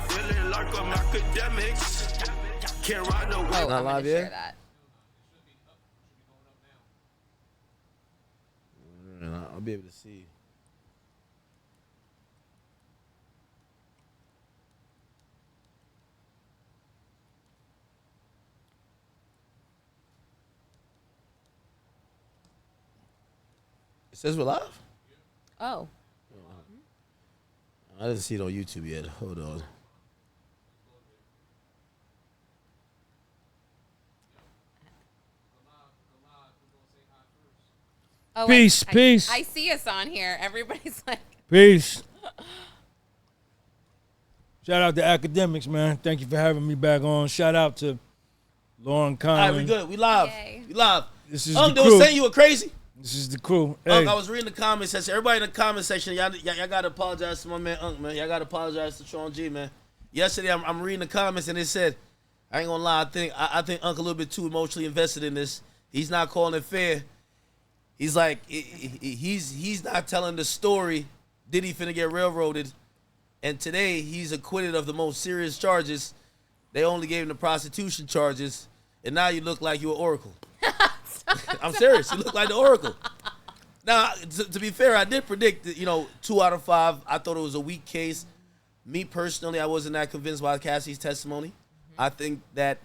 feeling like I'm academics. Can't ride no Oh, I'm gonna share that. I'll be able to see. It says we're live? Oh. I didn't see it on YouTube yet. Hold on. Oh, Peace. I see us on here. Everybody's like. Peace. Shout out to Akademiks, man. Thank you for having me back on. Shout out to Lauren Conlin. All right, we good. We live. Yay. We live. This is they the was crew. saying you were crazy. This is the crew. Hey. I was reading the comment section. Everybody in the comment section, y'all gotta apologize to my man Unc, man. Y'all gotta apologize to Sean G, man. Yesterday, I'm reading the comments and it said, I ain't gonna lie, I think Unc a little bit too emotionally invested in this. He's not calling it fair. He's like, he's not telling the story. Diddy finna get railroaded, and today he's acquitted of the most serious charges. They only gave him the prostitution charges, and now you look like you're Oracle. I'm serious. You look like the Oracle. Now, to be fair, I did predict that, 2 out of 5. I thought it was a weak case. Me personally, I wasn't that convinced by Cassie's testimony. Mm-hmm. I think that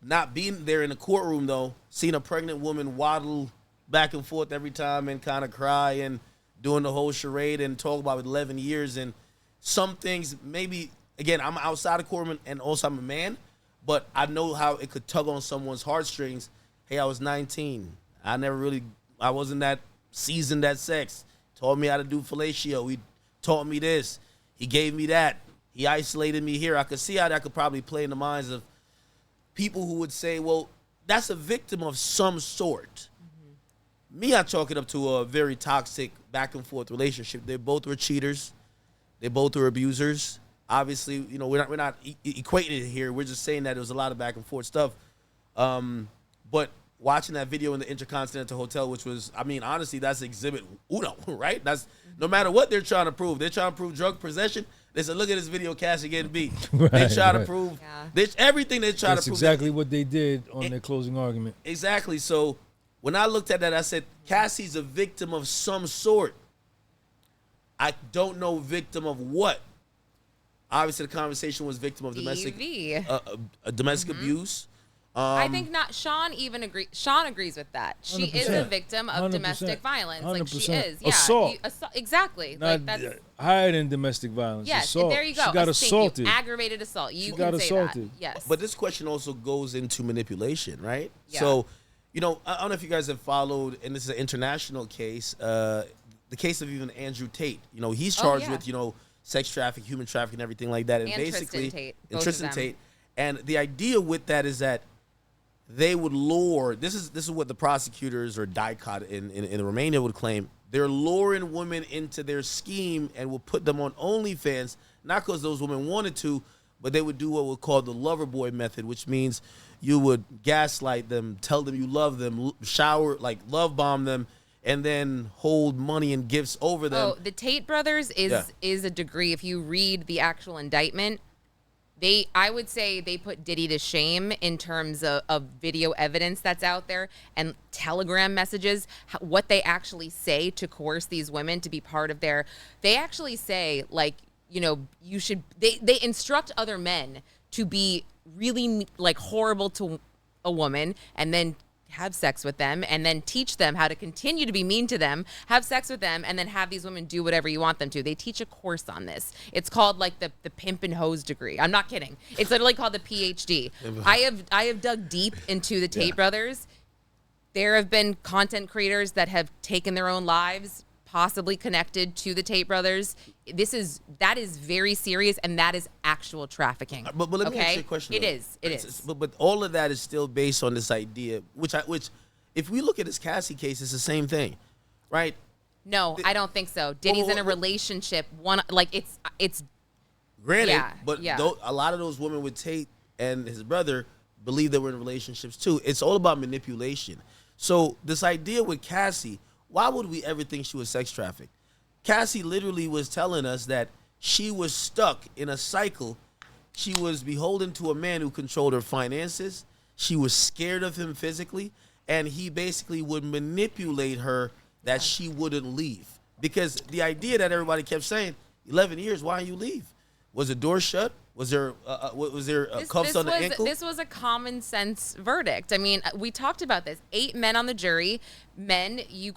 not being there in the courtroom, though, seeing a pregnant woman waddle back and forth every time and kind of cry and doing the whole charade and talk about 11 years and some things, maybe, again, I'm outside the courtroom and also I'm a man, but I know how it could tug on someone's heartstrings. Hey, I was 19. I wasn't that seasoned at sex. Taught me how to do fellatio. He taught me this. He gave me that. He isolated me here. I could see how that could probably play in the minds of people who would say, well, that's a victim of some sort. Mm-hmm. Me, I chalk it up to a very toxic back and forth relationship. They both were cheaters. They both were abusers. Obviously, we're not equating it here. We're just saying that there was a lot of back and forth stuff. But watching that video in the Intercontinental Hotel, which was, honestly, that's exhibit uno, right? That's no matter what they're trying to prove. They're trying to prove drug possession. They said, look at this video, Cassie getting beat. They try to prove everything they try to prove. That's exactly what they did on their closing argument. Exactly. So when I looked at that, I said, Cassie's a victim of some sort. I don't know victim of what. Obviously, the conversation was victim of domestic abuse. I think not. Sean agrees. Sean agrees with that. She 100%. is a victim of 100%. domestic violence. 100%. Like she is. Yeah. Assault. Exactly. Not like that's higher than domestic violence. yes. Assault. There you go. She got assaulted. Aggravated assault. You She can got say assaulted. that. Yes. But this question also goes into manipulation, right? Yeah. So, I don't know if you guys have followed, and this is an international case, the case of even Andrew Tate. He's charged with, sex trafficking, human trafficking, everything like that. And basically, Tristan Tate. And the idea with that is that they would lure, this is what the prosecutors or DICOT in Romania would claim. They're luring women into their scheme and will put them on OnlyFans, not because those women wanted to, but they would do what we call the lover boy method, which means you would gaslight them, tell them you love them, love bomb them, and then hold money and gifts over them. Oh, the Tate brothers is a degree. If you read the actual indictment, I would say they put Diddy to shame in terms of video evidence that's out there and Telegram messages, what they actually say to coerce these women to be part of they actually say, you should, they instruct other men to be really horrible to a woman and then have sex with them and then teach them how to continue to be mean to them, have sex with them, and then have these women do whatever you want them to. They teach a course on this. It's called the pimp and hose degree. I'm not kidding. It's literally called the PhD. I have dug deep into the Tate brothers. There have been content creators that have taken their own lives, possibly connected to the Tate brothers. That is very serious, and that is actual trafficking. But let me ask you a question. It is. But all of that is still based on this idea, which if we look at this Cassie case, it's the same thing, right? No, I don't think so. Diddy's in a relationship. It's granted, a lot of those women with Tate and his brother believe they were in relationships too. It's all about manipulation. So this idea with Cassie, why would we ever think she was sex trafficked? Cassie literally was telling us that she was stuck in a cycle She was beholden to a man who controlled her finances. She was scared of him physically, and he basically would manipulate her that she wouldn't leave. Because the idea that everybody kept saying, 11 years, why don't you leave? Was the door shut? Was there cuffs on the ankle? This was a common sense verdict. I mean, we talked about this. 8 men on the jury. Men, you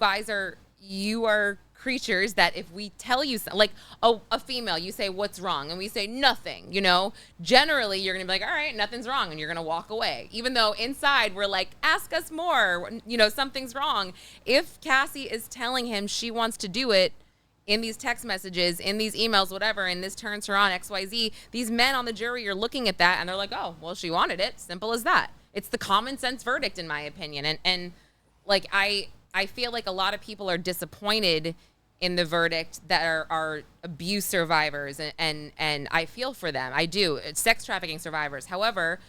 are creatures that if we tell you something, like a female, you say, what's wrong? And we say nothing, generally you're going to be like, all right, nothing's wrong. And you're going to walk away. Even though inside we're like, ask us more, something's wrong. If Cassie is telling him she wants to do it in these text messages, in these emails, whatever, and this turns her on, XYZ, these men on the jury are looking at that and they're like, oh, well, she wanted it. Simple as that. It's the common sense verdict, in my opinion. And like, I feel like a lot of people are disappointed in the verdict that are abuse survivors, and I feel for them. I do. Sex trafficking survivors. However,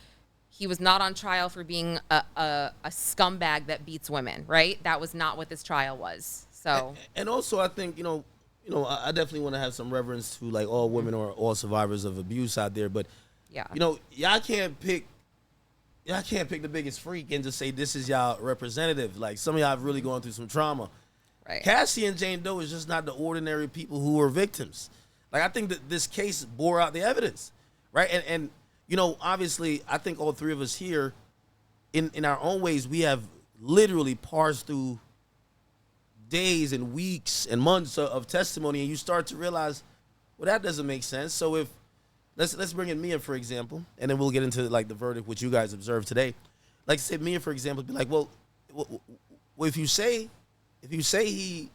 he was not on trial for being a scumbag that beats women, right? That was not what this trial was. So, and also I think, I definitely want to have some reverence to like all women or all survivors of abuse out there, but yeah, y'all can't pick the biggest freak and just say this is y'all representative. Like, some of y'all have really gone through some trauma. right. Cassie and Jane Doe is just not the ordinary people who were victims. Like, I think that this case bore out the evidence, right? And obviously, I think all three of us here, in our own ways, we have literally parsed through days and weeks and months of testimony, and you start to realize, well, that doesn't make sense. So if let's bring in Mia, for example, and then we'll get into like the verdict which you guys observed today. Like, say Mia, for example, be like, well, if you say he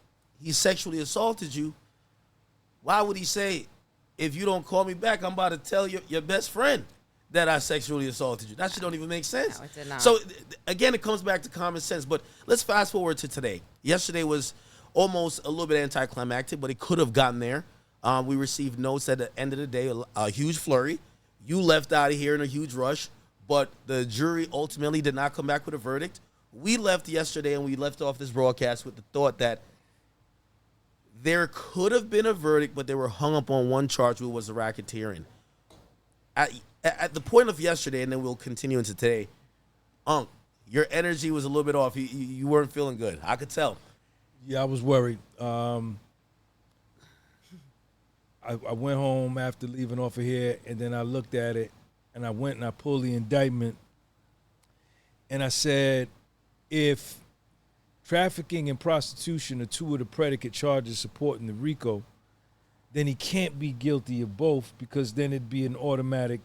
sexually assaulted you, why would he say, if you don't call me back, I'm about to tell your best friend that I sexually assaulted you? That shit don't even make sense. No, it did not. So again, it comes back to common sense. But let's fast forward to today. Yesterday was almost a little bit anticlimactic, but it could have gotten there. We received notes at the end of the day, a huge flurry. You left out of here in a huge rush, but the jury ultimately did not come back with a verdict. We left yesterday, and we left off this broadcast with the thought that there could have been a verdict, but they were hung up on one charge, which was the racketeering. At the point of yesterday, and then we'll continue into today, your energy was a little bit off. You weren't feeling good. I could tell. Yeah, I was worried. I went home after leaving off of here, and then I looked at it, and I went and I pulled the indictment, and I said, if trafficking and prostitution are two of the predicate charges supporting the RICO, then he can't be guilty of both, because then it'd be an automatic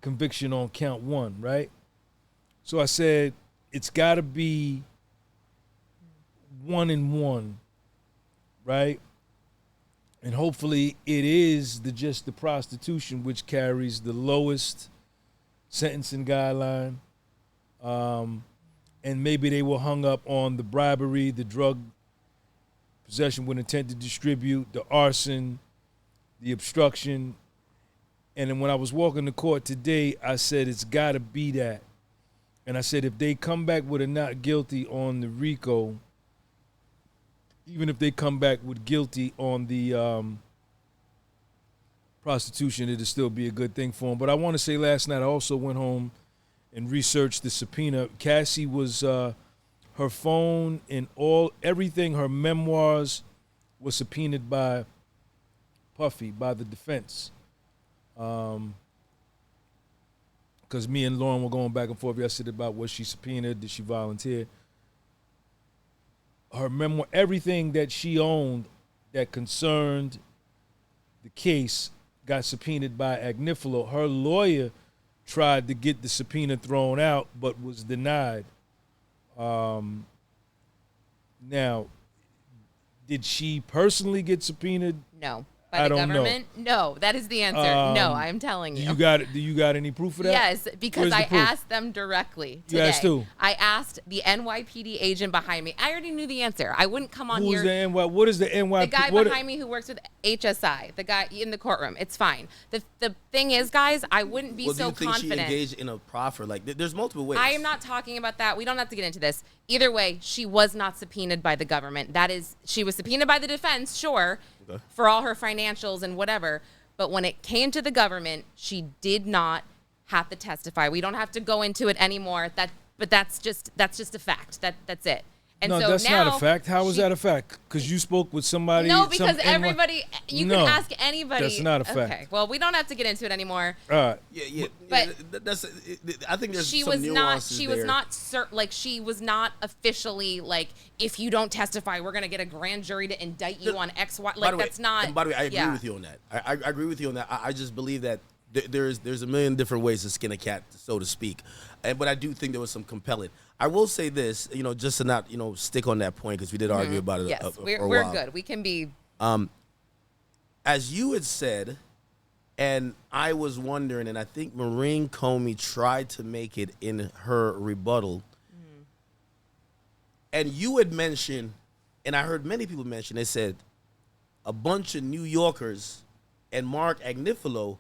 conviction on count 1, right? So I said, it's got to be 1 and 1, right? And hopefully it is just the prostitution, which carries the lowest sentencing guideline. And maybe they were hung up on the bribery, the drug possession with intent to distribute, the arson, the obstruction. And then when I was walking to court today, I said, it's got to be that. And I said, if they come back with a not guilty on the RICO, even if they come back with guilty on the prostitution, it'll still be a good thing for them. But I want to say last night I also went home and researched the subpoena. Cassie was, her phone and everything, her memoirs was subpoenaed by Puffy, by the defense. Because me and Lauren were going back and forth yesterday about was she subpoenaed, did she volunteer? Her memoir, everything that she owned that concerned the case got subpoenaed by Agnifilo. Her lawyer tried to get the subpoena thrown out, but was denied. Now, did she personally get subpoenaed? No. By the government? No, that is the answer. No, I'm telling you. Do you got any proof of that? Yes, because I asked them directly today. You asked who? I asked the NYPD agent behind me. I already knew the answer. I wouldn't come on here. What is the NYPD? The guy behind me who works with HSI, the guy in the courtroom. It's fine. The thing is, guys, I wouldn't be so confident. Do you think she engaged in a proffer? Like, there's multiple ways. I am not talking about that. We don't have to get into this. Either way, she was not subpoenaed by the government. That is, she was subpoenaed by the defense, sure, for all her financials and whatever. But when it came to the government, she did not have to testify. We don't have to go into it anymore. But that's just a fact. That's it. And no, so that's now not a fact. How is that a fact? Because you spoke with somebody. No, because everybody, you No, can ask anybody. that's not a fact. Okay, well, we don't have to get into it anymore. All right. Yeah. But that's. I think there's she some was not. nuances She there. was not she was not officially like, if you don't testify, we're gonna get a grand jury to indict you on X, Y. Like that's not. And by the way, I agree with you on that. I agree with you on that. I just believe that there's a million different ways to skin a cat, so to speak. But I do think there was some compelling. I will say this, just to not, stick on that point because we did argue about it. Yes, for a we're while. good. We can be. As you had said, and I was wondering, and I think Maureen Comey tried to make it in her rebuttal, and you had mentioned, and I heard many people mention, they said a bunch of New Yorkers and Mark Agnifilo,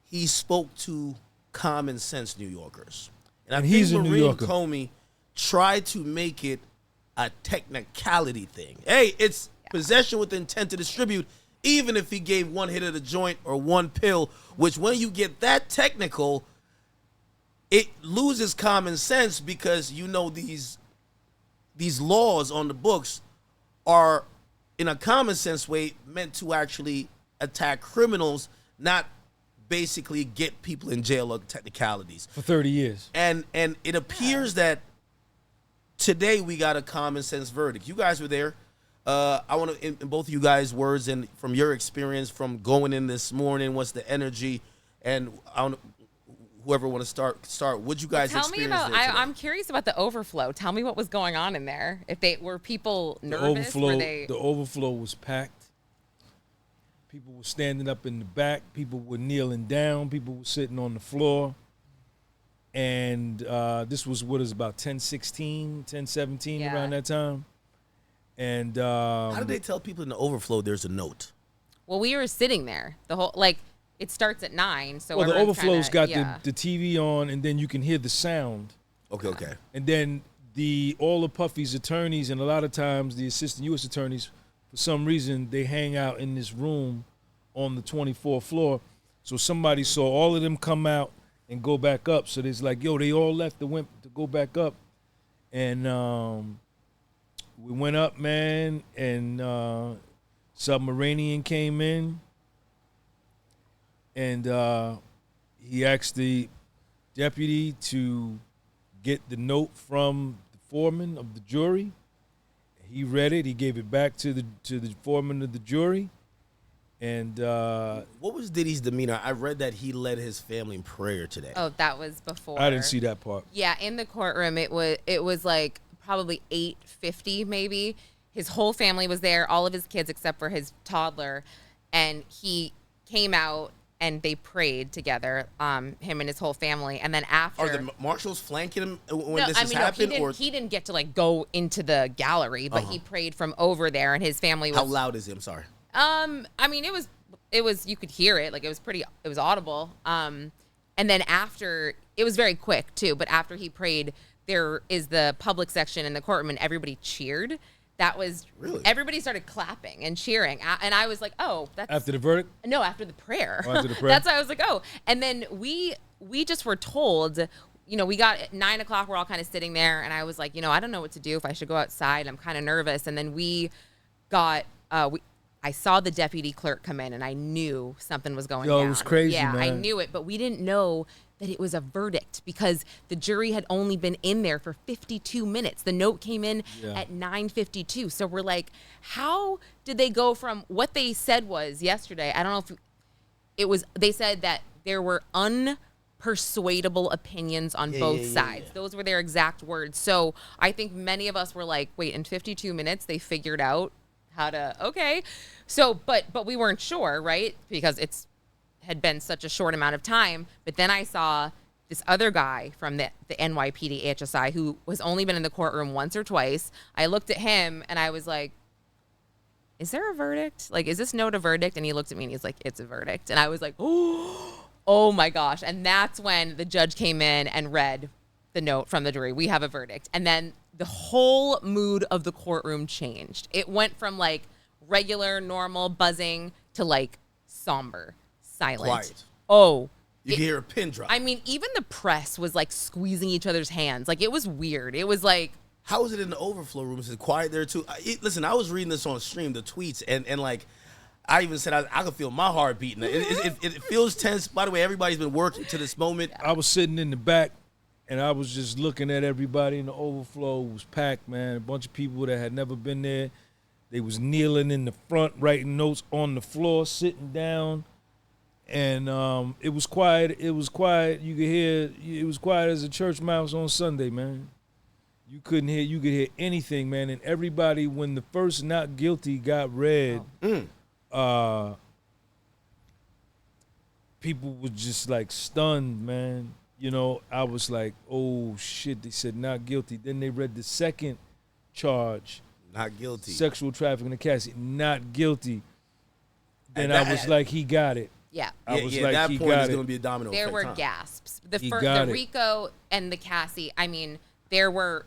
he spoke to common sense New Yorkers. And I think he's a New Maureen Yorker. Comey tried to make it a technicality thing. Hey, it's possession with intent to distribute, even if he gave one hit of the joint or one pill, which when you get that technical, it loses common sense because these laws on the books are, in a common sense way, meant to actually attack criminals, not basically get people in jail on technicalities. For 30 years. And it appears that today we got a common sense verdict. You guys were there. I want to, in both of you guys' words and from your experience from going in this morning, what's the energy? And whoever want to start. Would you guys Tell me about. I'm curious about the overflow. Tell me what was going on in there. If they were people nervous, The overflow was packed. People were standing up in the back. People were kneeling down. People were sitting on the floor. And this was what is about 10:16, 10:17 around that time. And how did they tell people in the overflow there's a note? Well, we were sitting there. The whole it starts at 9. So well, the overflow's got yeah. the TV on, and then you can hear the sound. Okay. And then all of Puffy's attorneys and a lot of times the assistant U.S. attorneys, for some reason, they hang out in this room on the 24th floor. So somebody saw all of them come out and go back up. So there's like, they all left and went to go back up. And we went up, man, and Submarinian came in. And he asked the deputy to get the note from the foreman of the jury. He read it. He gave it back to the foreman of the jury. And what was Diddy's demeanor? I read that he led his family in prayer today. Oh, that was before. I didn't see that part. Yeah, in the courtroom, it was like probably 8:50 maybe. His whole family was there, all of his kids except for his toddler, and he came out and they prayed together, him and his whole family. And then after, are the marshals flanking him when this happened? He didn't get to go into the gallery, but he prayed from over there, and his family was. How loud is he? I'm sorry. It was you could hear it, it was audible. And then after, it was very quick too, but after he prayed, there is the public section in the courtroom and everybody cheered. That was really, everybody started clapping and cheering. And I was like, oh, that's after the verdict? No, after the prayer. Oh, after the prayer. That's why I was like, oh. And then we just were told, we got at 9 o'clock, we're all kind of sitting there, and I was like, I don't know what to do, if I should go outside. I'm kind of nervous. And then we got I saw the deputy clerk come in, and I knew something was going down. It was crazy, yeah, man. I knew it, but we didn't know that it was a verdict because the jury had only been in there for 52 minutes. The note came in at 9:52. So we're like, how did they go from what they said was yesterday? I don't know if it was, they said that there were unpersuadable opinions on both sides. Yeah. Those were their exact words. So I think many of us were like, wait, in 52 minutes, they figured out how to, okay. So, but we weren't sure, right? Because had been such a short amount of time. But then I saw this other guy from the NYPD HSI who has only been in the courtroom once or twice. I looked at him and I was like, is there a verdict? Is this note a verdict? And he looked at me and he's like, it's a verdict. And I was like, oh my gosh. And that's when the judge came in and read the note from the jury. We have a verdict. And then the whole mood of the courtroom changed. It went from regular, normal buzzing to somber. silent. Quiet. Oh. You can hear a pin drop. I mean, even the press was like squeezing each other's hands. Like, it was weird. It was like, how is it in the overflow room? Is it quiet there too? Listen, I was reading this on stream, the tweets, and like, I even said I could feel my heart beating. It feels tense. By the way, everybody's been working to this moment. I was sitting in the back, and I was just looking at everybody in the overflow. It was packed, man. A bunch of people that had never been there. They was kneeling in the front, writing notes on the floor, sitting down. And it was quiet. It was quiet. You could hear. It was quiet as a church mouse on Sunday, man. You couldn't hear. You could hear anything, man. And everybody, when the first not guilty got read, people was just like stunned, man. You know, I was like, oh shit. They said not guilty. Then they read the second charge, not guilty, sexual trafficking to Cassie, not guilty. Then I was like, he got it. yeah. I was like, that he point got is it. going to be a domino There effect, were huh? gasps. He The got it. Rico and the Cassie, I mean, there were,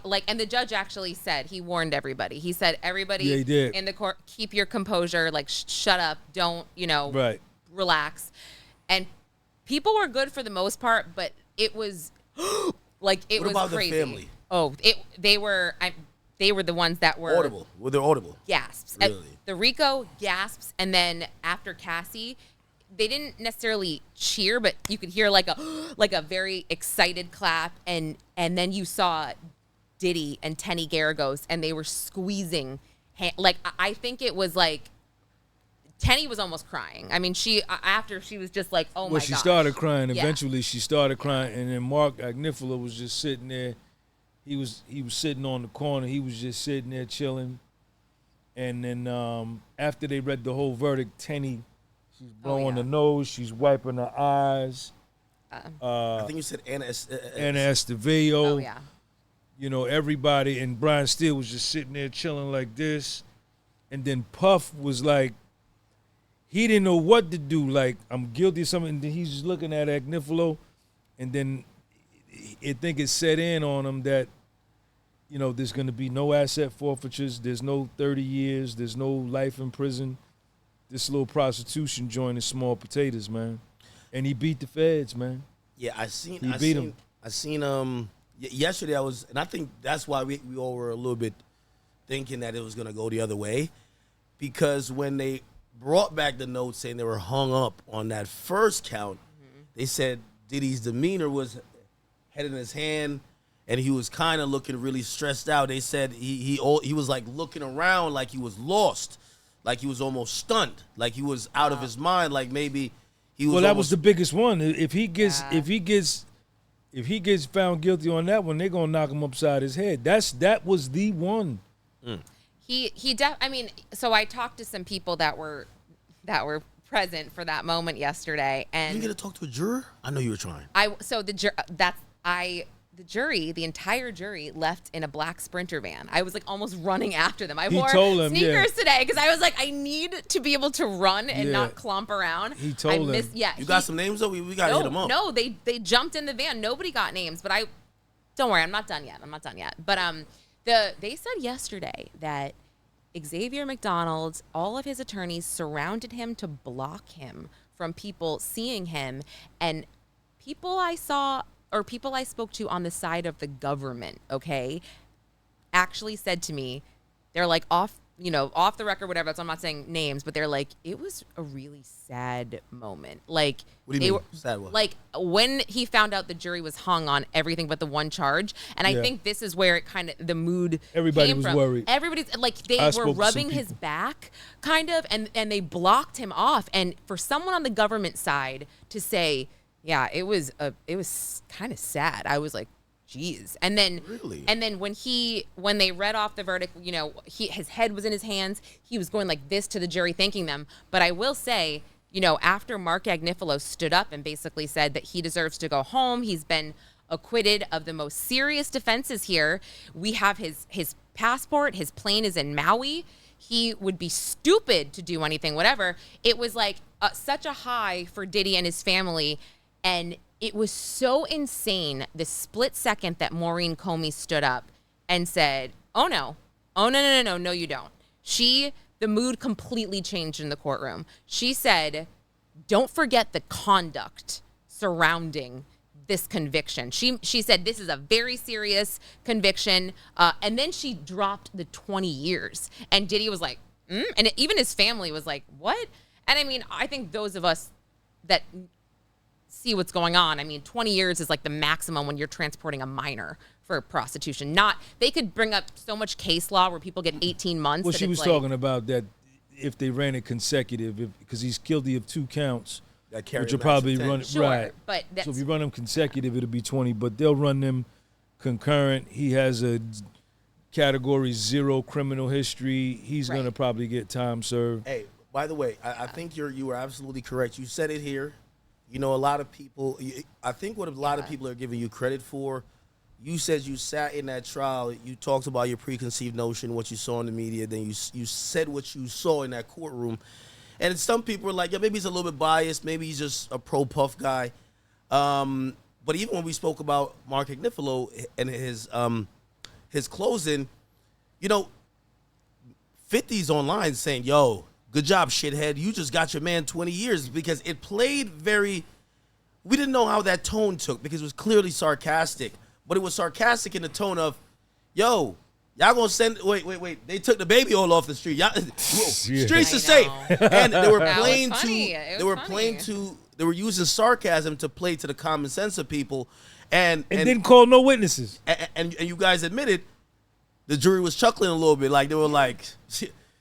like, and the judge actually said, he warned everybody. He said, everybody Yeah, he did. in the court, keep your composure, like, shut up, don't, Right. relax. And people were good for the most part, but it was, like, it What was about crazy. the family? Oh, they were the ones that were Audible. Were they audible? gasps. Really? The Rico gasps, and then after Cassie, they didn't necessarily cheer, but you could hear like a very excited clap, and then you saw Diddy and Tenny Garagos, and they were squeezing. Like, I think it was like Tenny was almost crying. I mean, after she was just like, oh my god. Well, she started crying. Yeah. Eventually, she started crying, and then Mark Agnifilo was just sitting there. He was sitting on the corner. He was just sitting there chilling. And then after they read the whole verdict, Tenny, she's blowing her nose. She's wiping her eyes. I think you said Anna Esteveo. Oh yeah. You know, everybody. And Brian Steele was just sitting there chilling like this. And then Puff was like, he didn't know what to do. Like, I'm guilty of something. And then he's just looking at Agnifilo. And then I think it set in on him that, you know, there's going to be no asset forfeitures. There's no 30 years. There's no life in prison. This little prostitution joint is small potatoes, man. And he beat the feds, man. Yeah, I seen yesterday and I think that's why we all were a little bit thinking that it was going to go the other way, because when they brought back the notes saying they were hung up on that first count, they said Diddy's demeanor was head in his hand, and he was kind of looking really stressed out. They said he was like looking around like he was lost, like he was almost stunned, like he was out of his mind, like maybe he was. Well, that was the biggest one. If he gets found guilty on that one, they're gonna knock him upside his head. That was the one. I mean, so I talked to some people that were present for that moment yesterday, and You didn't get to talk to a juror? I know you were trying. The entire jury left in a black Sprinter van. I was like almost running after them. I He wore told them, sneakers today because I was like, I need to be able to run and Yeah. not clump around. He told them. Yeah, You got some names though? We got to hit them up. No, they jumped in the van. Nobody got names, but don't worry, I'm not done yet. But they said yesterday that Xavier McDonald, all of his attorneys surrounded him to block him from people seeing him, and people I spoke to on the side of the government, okay, actually said to me, they're like off the record, whatever. So I'm not saying names, but they're like, it was a really sad moment. Like, What do you mean? Sad what? Like, when he found out the jury was hung on everything but the one charge, and I think this is where it kind of the mood. Everybody came was from. worried. Everybody's like, they I were spoke to some rubbing his people. back, kind of, and they blocked him off. And for someone on the government side to say, yeah, it was kind of sad. I was like, geez. And then Really? And then when they read off the verdict, his head was in his hands. He was going like this to the jury, thanking them. But I will say, after Mark Agnifilo stood up and basically said that he deserves to go home, he's been acquitted of the most serious defenses here. We have his passport. His plane is in Maui. He would be stupid to do anything, whatever. It was like such a high for Diddy and his family. And it was so insane, the split second that Maureen Comey stood up and said, oh, no, you don't. The mood completely changed in the courtroom. She said, don't forget the conduct surrounding this conviction. She said this is a very serious conviction, and then she dropped the 20 years. And Diddy was like, and even his family was like, what? And I mean, I think those of us that see what's going on, I mean, 20 years is like the maximum when you're transporting a minor for prostitution. They could bring up so much case law where people get 18 months. Well, she was talking about that if they ran it consecutive, because he's guilty of 2 counts. Which will probably run right. But so if you run them consecutive, it'll be 20. But they'll run them concurrent. He has a category 0 criminal history. He's going to probably get time served. Hey, by the way, I think you were absolutely correct. You said it here. You know, a lot of people. I think what a lot of people are giving you credit for. You said you sat in that trial. You talked about your preconceived notion, what you saw in the media. Then you said what you saw in that courtroom. And some people are like, yeah, maybe he's a little bit biased. Maybe he's just a pro-Puff guy. But even when we spoke about Mark Agnifilo and his closing, you know, 50's online saying, yo, good job, shithead. You just got your man 20 years, because it played very – we didn't know how that tone took, because it was clearly sarcastic. But it was sarcastic in the tone of, yo – y'all gonna send? Wait! They took the baby all off the street. Y'all, streets are safe, and they were playing to. They were playing to. They were using sarcasm to play to the common sense of people, and didn't call no witnesses. And you guys admitted the jury was chuckling a little bit, like they were like,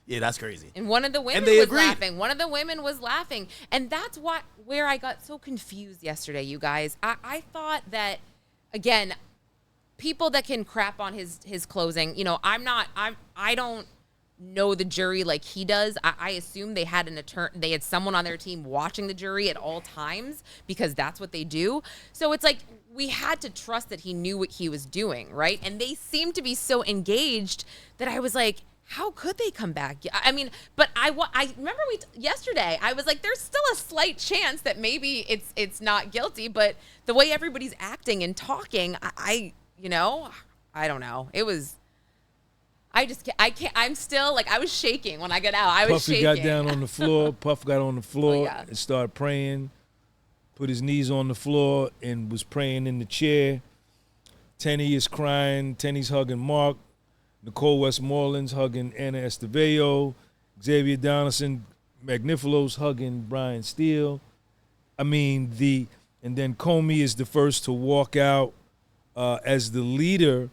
yeah, that's crazy. And one of the women was laughing. One of the women was laughing, and that's where I got so confused yesterday, you guys. I thought that, again, people that can crap on his closing, you know, I don't know the jury like he does. I assume they had an attorney, they had someone on their team watching the jury at all times, because that's what they do. So it's like we had to trust that he knew what he was doing, right? And they seemed to be so engaged that I was like, how could they come back? I mean, but I remember yesterday I was like, there's still a slight chance that maybe it's not guilty, but the way everybody's acting and talking, you know, I don't know. It was, I can't, I'm still, like, I was shaking when I got out. I was shaking. Puffy got down on the floor. Puff got on the floor yeah. and started praying, put his knees on the floor and was praying in the chair. Tenny is crying. Tenny's hugging Mark. Nicole Westmoreland's hugging Anna Esteveo. Xavier Donaldson, Magnifilo's hugging Brian Steele. I mean, and then Comey is the first to walk out as the leader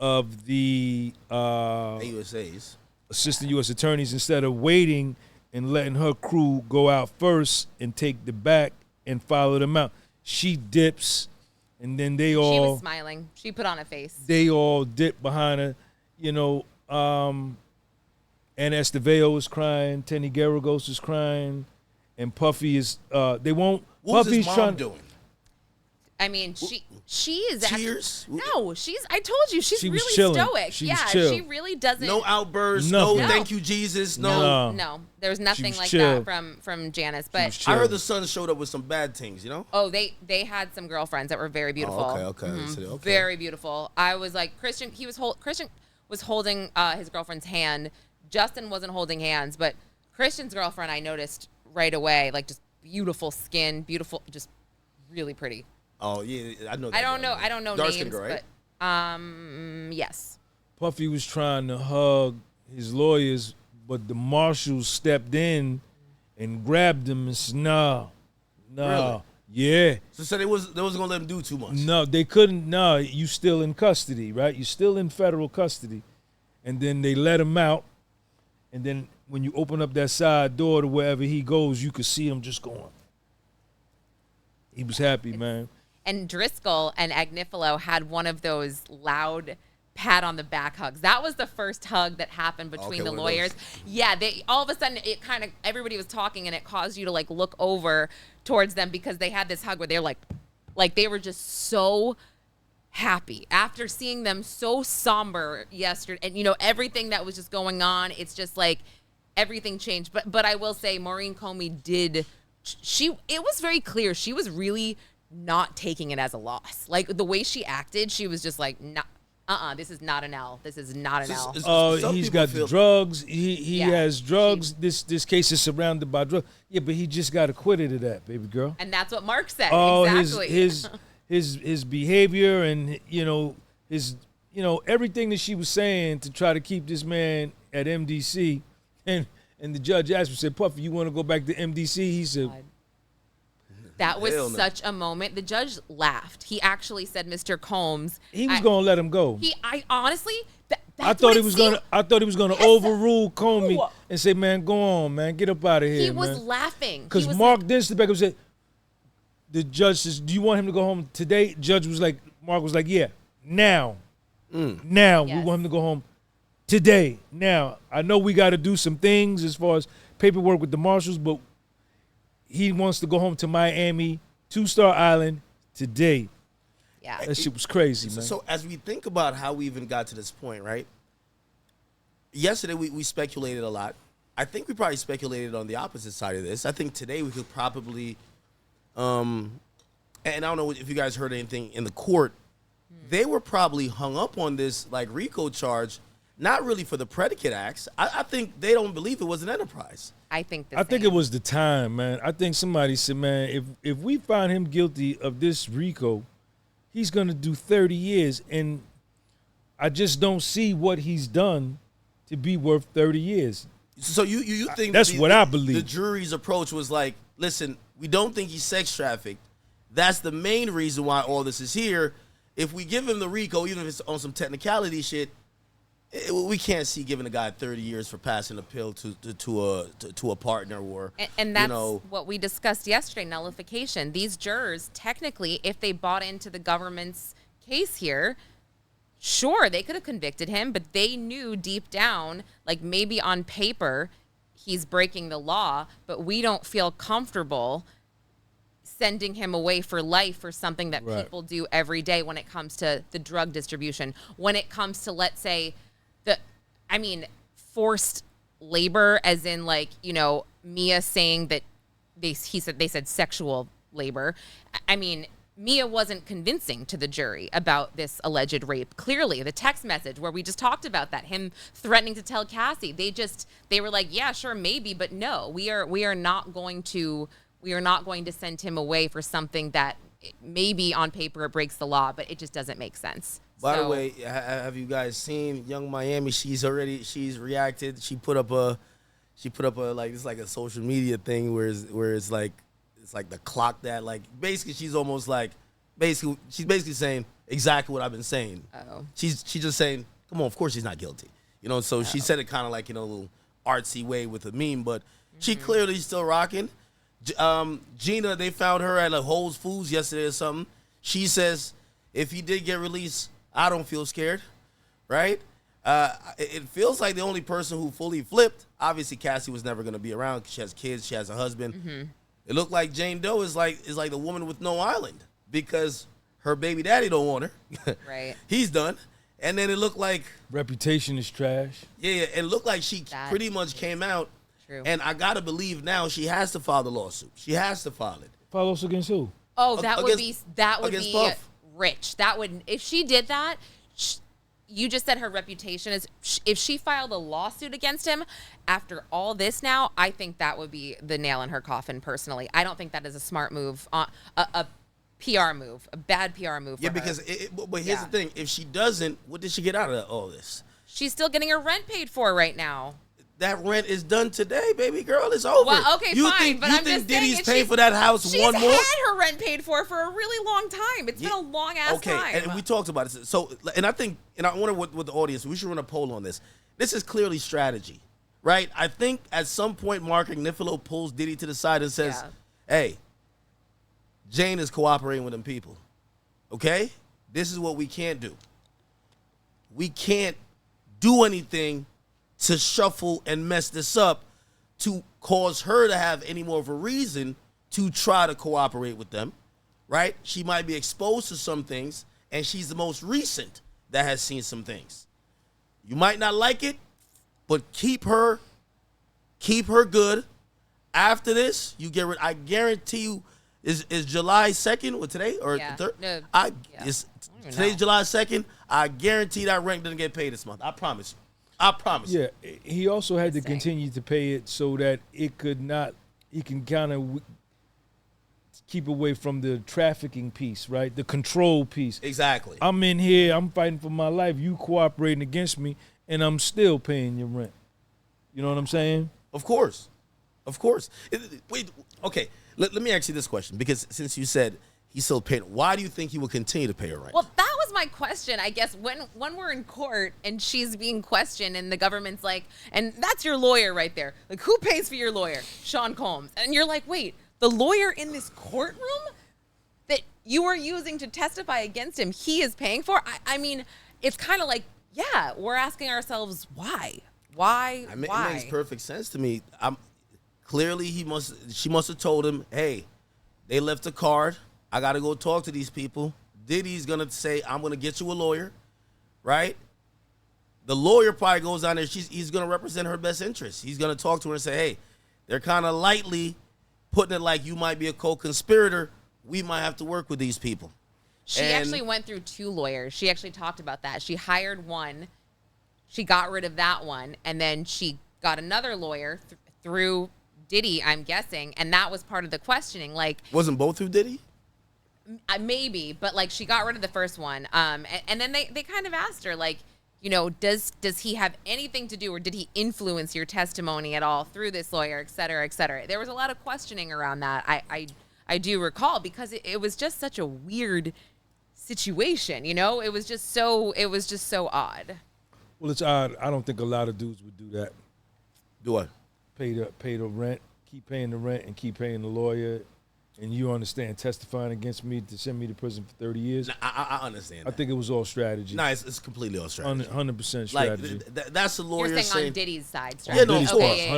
of the AUSAs, assistant U.S. attorneys, instead of waiting and letting her crew go out first and take the back and follow them out. She dips, and then she was smiling. She put on a face. They all dip behind her. You know, Anna Esteveo is crying. Tenny Garagos is crying. And Puffy is, they won't. What was his mom doing? I mean, she is tears. No, I told you, she's really chilling. stoic. She really doesn't. No outbursts. Nothing. No, thank you, Jesus. No. There's nothing like chill. that from Janice. But I heard the son showed up with some bad things. You know. Oh, they had some girlfriends that were very beautiful. Oh, okay. Okay. Very beautiful. I was like, Christian was holding his girlfriend's hand. Justin wasn't holding hands, but Christian's girlfriend, I noticed right away, like, just beautiful skin, beautiful, just really pretty. Oh yeah, I know. I don't know Dark names, girl, right? but yes. Puffy was trying to hug his lawyers, but the marshals stepped in and grabbed him and said, "Nah, Really? yeah." So they wasn't gonna let him do too much. No, they couldn't. No, you still in custody, right? You still in federal custody, and then they let him out, and then when you open up that side door to wherever he goes, you could see him just going. He was happy, man. And Driscoll and Agnifilo had one of those loud pat on the back hugs. That was the first hug that happened between the lawyers. Yeah, they all of a sudden everybody was talking, and it caused you to like look over towards them, because they had this hug where they're like they were just so happy after seeing them so somber yesterday, and you know, everything that was just going on. It's just like everything changed. But I will say, Maureen Comey it was very clear she was really not taking it as a loss. Like, the way she acted, she was just like, nah, This is not an L. This is not an L. He's got the drugs. He Yeah. has drugs. This case is surrounded by drugs. Yeah, but he just got acquitted of that, baby girl. And that's what Mark said. Oh, exactly. his behavior and his everything that she was saying to try to keep this man at MDC, and the judge asked him, said, "Puffy, you want to go back to MDC?" He said, God. That was Hell no. such a moment. The judge laughed. He actually said, "Mr. Combs." he was gonna let him go. I honestly, that's I thought what he it was seemed- gonna overrule Comey and say, "Man, go on, man, get up out of here." He was man. laughing. Because He was Mark like, then stood back and said, the judge says, "Do you want him to go home today?" Judge was like, Mark was like, "Yeah, now. Now we Yes. want him to go home today. Now, I know we got to do some things as far as paperwork with the marshals, but he wants to go home to Miami, Two-Star Island today." yeah. That shit was crazy, man. So as we think about how we even got to this point, right? Yesterday we speculated a lot. I think we probably speculated on the opposite side of this. I think today we could probably, and I don't know if you guys heard anything in the court. They were probably hung up on this like RICO charge, not really for the predicate acts. I think they don't believe it was an enterprise. I think the I think same. it was the time, man. I think somebody said, man, if we find him guilty of this RICO, he's going to do 30 years. And I just don't see what he's done to be worth 30 years. So you think That's what I believe. The jury's approach was like, listen, we don't think he's sex trafficked. That's the main reason why all this is here. If we give him the RICO, even if it's on some technicality shit, we can't see giving a guy 30 years for passing a pill to a partner or And that's what we discussed yesterday, nullification. These jurors, technically, if they bought into the government's case here, sure, they could have convicted him, but they knew deep down, like maybe on paper, he's breaking the law, but we don't feel comfortable sending him away for life for something that Right. people do every day when it comes to the drug distribution. When it comes to, let's say, forced labor, as in like, Mia saying that they said sexual labor. I mean, Mia wasn't convincing to the jury about this alleged rape. Clearly, the text message where we just talked about that, him threatening to tell Cassie, they were like, yeah, sure, maybe, but no, we are not going to send him away for something that maybe on paper it breaks the law, but it just doesn't make sense. By the way, have you guys seen Young Miami? She's reacted. She put up a like, it's like a social media thing where it's like the clock that, like, basically she's almost like she's basically saying exactly what I've been saying. Oh. She's just saying, come on, of course she's not guilty. So she said it kind of like in a little artsy way with a meme, but she clearly still rocking. Gina, they found her at Whole Foods yesterday or something. She says, if he did get released, I don't feel scared, right? It feels like the only person who fully flipped, obviously Cassie was never going to be around because she has kids, she has a husband. Mm-hmm. It looked like Jane Doe is like the woman with no island because her baby daddy don't want her. Right. He's done. And then it looked like, Reputation is trash. yeah, it looked like she That pretty much came out. True. And I got to believe now she has to file the lawsuit. She has to file it. Follow us against who? Oh, that would be against Puff. rich. That would, if she did that, you just said her reputation is, if she filed a lawsuit against him after all this now, I think that would be the nail in her coffin personally. I don't think that is a smart move, a PR move, a bad PR move for Yeah, her. because but here's the thing. If she doesn't, what did she get out of all this? She's still getting her rent paid for right now. That rent is done today, baby girl. It's over. Well, okay, you fine, think, but you I'm think just saying Diddy's if paying she's- for that house She's one more? had her rent paid for a really long time. It's been a long ass Okay, time. and we talked about it. So, and I think, and I wonder with the audience, we should run a poll on this. This is clearly strategy, right? I think at some point, Mark Agnifilo pulls Diddy to the side and says, hey, Jane is cooperating with them people. Okay? This is what we can't do. We can't do anything to shuffle and mess this up to cause her to have any more of a reason to try to cooperate with them, right? She might be exposed to some things, and she's the most recent that has seen some things. You might not like it, but keep her good. After this, you get rid. I guarantee you, Is July 2nd or today or Yeah. the 3rd? No. It's even today's know. July 2nd. I guarantee that rent doesn't get paid this month. I promise you. I promise you. Yeah, he also had to Interesting. continue to pay it so that it could not. He can kind of keep away from the trafficking piece, right? The control piece. Exactly. I'm in here. I'm fighting for my life. You cooperating against me, and I'm still paying your rent. You know what I'm saying? Of course. Of course. Wait, okay. Let me ask you this question, because since you said he's still paying, why do you think he will continue to pay her rent? Well, that was my question, I guess, when we're in court and she's being questioned and the government's like, and that's your lawyer right there. Like, who pays for your lawyer? Sean Combs. And you're like, wait, the lawyer in this courtroom that you were using to testify against him, he is paying for? I mean, it's kind of like, yeah, we're asking ourselves, why? Why? It Why? makes perfect sense to me. Clearly she must have told him, hey, they left a card. I got to go talk to these people. Diddy's going to say, I'm going to get you a lawyer, right? The lawyer probably goes down there. He's going to represent her best interest. He's going to talk to her and say, hey, they're kind of lightly putting it like you might be a co-conspirator. We might have to work with these people. She actually went through 2 lawyers. She actually talked about that. She hired one. She got rid of that one. And then she got another lawyer through Diddy, I'm guessing. And that was part of the questioning. Like, Wasn't both through Diddy? Maybe, but like she got rid of the first one. And then they kind of asked her, like, you know, does he have anything to do, or did he influence your testimony at all through this lawyer, et cetera, et cetera? There was a lot of questioning around that. I do recall, because it was just such a weird situation, you know? It was just so odd. Well, it's odd. I don't think a lot of dudes would do that. Do what? Pay the rent, keep paying the rent, and keep paying the lawyer. And you understand, testifying against me to send me to prison for 30 years. Nah, I understand that. I think it was all strategy. No, it's completely all strategy. 100% strategy. Like, that's the lawyer You're saying saying on Diddy's side, Yeah, no, of strategy. course. Okay,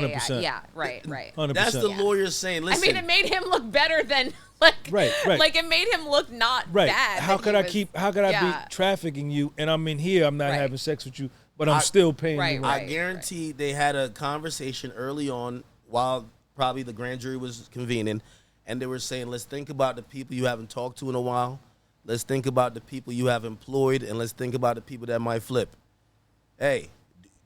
100%. Yeah, right. 100%. that's the lawyer saying, I listen. mean, it made him look better than like, Right. like it made him look not Right. bad. How that could he I was- keep? How could I yeah. be trafficking you, and I'm in here? I'm not Right. having sex with you, but I'm still paying Right, you rent. right. I guarantee they had a conversation early on while probably the grand jury was convening, and they were saying, let's think about the people you haven't talked to in a while. Let's think about the people you have employed, and let's think about the people that might flip. Hey,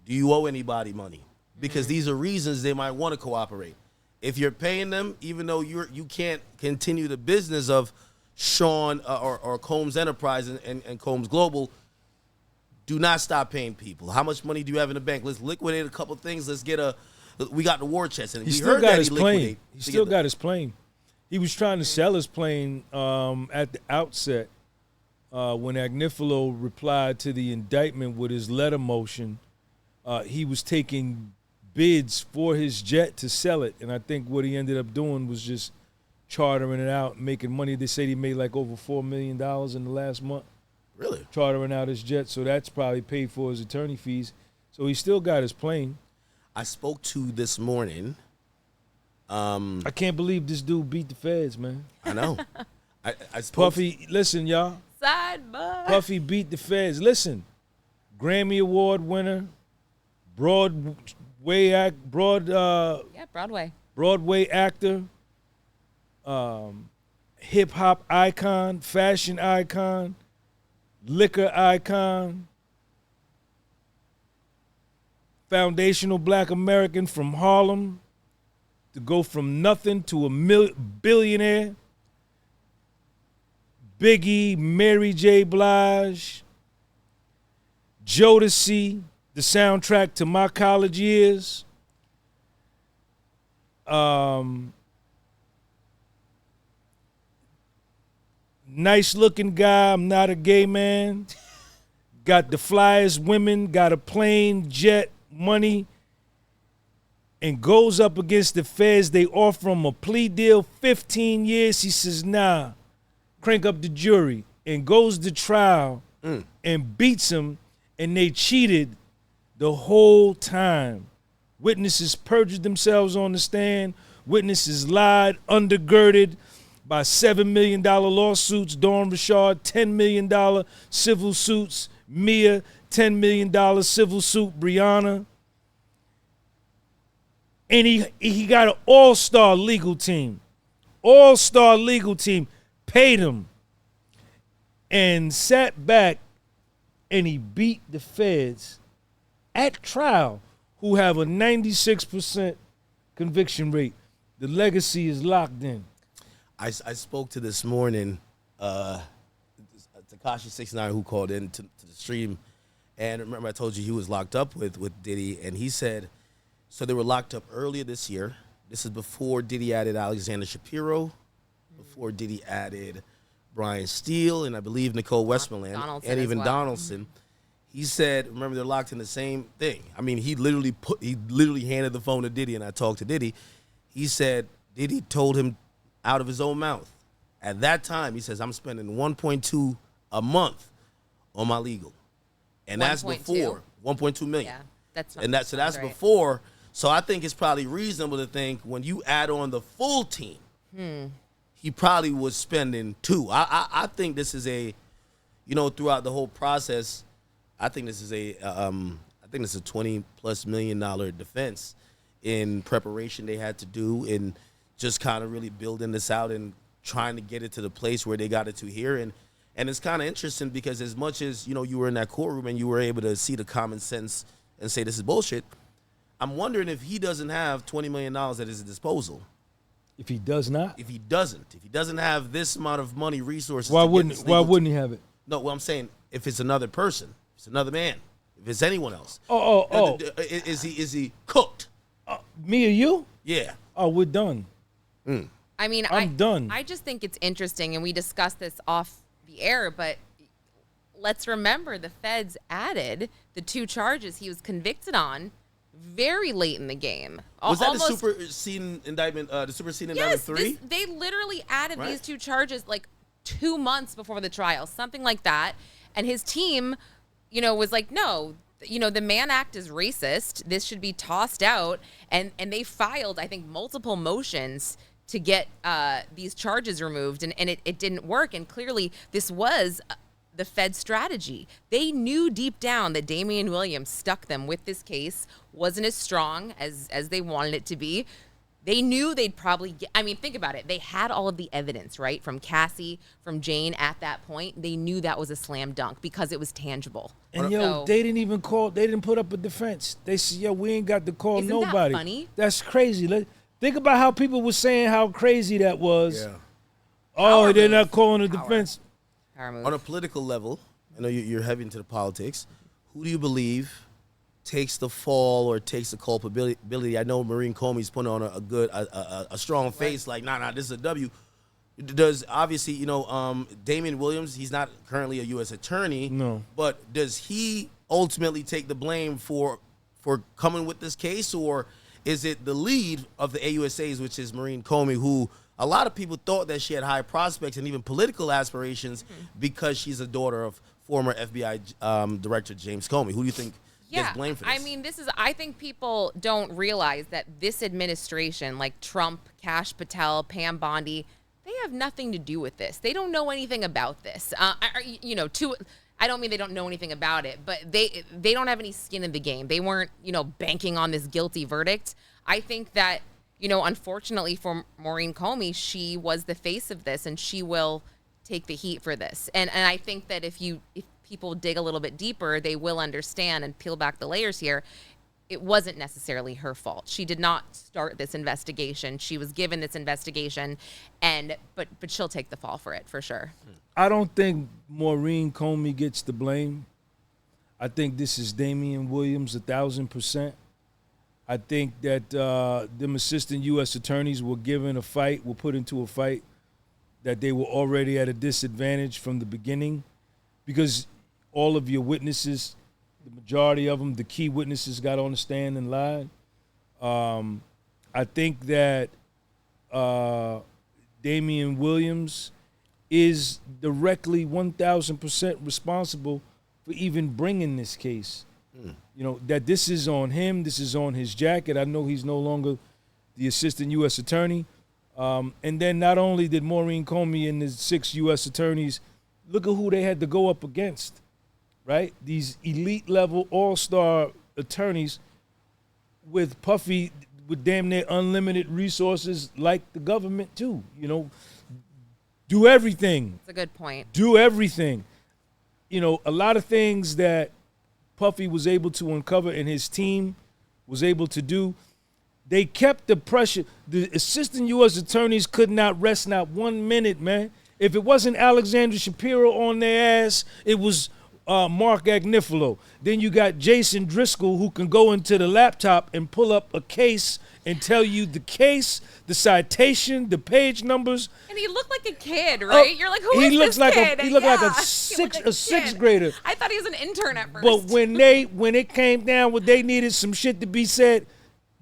do you owe anybody money? Because these are reasons they might want to cooperate. If you're paying them, even though you can't continue the business of Sean or Combs Enterprise and Combs Global, do not stop paying people. How much money do you have in the bank? Let's liquidate a couple things. We got the war chest. And He we still heard got that his he plane. liquidate He to still get got his plane. He was trying to sell his plane at the outset when Agnifilo replied to the indictment with his letter motion. He was taking bids for his jet to sell it, and I think what he ended up doing was just chartering it out, making money. They said he made like over $4 million in the last month. Really? Chartering out his jet, so that's probably paid for his attorney fees. So he still got his plane. I spoke to this morning. I can't believe this dude beat the feds, man. I know. I spoke Puffy, listen, y'all. Sidebar. Puffy beat the feds. Listen, Grammy Award winner, Broadway actor, hip hop icon, fashion icon, liquor icon, foundational Black American from Harlem, to go from nothing to a billionaire. Biggie, Mary J. Blige, Jodeci, the soundtrack to my college years. Nice looking guy, I'm not a gay man. Got the flyest women, got a plane, jet, money, and goes up against the feds. They offer him a plea deal, 15 years. He says, nah, crank up the jury, and goes to trial and beats him, and they cheated the whole time. Witnesses perjured themselves on the stand. Witnesses lied, undergirded by $7 million lawsuits. Dawn Richard, $10 million civil suits. Mia, $10 million civil suit. Brianna. And he got an all-star legal team. all-star legal team paid him and sat back and he beat the feds at trial, who have a 96% conviction rate. The legacy is locked in. I spoke to this morning, Takashi 69, who called in to the stream, and remember I told you he was locked up with Diddy, and he said, so they were locked up earlier this year. This is before Diddy added Alexander Shapiro, before Diddy added Brian Steele, and I believe Nicole Westmoreland, Donaldson and as even well. Donaldson. He said, remember, they're locked in the same thing. I mean, he literally handed the phone to Diddy, and I talked to Diddy. He said Diddy told him out of his own mouth. At that time, he says, I'm spending 1.2 a month on my legal. And that's 1.2? before 1.2 million. Yeah, that's not, And that's sounds right. before. So I think it's probably reasonable to think when you add on the full team, he probably was spending 2. I think this is a, throughout the whole process, I think this is a $20+ million defense in preparation they had to do in just kind of really building this out and trying to get it to the place where they got it to here. And it's kind of interesting because as much as, you were in that courtroom and you were able to see the common sense and say this is bullshit, I'm wondering if he doesn't have $20 million at his disposal. If he does not? If he doesn't have this amount of money, resources. Why wouldn't he have it? No, what I'm saying, if it's another person, if it's another man, if it's anyone else. Is he cooked? Me or you? Yeah. Oh, we're done. I mean, I'm done. I just think it's interesting, and we discussed this off the air, but let's remember the feds added the 2 charges he was convicted on very late in the game. Was that the superseding indictment? The superseding indictment 3? They literally added Right. these 2 charges like 2 months before the trial, something like that. And his team, was like, no, the Mann Act is racist. This should be tossed out. And they filed, I think, multiple motions to get these charges removed, and it didn't work. And clearly, this was the Fed strategy. They knew deep down that Damian Williams stuck them with this case, wasn't as strong as they wanted it to be. They knew they'd probably get, think about it. They had all of the evidence, right? From Cassie, from Jane at that point. They knew that was a slam dunk because it was tangible. And So- they didn't put up a defense. They said, we ain't got to call Isn't nobody. that funny? That's crazy. Think about how people were saying how crazy that was. Yeah. Oh, Power they're move. not calling a Power. defense. Power move. On a political level, I know you're heavy into the politics. Who do you believe takes the fall or takes the culpability? I know Maureen Comey's putting on a strong face, like, nah, this is a W. Does obviously, Damian Williams, he's not currently a U.S. attorney. No. But does he ultimately take the blame for coming with this case, or is it the lead of the AUSAs, which is Maureen Comey, who a lot of people thought that she had high prospects and even political aspirations because she's a daughter of former FBI Director James Comey? Who do you think gets blamed for this? I think people don't realize that this administration, like Trump, Kash Patel, Pam Bondi, they have nothing to do with this. They don't know anything about this. I don't mean they don't know anything about it, but they don't have any skin in the game. They weren't, banking on this guilty verdict. I think that, unfortunately for Maureen Comey, she was the face of this, and she will take the heat for this. And I think that if people dig a little bit deeper, they will understand and peel back the layers here. It wasn't necessarily her fault. She did not start this investigation. She was given this investigation, but she'll take the fall for it for sure. I don't think Maureen Comey gets the blame. I think this is Damian Williams 1,000%. I think that them assistant U.S. attorneys were put into a fight that they were already at a disadvantage from the beginning, because all of your witnesses, the majority of them, the key witnesses, got on the stand and lied. I think that Damian Williams is directly 1,000% responsible for even bringing this case. That this is on him, this is on his jacket. I know he's no longer the assistant U.S. attorney. And then not only did Maureen Comey and the 6 U.S. attorneys, look at who they had to go up against, right? These elite level all-star attorneys with Puffy with damn near unlimited resources like the government too. You know, do everything. It's a good point. Do everything. You know, a lot of things that Puffy was able to uncover and his team was able to do, they kept the pressure. The assistant U.S. attorneys could not rest not 1 minute, man. If it wasn't Alexandra Shapiro on their ass, it was Mark Agnifilo. Then you got Jason Driscoll, who can go into the laptop and pull up a case and tell you the case, the citation, the page numbers. And he looked like a kid, right? You're like, who is looks this like kid? He looked like Yeah, a sixth grader. I thought he was an intern at first. But when it came down when they needed some shit to be said,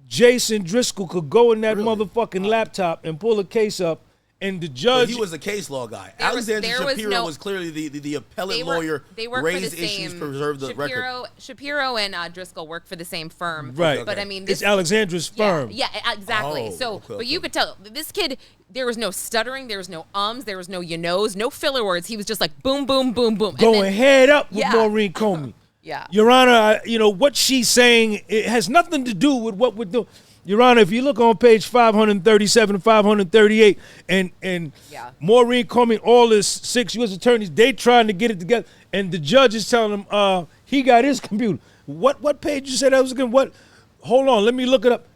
Jason Driscoll could go in that motherfucking laptop and pull a case up, and the judge. But he was a case law guy. There Alexander was Shapiro no- was clearly the appellate lawyer. They work for the raised issues, same. preserved the record. Shapiro and Driscoll work for the same firm. Right. But Okay. I mean, it's Alexandra's firm. Yeah, exactly. Oh, So, okay, but you could tell this kid. There was no stuttering. There was no ums. There was no you knows. No filler words. He was just like boom, boom, boom, boom. And Going then- head up with Yeah. Maureen Comey. Yeah. Your Honor, you know, what she's saying, it has nothing to do with what we're doing. Your Honor, if you look on page 537, 538, and Yeah. Maureen Comey, all his 6 U.S. attorneys, they trying to get it together, and the judge is telling him he got his computer. What page you said that was again? What? Hold on, let me look it up.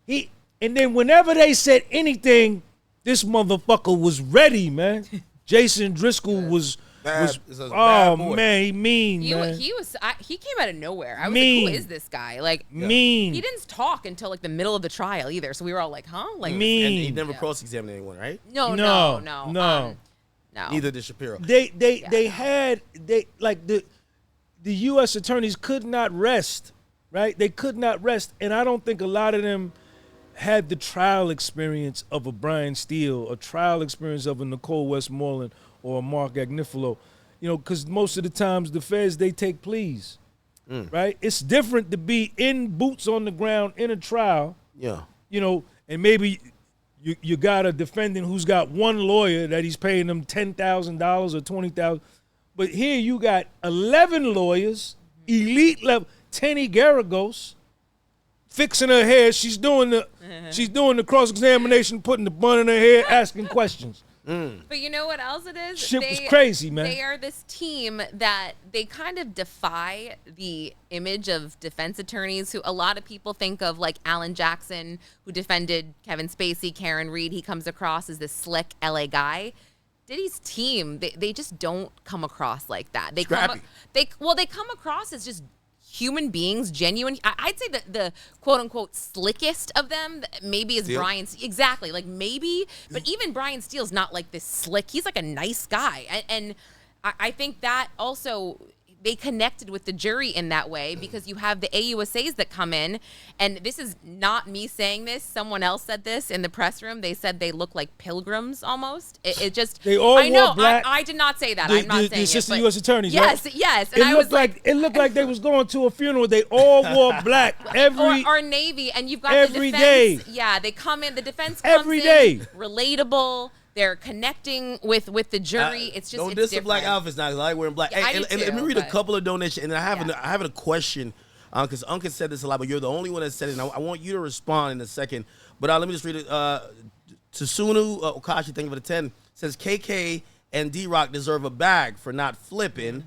And then whenever they said anything, this motherfucker was ready, man. Jason Driscoll was Bad- this is a bad boy. man, he mean, man. He came out of nowhere. I was Mean. like, who is this guy? Like, Mean. he didn't talk until like the middle of the trial either. So we were all like, huh? Like, Mean. And he never cross-examined anyone, right? no. No. Neither did Shapiro. They had the U.S. attorneys could not rest, right? They could not rest, and I don't think a lot of them had the trial experience of a Brian Steele, a trial experience of a Nicole Westmoreland or a Mark Agnifilo, you know, because most of the times the feds, they take pleas, right? It's different to be in boots on the ground in a trial, Yeah. you know, and maybe you got a defendant who's got one lawyer that he's paying them $10,000 or $20,000, but here you got 11 lawyers, elite level, Tenny Garagos, fixing her hair. She's doing the cross examination, putting the bun in her hair, asking questions. But you know what else it is? Shit was crazy, man. They are this team that they kind of defy the image of defense attorneys who a lot of people think of, like Alan Jackson, who defended Kevin Spacey, Karen Reed. He comes across as this slick LA guy. Diddy's team, they just don't come across like that. They Scrappy. they come across as just human beings, genuine. I'd say that the quote unquote slickest of them maybe is Steele? Brian. Exactly, like maybe, but even Brian Steele's not like this slick. He's like a nice guy, and I think that also they connected with the jury in that way because you have the AUSAs that come in, and this is not me saying this. Someone else said this in the press room. They said they look like pilgrims almost. It just They all I know wore black. I did not say that. I'm not saying the assistant it, but U.S. attorneys, yes, right? yes, and It I looked was like it looked like they was going to a funeral. They all wore black every. or Navy, and you've got every the day. defense. Yeah, they come in. The defense comes Every in, day. relatable. They're connecting with the jury. It's just don't it's diss the different. black outfits now, 'cause I like wearing black. Yeah, I Hey, do and let me too, read a but- couple of donations, and I have Yeah. I have a question, because Uncle said this a lot, but you're the only one that said it. And I want you to respond in a second. But let me just read it. Tsunu Okashi, thank you for the 10, says KK and D-Rock deserve a bag for not flipping.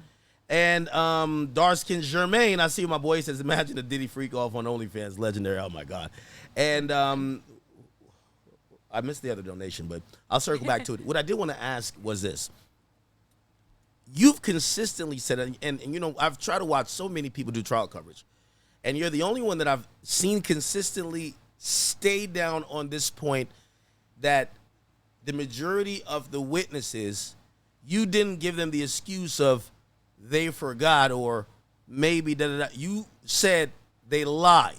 And Darskin Germain, I see my boy says, imagine a Diddy freak off on OnlyFans, legendary. Oh my God. And I missed the other donation, but I'll circle back to it. What I did want to ask was this. You've consistently said, and you know, I've tried to watch so many people do trial coverage, and you're the only one that I've seen consistently stay down on this point that the majority of the witnesses, you didn't give them the excuse of they forgot or maybe da-da-da. You said they lied.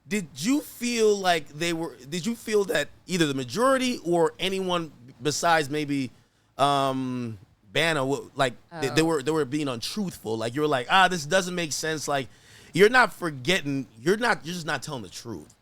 Did you feel like did you feel that either the majority or anyone besides maybe Banner, like they were being untruthful? Like you were like, this doesn't make sense. Like you're not forgetting, you're just not telling the truth.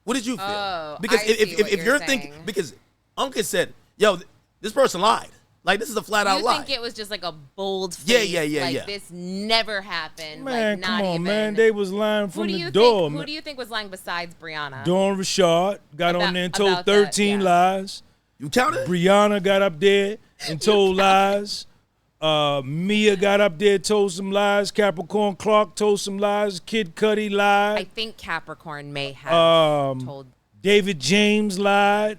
What did you feel? Oh, Because I see what if you're thinking, saying. because Uncle said, yo, this person lied. Like, this is a flat out You lie. think it was just like a bold Yeah, face? yeah. Like, this never happened. Man, like, come not on, even. man. They was lying from Who do the you door. think? Who do you think was lying besides Brianna? Dawn Rashad got on there and told about 13 that, yeah. lies. You counted? Brianna got up there and told lies. Mia got up there, told some lies. Capricorn Clark told some lies. Kid Cudi I lied. think Capricorn may have told. David James lied.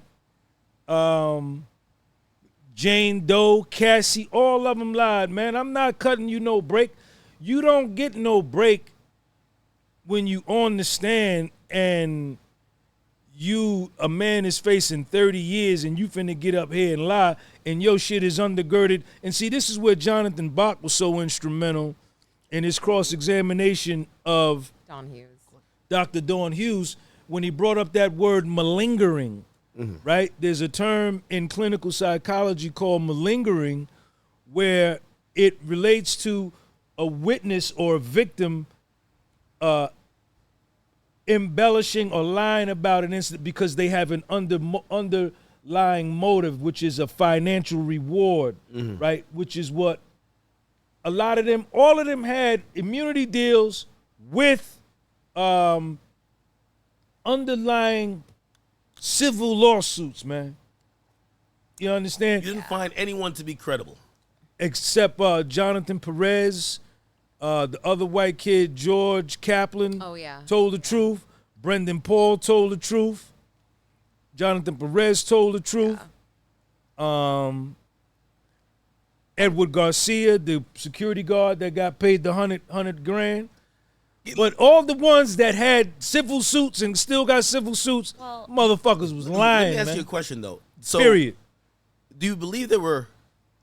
Jane Doe, Cassie, all of them lied, man. I'm not cutting you no break. You don't get no break when you on the stand and a man is facing 30 years and you finna get up here and lie and your shit is undergirded. And see, this is where Jonathan Bach was so instrumental in his cross-examination of Don Hughes. Dr. Dawn Hughes when he brought up that word malingering, right? There's a term in clinical psychology called malingering where it relates to a witness or a victim embellishing or lying about an incident because they have an underlying motive, which is a financial reward, right? Which is what a lot of them, all of them had immunity deals with underlying civil lawsuits, man. You understand? You didn't find anyone to be credible. Except Jonathan Perez, the other white kid, George Kaplan, told the truth. Brendan Paul told the truth. Jonathan Perez told the truth. Edward Garcia, the security guard that got paid the 100 grand. But all the ones that had civil suits and still got civil suits, motherfuckers was lying. Let me ask man. you a question, though. So, Period. Do you believe they were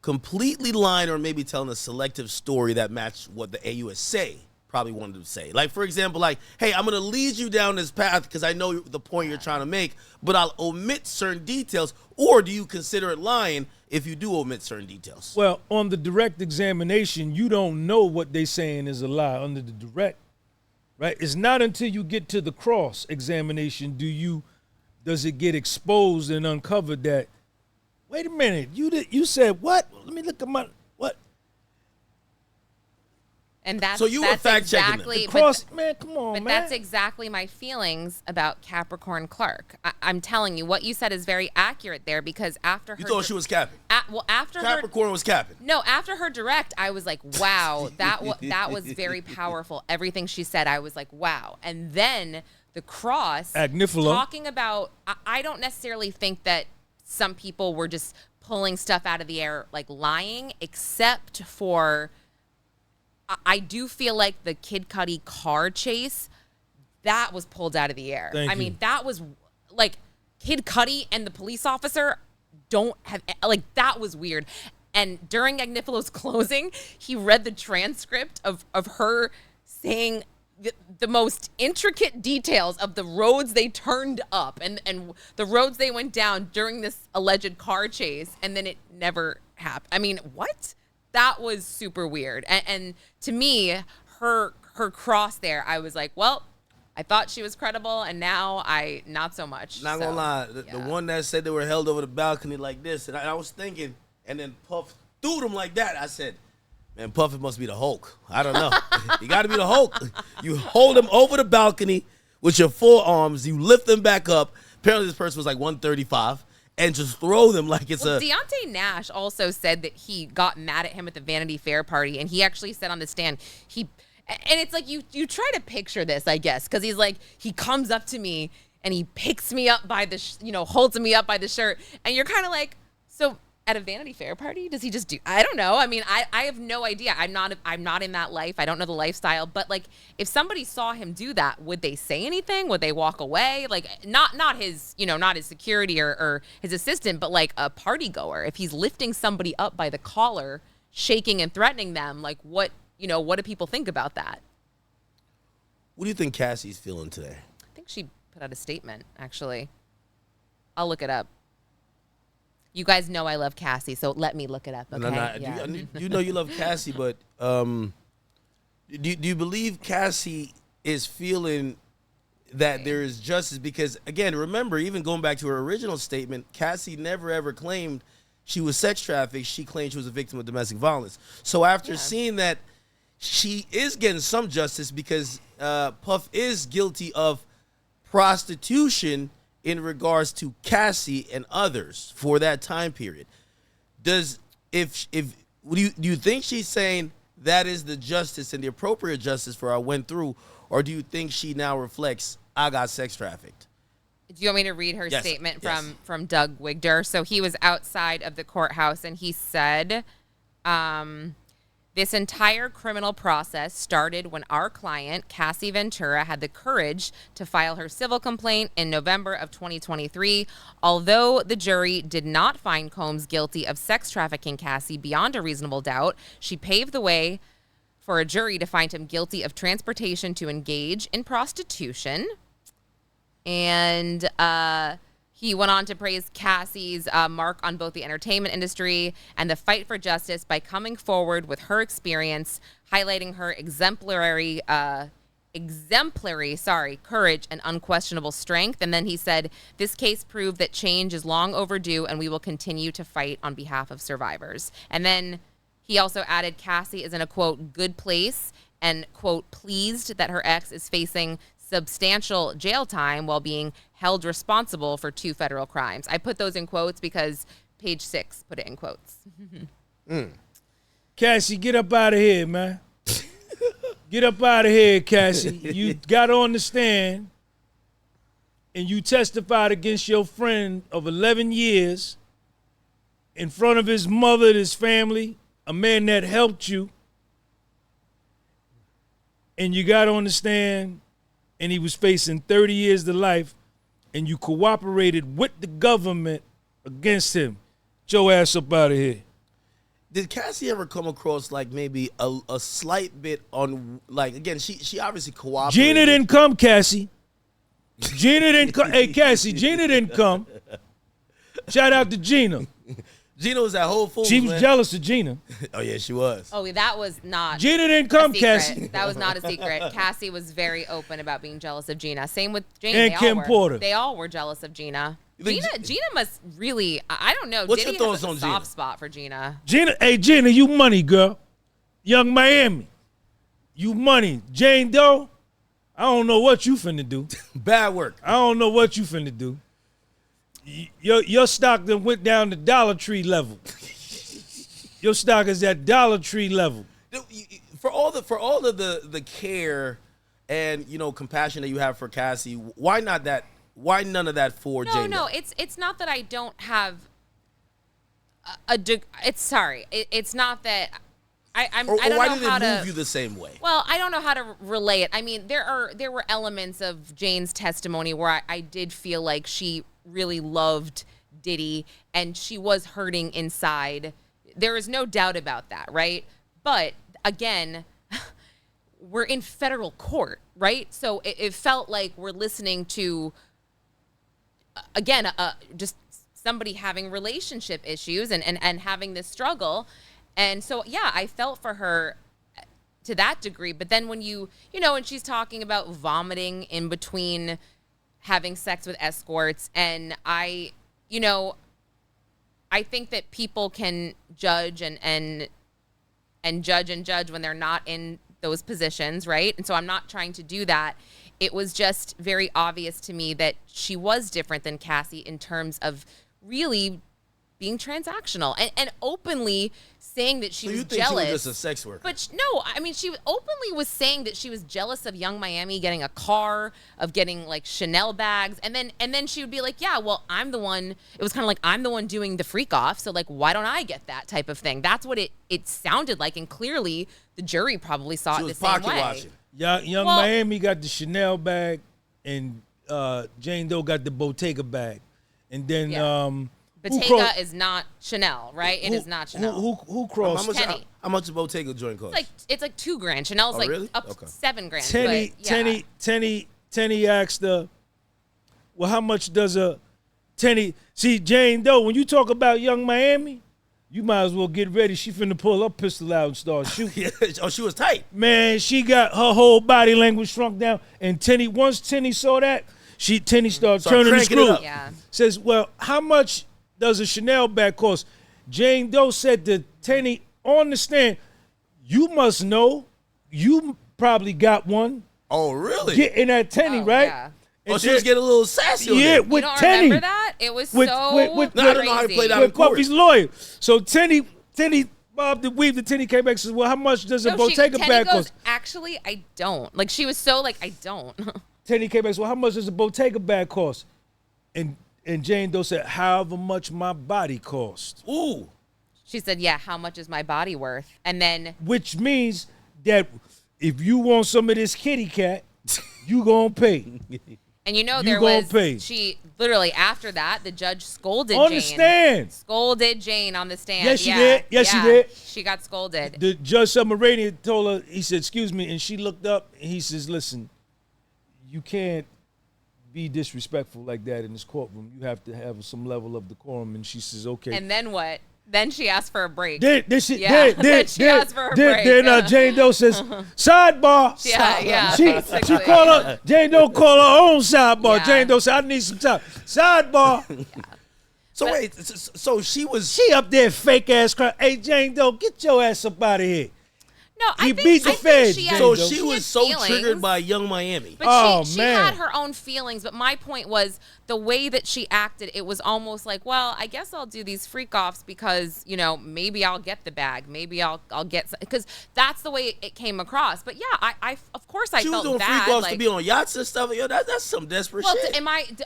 completely lying or maybe telling a selective story that matched what the AUSA probably wanted to say? Like, for example, like, hey, I'm going to lead you down this path because I know the point you're trying to make, but I'll omit certain details. Or do you consider it lying if you do omit certain details? Well, on the direct examination, you don't know what they saying is a lie under the direct, right? It's not until you get to the cross examination does it get exposed and uncovered that, wait a minute, you said what? Let me look at my what? And that's so you were fact exactly, checking cross, man, come on, but man. that's exactly my feelings about Capricorn Clark. I'm telling you, what you said is very accurate there because after her, you thought she was capping. After Capricorn was capping. No, after her direct, I was like, wow, that was very powerful. Everything she said, I was like, wow. And then the cross, Agnifilo, talking about, I don't necessarily think that some people were just pulling stuff out of the air, like lying, except for, I do feel like the Kid Cudi car chase, that was pulled out of the air. Thank I you. mean, that was like Kid Cudi and the police officer don't have, like, that was weird. And during Agnifilo's closing, he read the transcript of her saying the most intricate details of the roads they turned up and the roads they went down during this alleged car chase, and then it never happened. I mean, what? That was super weird. And to me, her cross there, I was like, well, I thought she was credible, and now not so much. Not gonna lie, the one that said they were held over the balcony like this, and I was thinking, and then Puff threw them like that. I said, man, Puff, it must be the Hulk. I don't know. You got to be the Hulk. You hold them over the balcony with your forearms. You lift them back up. Apparently, this person was like 135. And just throw them like it's Deontay Nash also said that he got mad at him at the Vanity Fair party, and he actually said on the stand, and it's like you try to picture this, I guess, because he's like, he comes up to me and he picks me up by the, holds me up by the shirt, and you're kind of like, so at a Vanity Fair party, does he just do? I don't know. I mean, I have no idea. I'm not in that life. I don't know the lifestyle. But like, if somebody saw him do that, would they say anything? Would they walk away? Like, not his, not his security or his assistant, but like a party goer. If he's lifting somebody up by the collar, shaking and threatening them, like what do people think about that? What do you think Cassie's feeling today? I think she put out a statement. Actually, I'll look it up. You guys know I love Cassie, so let me look it up, okay? Yeah. You know you love Cassie, but do you believe Cassie is feeling that there is justice? Because, again, remember, even going back to her original statement, Cassie never, ever claimed she was sex trafficked, she claimed she was a victim of domestic violence. So after seeing that she is getting some justice because Puff is guilty of prostitution in regards to Cassie and others for that time period. Do you think she's saying that is the justice and the appropriate justice for I went through, or do you think she now reflects I got sex trafficked? Do you want me to read her statement from Doug Wigder? So he was outside of the courthouse, and he said, this entire criminal process started when our client, Cassie Ventura, had the courage to file her civil complaint in November of 2023. Although the jury did not find Combs guilty of sex trafficking Cassie beyond a reasonable doubt, she paved the way for a jury to find him guilty of transportation to engage in prostitution. And he went on to praise Cassie's mark on both the entertainment industry and the fight for justice by coming forward with her experience, highlighting her exemplary courage and unquestionable strength. And then he said, this case proved that change is long overdue and we will continue to fight on behalf of survivors. And then he also added Cassie is in a, quote, good place and, quote, pleased that her ex is facing substantial jail time while being held responsible for 2 federal crimes. I put those in quotes because page 6 put it in quotes. Cassie, get up out of here, man. Get up out of here, Cassie. You got on the stand and you testified against your friend of 11 years in front of his mother and his family, a man that helped you. And you got on the stand and he was facing 30 years to life, and you cooperated with the government against him. Get your ass up out of here. Did Cassie ever come across like maybe a slight bit on, like, again, she obviously cooperated. Gina didn't come, Cassie. Gina didn't come. Hey, Cassie, Gina didn't come. Shout out to Gina. Gina was at Whole Foods. She was jealous of Gina. Oh, yeah, she was. Oh, that was not Gina didn't come, a secret. Cassie. That was not a secret. Cassie was very open about being jealous of Gina. Same with Jane. And Kim Porter. They all were jealous of Gina. Gina must really, I don't know. What's Diddy your thoughts has on a Gina? soft spot for Gina. Gina, hey, Gina, you money, girl. Young Miami. You money. Jane Doe, I don't know what you finna do. Bad work. I don't know what you finna do. Your stock then went down to Dollar Tree level. Your stock is at Dollar Tree level. For all of the care and, you know, compassion that you have for Cassie, why not that? Why none of that for Jane? No, it's not that I don't have it's not that I don't why know did how it to move you the same way? Well, I don't know how to relay it. I mean, there were elements of Jane's testimony where I did feel like she really loved Diddy and she was hurting inside. There is no doubt about that, right? But again, we're in federal court, right? So it felt like we're listening to, again, just somebody having relationship issues and having this struggle. And so, yeah, I felt for her to that degree. But then when you know, and she's talking about vomiting in between having sex with escorts, and I think that people can judge and judge when they're not in those positions, right? And so I'm not trying to do that. It was just very obvious to me that she was different than Cassie in terms of really being transactional and openly saying that she was jealous. She was just a sex worker? But no, I mean, she openly was saying that she was jealous of Young Miami getting a car, of getting like Chanel bags, and then she would be like, yeah, well, I'm the one. It was kind of like, I'm the one doing the freak off, so like, why don't I get that type of thing? That's what it sounded like, and clearly the jury probably saw it the same way. Watching. Young Miami got the Chanel bag, and Jane Doe got the Bottega bag, and then Bottega is not Chanel, right? It is not Chanel. Who crossed? How much a Bottega joint cost? It's like $2,000. Chanel's like really? up Okay. $7,000. Tenny asked her, well, how much does a Tenny? See, Jane Doe, when you talk about Young Miami, you might as well get ready. She finna pull her pistol out and start shooting. Oh, she was tight. Man, she got her whole body language shrunk down. And once Tenny saw that, Tenny started turning the screw. Yeah. Says, well, how much does a Chanel bag cost? Jane Doe said to Tenny on the stand, "You must know, you probably got one." Oh, really? Getting at Tenny, right? Yeah. Oh, she was getting a little sassy on Yeah, that. with You don't Tenny. remember that? It was With- so with- No, I don't know how he crazy. played out in With court. Puffy's lawyer. So Tenny Bob the Weave, the Tenny came back and says, "Well, how much does a Bottega Tenny bag goes, cost?" actually, I don't. Like, she was so like, I don't. Tenny came back and said, "Well, how much does a Bottega bag cost?" And Jane Doe said, "However much my body cost." Ooh. She said, yeah, how much is my body worth? And then, Which means that if you want some of this kitty cat, you gonna pay. and you know, You there gonna was, pay. she literally, after that, the judge scolded On Jane. the stand. Scolded Jane on the stand. Yes, she Yeah, did. Yes, she yeah. did. She got scolded. The Judge Submaranian told her, he said, "Excuse me," and she looked up and he says, "Listen, you can't be disrespectful like that in this courtroom. You have to have some level of decorum." And she says, "Okay." And then what? Then she asked for a break. Then she asked for a break. Then Jane Doe says, "Sidebar." Yeah, She basically. called her, Jane Doe called her own sidebar. Yeah. Jane Doe said, "I need some time." Sidebar. So wait, so she was. She up there fake ass crying. "Hey, Jane Doe, get your ass up out of here." No, I He think, beat the I think feds, she Jane had, So Doe. she had was so feelings, triggered by Young Miami. But Oh, she man. had her own feelings. But my point was the way that she acted, it was almost like, well, I guess I'll do these freak offs because, you know, maybe I'll get the bag. Maybe I'll get, because that's the way it came across. But yeah, I of course I She was felt doing bad. freak offs like, to be on yachts and stuff. Yo, that's some desperate well, shit.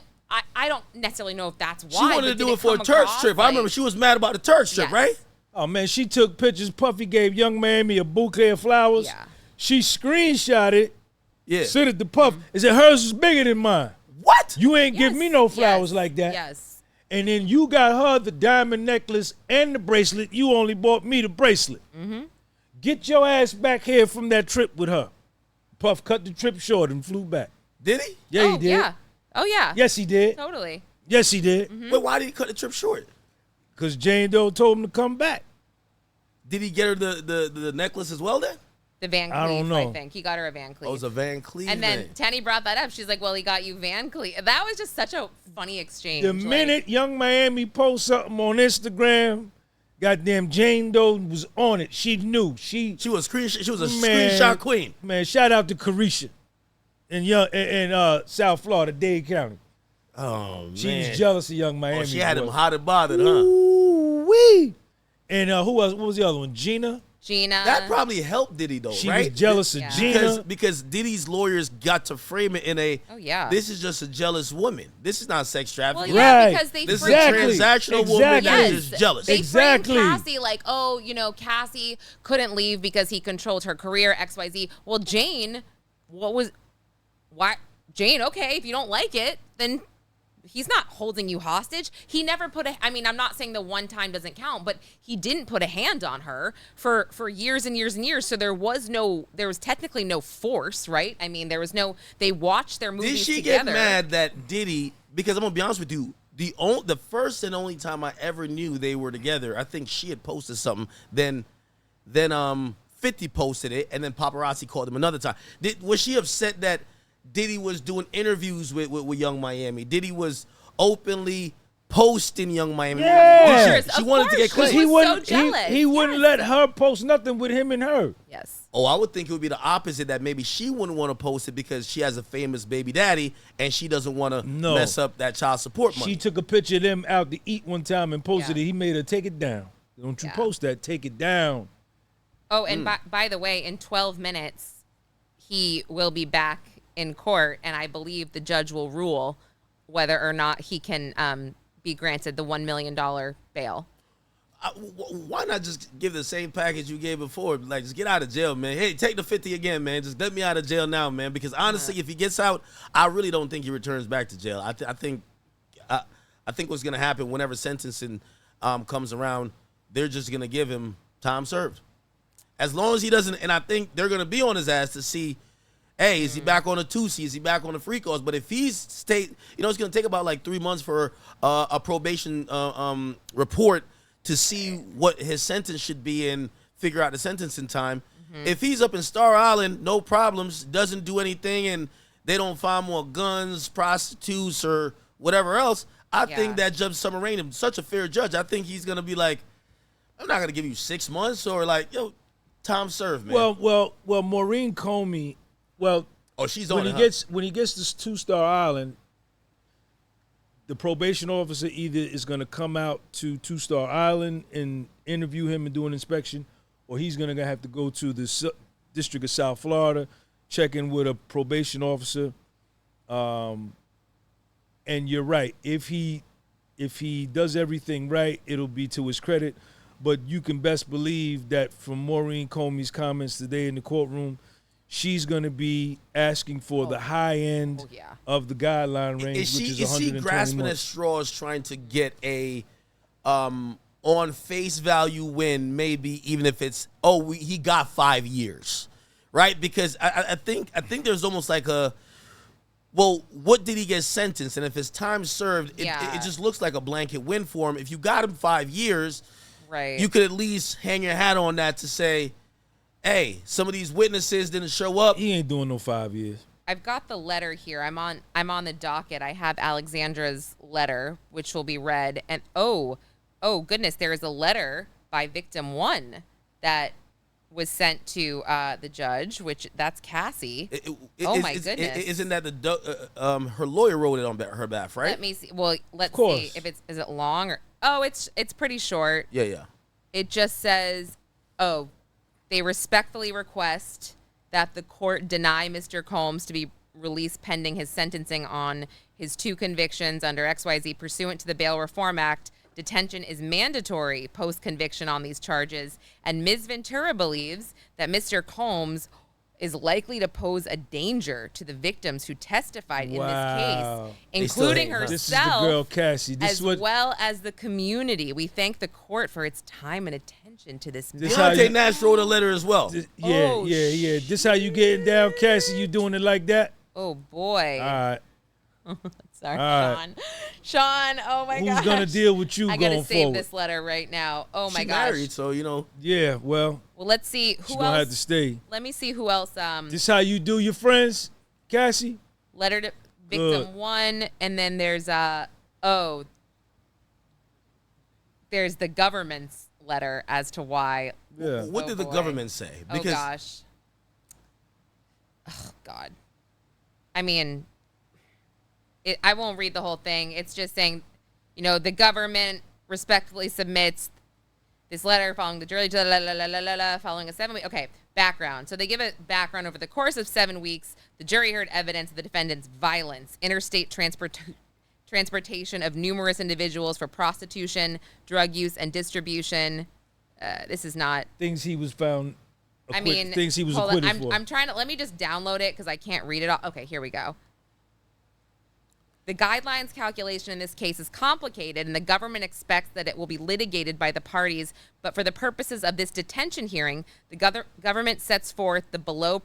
I don't necessarily know if that's why. She wanted but to did do it for a come Turks across, trip. I like- remember she was mad about the Turks trip, Yes. right? Oh man, she took pictures. Puffy gave Young Miami a bouquet of flowers. Yeah. She screenshot it, Yeah. sent it to Puff, and said hers is bigger than mine. What? You ain't give Yes, me no flowers yes, like that. Yes. And then you got her the diamond necklace and the bracelet. You only bought me the bracelet. Mm-hmm. Get your ass back here from that trip with her. Puff cut the trip short and flew back. Did he? Yeah, Oh, he did. yeah. Oh, yeah. Yes, he did. Totally. Yes, he did. But why did he cut the trip short? Because Jane Doe told him to come back. Did he get her the necklace as well then? The Van Cleef, I don't know. I think. He got her a Van Cleef. Oh, it was a Van Cleef. And then thing. Tenny brought that up. She's like, well, he got you Van Cleef. That was just such a funny exchange. The like- minute Young Miami post something on Instagram, goddamn Jane Doe was on it. She knew. She she was a Man. screenshot queen. Man, shout out to Carisha in South Florida, Dade County. Oh man. She was jealous of Young Miami. Oh, she had him boy. hot and bothered, huh? Ooh-wee. And who else? What was the other one? Gina. Gina. That probably helped Diddy though, She right? was jealous of Yeah. Gina. Because Diddy's lawyers got to frame it in a. Oh, yeah. This is just a jealous woman. This is not sex well, trafficking. yeah, Right. because they This Exactly. is a transactional woman Exactly. that is Yes. just jealous. They Exactly. framed Cassie like, oh, you know, Cassie couldn't leave because he controlled her career, XYZ. Well, Jane, why? Jane, okay, if you don't like it, then he's not holding you hostage. He never put I mean, I'm not saying the one time doesn't count, but he didn't put a hand on her for years and years and years. So there was technically no force, right? I mean, they watched their movies Did she together. get mad that Diddy? Because I'm gonna be honest with you, the first and only time I ever knew they were together, I think she had posted something. Then 50 posted it, and then paparazzi called him another time. Was she upset that Diddy was doing interviews with Young Miami? Diddy was openly posting Young Miami. Yeah. Did she wanted to get Of course, clean. she was so jealous. He wouldn't Yes. let her post nothing with him and her. Yes. Oh, I would think it would be the opposite, that maybe she wouldn't want to post it because she has a famous baby daddy and she doesn't want to No. mess up that child support money. She took a picture of them out to eat one time and posted Yeah. it. He made her take it down. Don't you Yeah. post that? Take it down. Oh, and by the way, in 12 minutes, he will be back in court, and I believe the judge will rule whether or not he can be granted the $1 million bail. Why not just give the same package you gave before? Like, just get out of jail, man. Hey, take the 50 again, man. Just let me out of jail now, man. Because honestly, if he gets out, I really don't think he returns back to jail. I think what's gonna happen whenever sentencing comes around, they're just gonna give him time served. As long as he doesn't, and I think they're gonna be on his ass to see, hey, is he back on the 2C? Is he back on the free calls? But if he's stayed, it's gonna take about like 3 months for a probation report to see what his sentence should be and figure out the sentencing time. If he's up in Star Island, no problems, doesn't do anything, and they don't find more guns, prostitutes, or whatever else, I think that Judge Submaranian, such a fair judge, I think he's gonna be like, I'm not gonna give you 6 months or like, yo, time served, man. Well, Maureen Comey. Well, oh, she's when on he it. when he gets this 2-Star Island, the probation officer either is going to come out to 2-Star Island and interview him and do an inspection, or he's going to have to go to the District of South Florida, check in with a probation officer. And you're right. If he does everything right, it'll be to his credit. But you can best believe that from Maureen Comey's comments today in the courtroom, she's going to be asking for the high end of the guideline range, which is 120 Is she grasping at months. straws trying to get a on face value win, maybe even if it's, he got 5 years, right? Because I think there's almost like what did he get sentenced? And if his time served, it just looks like a blanket win for him. If you got him 5 years, right, you could at least hang your hat on that to say, hey, some of these witnesses didn't show up. He ain't doing no 5 years. I've got the letter here. I'm on the docket. I have Alexandra's letter, which will be read. And oh goodness, there is a letter by victim 1 that was sent to the judge, which that's Cassie. My goodness! Isn't that her lawyer wrote it on her behalf, right? Let me see. Well, let's see if is it long or it's pretty short. Yeah. It just says, they respectfully request that the court deny Mr. Combs to be released pending his sentencing on his 2 convictions under XYZ pursuant to the Bail Reform Act. Detention is mandatory post-conviction on these charges, and Ms. Ventura believes that Mr. Combs is likely to pose a danger to the victims who testified in this case, including herself, this is the girl, Cassie. well as the community. We thank the court for its time and attention to this matter. Deontay Nash wrote a letter as well. Yeah. This how you getting down, Cassie? You doing it like that? Oh, boy. All right. Sorry, All Sean. Sean, oh my gosh. Who's going to deal with you I going gotta save forward? this letter right now. Oh my She gosh. married, so Yeah, well, let's see she's who going to have to else. stay. Let me see who else. This how you do your friends, Cassie? Letter to victim 1, and then there's there's the government's letter as to why. Yeah. What did the government say? Because, oh gosh. Oh God. I mean, I won't read the whole thing. It's just saying, the government respectfully submits this letter following the jury, following a 7-week. Okay, background. So they give a background. Over the course of 7 weeks, the jury heard evidence of the defendant's violence, interstate transportation of numerous individuals for prostitution, drug use, and distribution. This is not things he was found. Things he was hold acquitted on. for. I'm trying to let me just download it because I can't read it all. Okay, here we go. The guidelines calculation in this case is complicated, and the government expects that it will be litigated by the parties. But for the purposes of this detention hearing, the government sets forth the below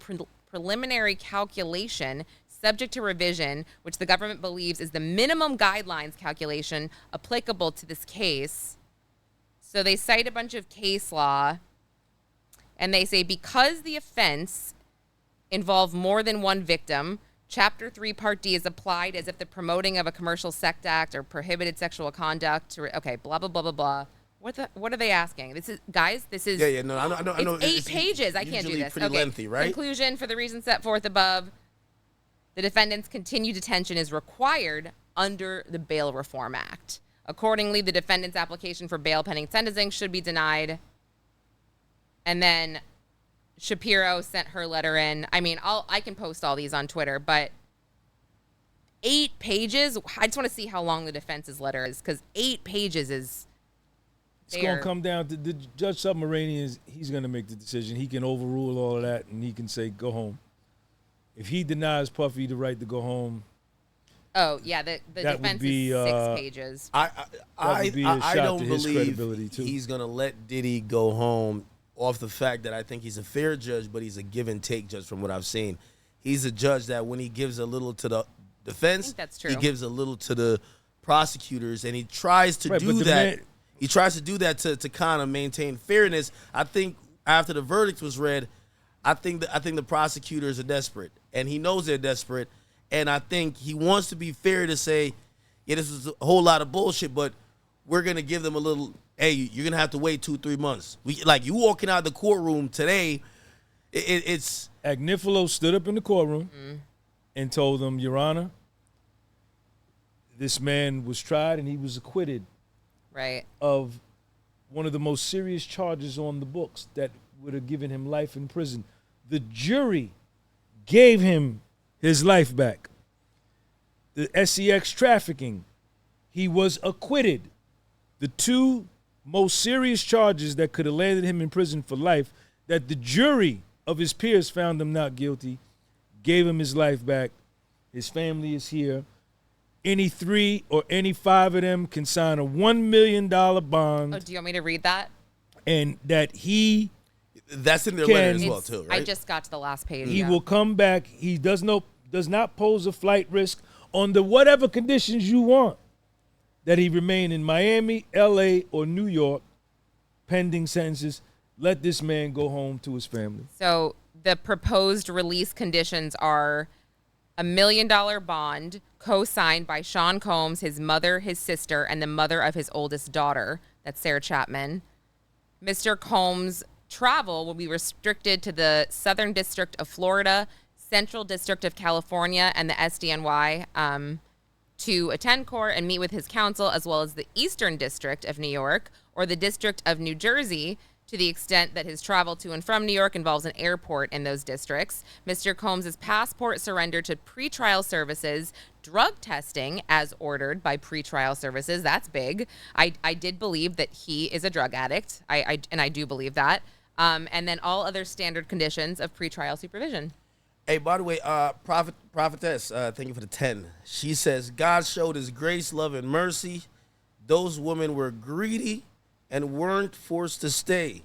preliminary calculation, subject to revision, which the government believes is the minimum guidelines calculation applicable to this case. So they cite a bunch of case law, and they say because the offense involved more than one victim, Chapter 3, Part D is applied as if the promoting of a commercial sex act or prohibited sexual conduct. Okay, blah, blah, blah, blah, blah. What are they asking? This is, guys, this is... Yeah, no, I know. It's 8 pages. I can't do this. Pretty lengthy, right? Conclusion, for the reasons set forth above, the defendant's continued detention is required under the Bail Reform Act. Accordingly, the defendant's application for bail pending sentencing should be denied. And then Shapiro sent her letter in. I mean, I can post all these on Twitter, but 8 pages. I just want to see how long the defense's letter is, because 8 pages is. It's going to come down to the Judge Submarinian. He's going to make the decision. He can overrule all of that, and he can say, go home. If he denies Puffy the right to go home. Oh, yeah, the defense is 6 pages. I don't believe he's going to let Diddy go home off the fact that I think he's a fair judge, but he's a give and take judge from what I've seen. He's a judge that when he gives a little to the defense, I think that's true. He gives a little to the prosecutors, and he tries to do that. He tries to do that to kind of maintain fairness. I think after the verdict was read, I think the prosecutors are desperate, and he knows they're desperate, and I think he wants to be fair to say, yeah, this is a whole lot of bullshit, but we're going to give them a little hey, you're gonna have to wait 2-3 months. You walking out of the courtroom today, it's Agnifilo stood up in the courtroom and told them, Your Honor, this man was tried and he was acquitted of one of the most serious charges on the books that would have given him life in prison. The jury gave him his life back. The SEX trafficking, he was acquitted. The two most serious charges that could have landed him in prison for life, that the jury of his peers found him not guilty, gave him his life back. His family is here. Any 3 or any 5 of them can sign a $1 million bond. Oh, do you want me to read that? And that that's in their letter as well, too, right? I just got to the last page. He will come back. He does not pose a flight risk on the whatever conditions you want, that he remain in Miami, L.A., or New York, pending sentences. Let this man go home to his family. So the proposed release conditions are $1 million bond co-signed by Sean Combs, his mother, his sister, and the mother of his oldest daughter. That's Sarah Chapman. Mr. Combs' travel will be restricted to the Southern District of Florida, Central District of California, and the SDNY to attend court and meet with his counsel, as well as the Eastern District of New York or the District of New Jersey, to the extent that his travel to and from New York involves an airport in those districts. Mr. Combs' passport surrendered to pretrial services, drug testing as ordered by pretrial services. That's big. I did believe that he is a drug addict. I do believe that. And then all other standard conditions of pretrial supervision. Hey, by the way, prophetess, thank you for the 10. She says, God showed his grace, love, and mercy. Those women were greedy and weren't forced to stay.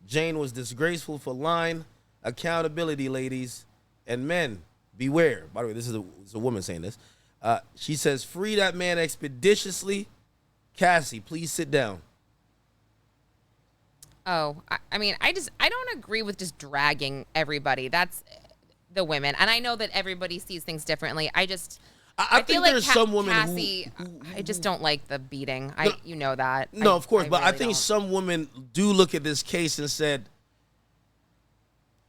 Jane was disgraceful for lying. Accountability, ladies. And men, beware. By the way, this is a woman saying this. She says, free that man expeditiously. Cassie, please sit down. Oh, I mean, I don't agree with just dragging everybody. That's the women. And I know that everybody sees things differently. I think feel like there's some women Cassie, I just don't like the beating. You know that. No, of course. But really I think don't. some women do look at this case and said,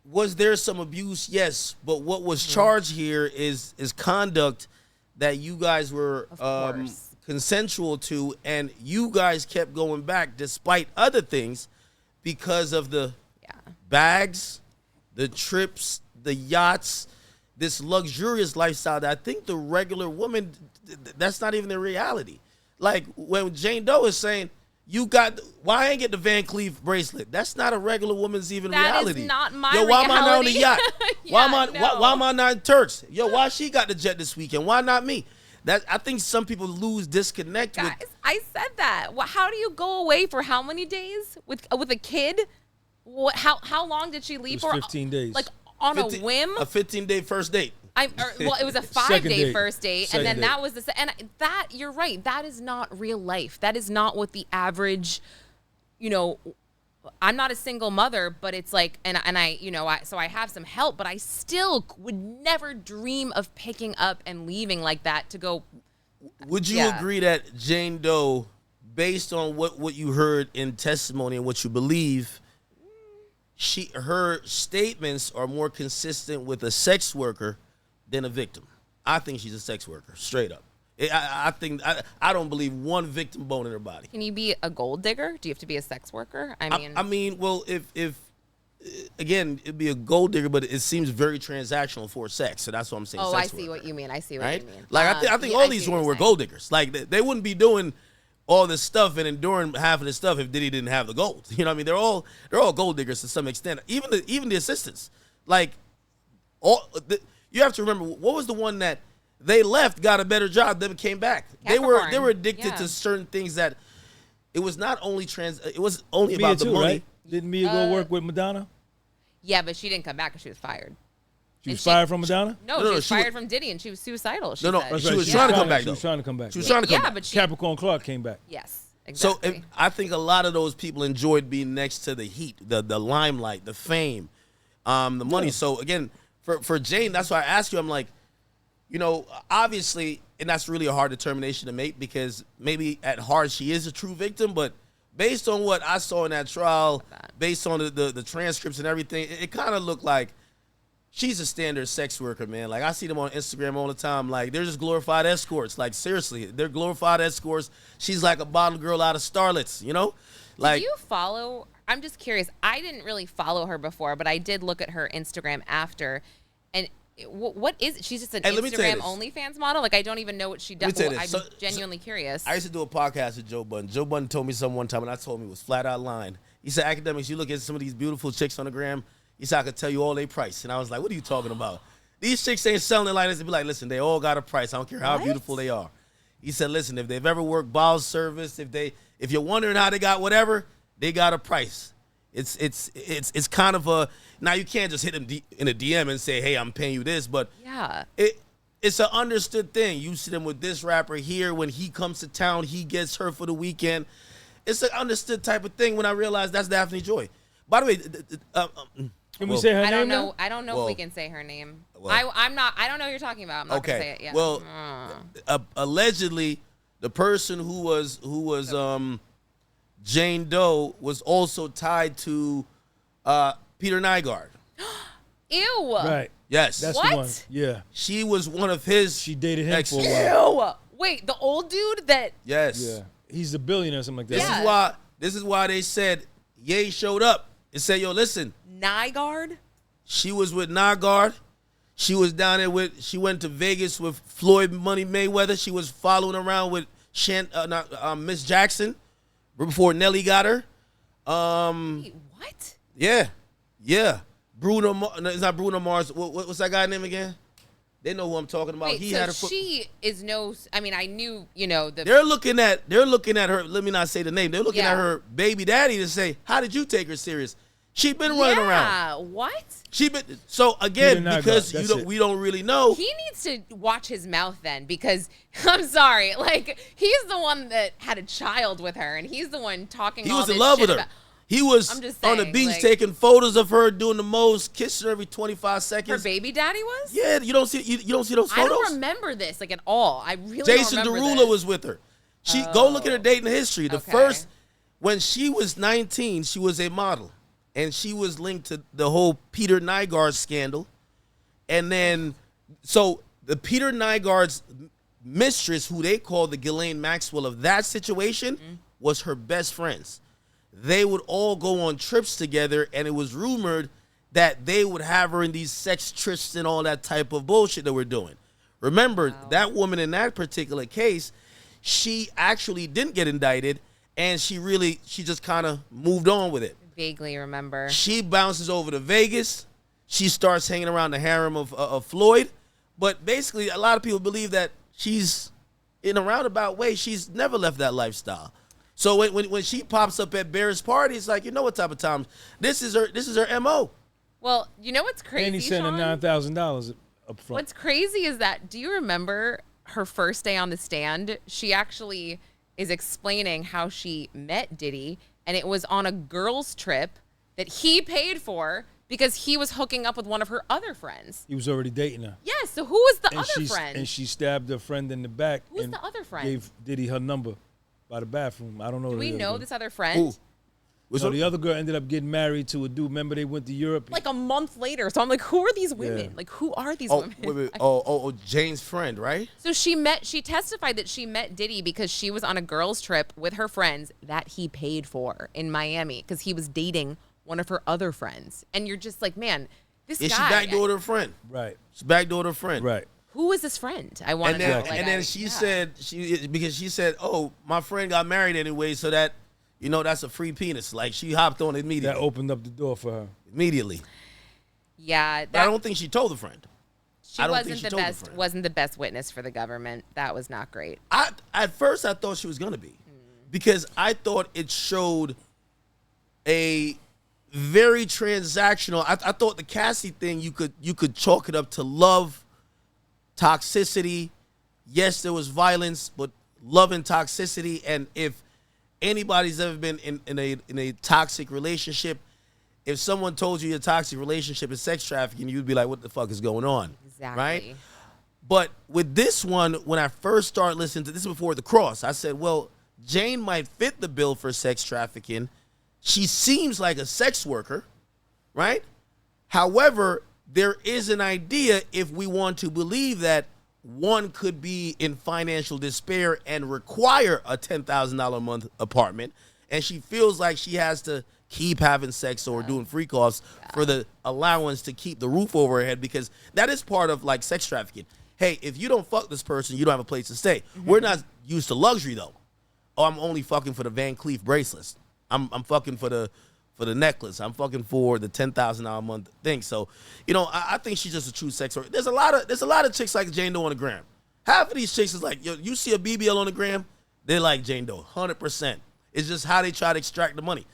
was there some abuse? Yes. But what was charged here is conduct that you guys were consensual to, and you guys kept going back despite other things because of the bags, the trips, the yachts, this luxurious lifestyle that I think the regular woman, that's not even the reality. Like when Jane Doe is saying, why I ain't get the Van Cleef bracelet? That's not a regular woman's even reality. That is not my reality. Why am I not on the yacht? Why am I not in Turks? Why she got the jet this weekend? Why not me? I think some people lose disconnect with. Guys, I said that. How do you go away for how many days with a kid? How long did she leave It was for? 15 days. Like on a whim? A 15-day first date. It was a 5-day first date, and then that was that. You're right. That is not real life. That is not what the average. I'm not a single mother, but it's like, and so I have some help, but I still would never dream of picking up and leaving like that to go. Would you agree that Jane Doe, based on what you heard in testimony and what you believe, her statements are more consistent with a sex worker than a victim? I think she's a sex worker, straight up. I don't believe one victim bone in her body. Can you be a gold digger? Do you have to be a sex worker? I mean, well, if again, it'd be a gold digger, but it seems very transactional for sex. So that's what I'm saying. Oh, sex I see worker. what you mean. I see what you mean. Like I think all these women were gold diggers. Like they wouldn't be doing all this stuff and enduring half of this stuff if Diddy didn't have the gold. You know what I mean? They're all gold diggers to some extent. Even the assistants. Like you have to remember, what was the one that they left, got a better job, then came back? Capricorn. They were addicted to certain things that it was not only it was only about the money. Right? Didn't Mia go work with Madonna? Yeah, but she didn't come back because she was fired. She was fired from Madonna? No, she was fired from Diddy, and she was suicidal. She was trying to come back. She was trying to come back. She was trying to come back. But Capricorn Clark came back. Yes, exactly. So I think a lot of those people enjoyed being next to the heat, the limelight, the fame, the money. So again, for Jane, that's why I asked you. I'm like, obviously, and that's really a hard determination to make because maybe at heart she is a true victim, but based on what I saw in that trial, based on the transcripts and everything, it kind of looked like she's a standard sex worker, man. Like, I see them on Instagram all the time. Like, they're just glorified escorts. Like, seriously, they're glorified escorts. She's like a bottle girl out of Starlets, you know? Like, do you follow? I'm just curious. I didn't really follow her before, but I did look at her Instagram after. And what is it? She's just an Instagram OnlyFans model? Like, I don't even know what she does. Well, I'm genuinely curious. I used to do a podcast with Joe Budden. Joe Budden told me something one time, and I told him it was flat out lying. He said, Academics, you look at some of these beautiful chicks on the gram, he said, I could tell you all their price. And I was like, what are you talking about? These chicks ain't selling it like this. They be like, listen, they all got a price. I don't care how beautiful they are. He said, listen, if they've ever worked bowel service, if you're wondering how they got whatever, they got a price. It's kind of a, now you can't just hit them in a DM and say, hey, I'm paying you this, but yeah, it's an understood thing. You see them with this rapper here. When he comes to town, he gets her for the weekend. It's an understood type of thing. When I realized that's Daphne Joy. By the way, can we say her name? I don't know if we can say her name. I'm not. I don't know what you're talking about. I'm not gonna say it yet. Well, allegedly, the person who was Jane Doe was also tied to Peter Nygaard. Ew. Right. Yes. That's What? the one. Yeah. She was one of his. She dated him for a while. Ew. Wait, the old dude that. Yes. Yeah. He's a billionaire or something like that. Yeah. This is why they said Ye showed up and said, yo, listen. Nygaard? She was with Nygaard. She was down there she went to Vegas with Floyd Money Mayweather. She was following around with Miss Jackson before Nelly got her. Wait, what? Yeah. No, it's not Bruno Mars. What's that guy's name again? They know who I'm talking about. Wait, she is no. I mean, I knew, They're looking at her. Let me not say the name. They're looking at her baby daddy to say, how did you take her serious? She been running around. Yeah, what? So again, because we don't really know. He needs to watch his mouth then, because I'm sorry, like, he's the one that had a child with her, and he's the one talking. He all was this in love shit with her. about. He was I'm just on the saying, beach like, taking photos of her doing the most, kissing her every 25 seconds. Her baby daddy was? Yeah, you don't see those photos. I don't remember this at all. I really Jason don't remember Derulo this. was with her. Go look at her dating history. The first, when she was 19, she was a model, and she was linked to the whole Peter Nygaard scandal. And then, so the Peter Nygaard's mistress, who they call the Ghislaine Maxwell of that situation, was her best friends. They would all go on trips together, and it was rumored that they would have her in these sex trysts and all that type of bullshit that we're doing. Remember, that woman in that particular case, she actually didn't get indicted, and she just kind of moved on with it. Vaguely remember. She bounces over to Vegas. She starts hanging around the harem of Floyd. But basically, a lot of people believe that she's, in a roundabout way, she's never left that lifestyle. So when she pops up at Bear's party, it's like, you know what type of time? This is her MO. Well, you know what's crazy, And he sent her $9,000 up front. What's crazy is that, do you remember her first day on the stand? She actually is explaining how she met Diddy, and it was on a girls' trip that he paid for because he was hooking up with one of her other friends. He was already dating her. Yes, so who was the other friend? And she stabbed her friend in the back. Who's the other friend? Gave Diddy her number by the bathroom. I don't know. Do we know this other friend? So the other girl ended up getting married to a dude. Remember, they went to Europe Like a month later. So I'm like, who are these women? Yeah. Like, who are these women? Wait. Jane's friend, right? So she testified that she met Diddy because she was on a girls' trip with her friends that he paid for in Miami because he was dating one of her other friends. And you're just like, man, this guy. She backdoored her friend. Right. She backdoored her friend. Right. Who is this friend? I want to know. And then she said, because she said, oh, my friend got married anyway, so that, that's a free penis. Like, she hopped on immediately. That opened up the door for her. Immediately. Yeah. But I don't think she told the friend. She wasn't the best witness for the government. That was not great. At first, I thought she was going to be. Because I thought it showed a very transactional. I thought the Cassie thing, you could chalk it up to love, toxicity. Yes, there was violence, but love and toxicity. And if anybody's ever been in a toxic relationship, if someone told you your toxic relationship is sex trafficking, you'd be like, what the fuck is going on? Exactly. Right? But with this one, when I first started listening to this before The Cross, I said, well, Jane might fit the bill for sex trafficking. She seems like a sex worker, right? However, there is an idea, if we want to believe that one could be in financial despair and require a $10,000 a month apartment, and she feels like she has to keep having sex or doing freak offs for the allowance to keep the roof over her head, because that is part of like sex trafficking. Hey, if you don't fuck this person, you don't have a place to stay. We're not used to luxury though. Oh, I'm only fucking for the Van Cleef bracelets. I'm fucking for the necklace. I'm fucking for the $10,000 a month thing. So, I think she's just a true sex worker. There's a lot of chicks like Jane Doe on the gram. Half of these chicks is like, you see a BBL on the gram, they're like Jane Doe, 100%. It's just how they try to extract the money.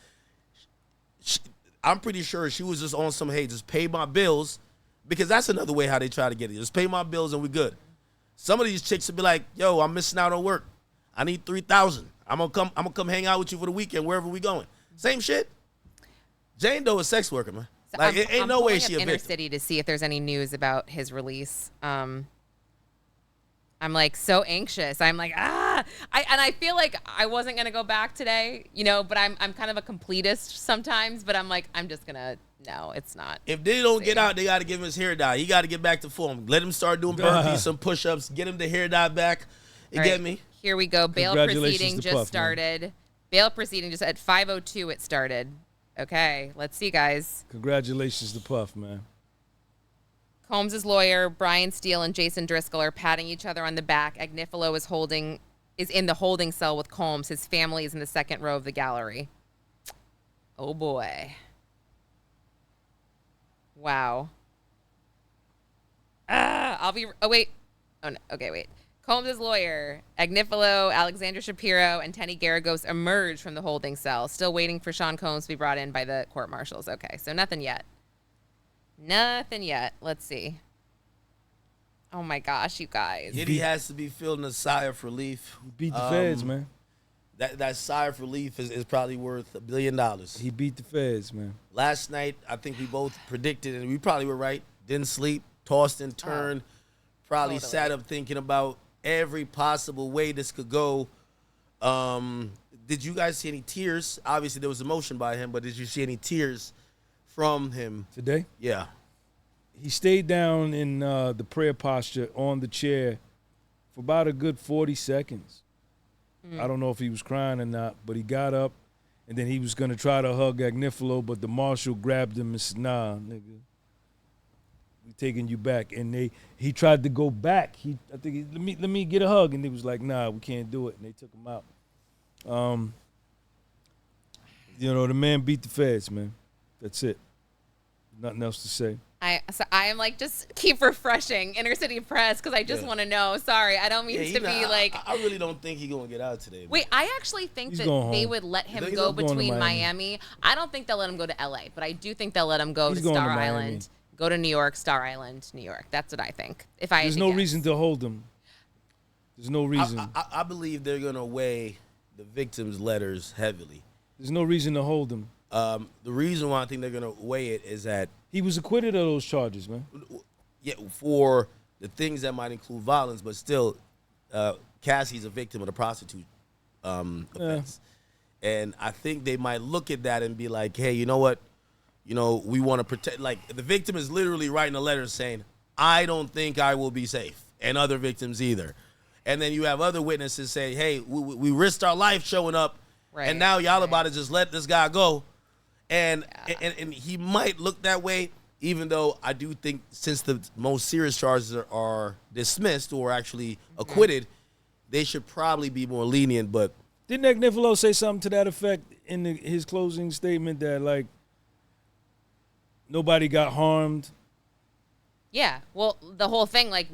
I'm pretty sure she was just on some, hey, just pay my bills, because that's another way how they try to get it. Just pay my bills and we good. Some of these chicks would be like, yo, I'm missing out on work. I need $3,000. I'm gonna come hang out with you for the weekend wherever we going. Same shit. Jane Doe is a sex worker, man. So like, it ain't no way she a Inner victim. City to see if there's any news about his release. I'm like so anxious. I'm like, I feel like I wasn't gonna go back today, but I'm kind of a completist sometimes, but I'm like, I'm just gonna, no, it's not. If Diddy don't get out, they gotta give him his hair dye. He gotta get back to form. Let him start doing burpees, some push-ups, get him the hair dye back. You get me? Here we go. Bail proceeding to just Puff, started. Man. Bail proceeding just at 5:02 it started. Okay, let's see, guys. Congratulations to Puff, man. Combs' lawyer, Brian Steele, and Jason Driscoll are patting each other on the back. Agnifilo is in the holding cell with Combs. His family is in the second row of the gallery. Oh, boy. Wow. Oh, wait. Oh, no. Okay, wait. Combs' lawyer, Agnifilo, Alexandra Shapiro, and Tenny Garagos emerged from the holding cell, still waiting for Sean Combs to be brought in by the court marshals. Okay, so nothing yet. Nothing yet. Let's see. Oh, my gosh, you guys. Diddy has to be feeling a sigh of relief. He beat the feds, man. That sigh of relief is probably worth $1 billion. He beat the feds, man. Last night, I think we both predicted, and we probably were right. Didn't sleep, tossed and turned, probably totally. sat up thinking about every possible way this could go. Did you guys see any tears? Obviously, there was emotion by him, but did you see any tears from him Today? Yeah. He stayed down in the prayer posture on the chair for about a good 40 seconds. I don't know if he was crying or not, but he got up, and then he was going to try to hug Agnifilo, but the marshal grabbed him and said, nah, nigga. We taking you back, and he tried to go back. Let me get a hug, and he was like, nah, we can't do it, and they took him out. The man beat the feds, man. That's it. Nothing else to say. I am like, just keep refreshing Inner City Press because I just want to know. Sorry, I don't mean to be like. I really don't think he's gonna get out today. Wait, I actually think that they would let him go between Miami. I don't think they'll let him go to LA, but I do think they'll let him go to Star Island. Go to New York, Star Island, New York. That's what I think. There's no reason to hold him. There's no reason. I believe they're gonna weigh the victims' letters heavily. There's no reason to hold him. The reason why I think they're gonna weigh it is that he was acquitted of those charges, man. Yeah, for the things that might include violence, but still, Cassie's a victim of the prostitute offense, and I think they might look at that and be like, "Hey, you know what? We want to protect." Like the victim is literally writing a letter saying, "I don't think I will be safe," and other victims either. And then you have other witnesses say, "Hey, we risked our life showing up, and now y'all about to just let this guy go." And he might look that way, even though I do think since the most serious charges are dismissed or actually acquitted, they should probably be more lenient. But didn't Agnifilo say something to that effect in his closing statement that, like, nobody got harmed? Yeah, well, the whole thing, like,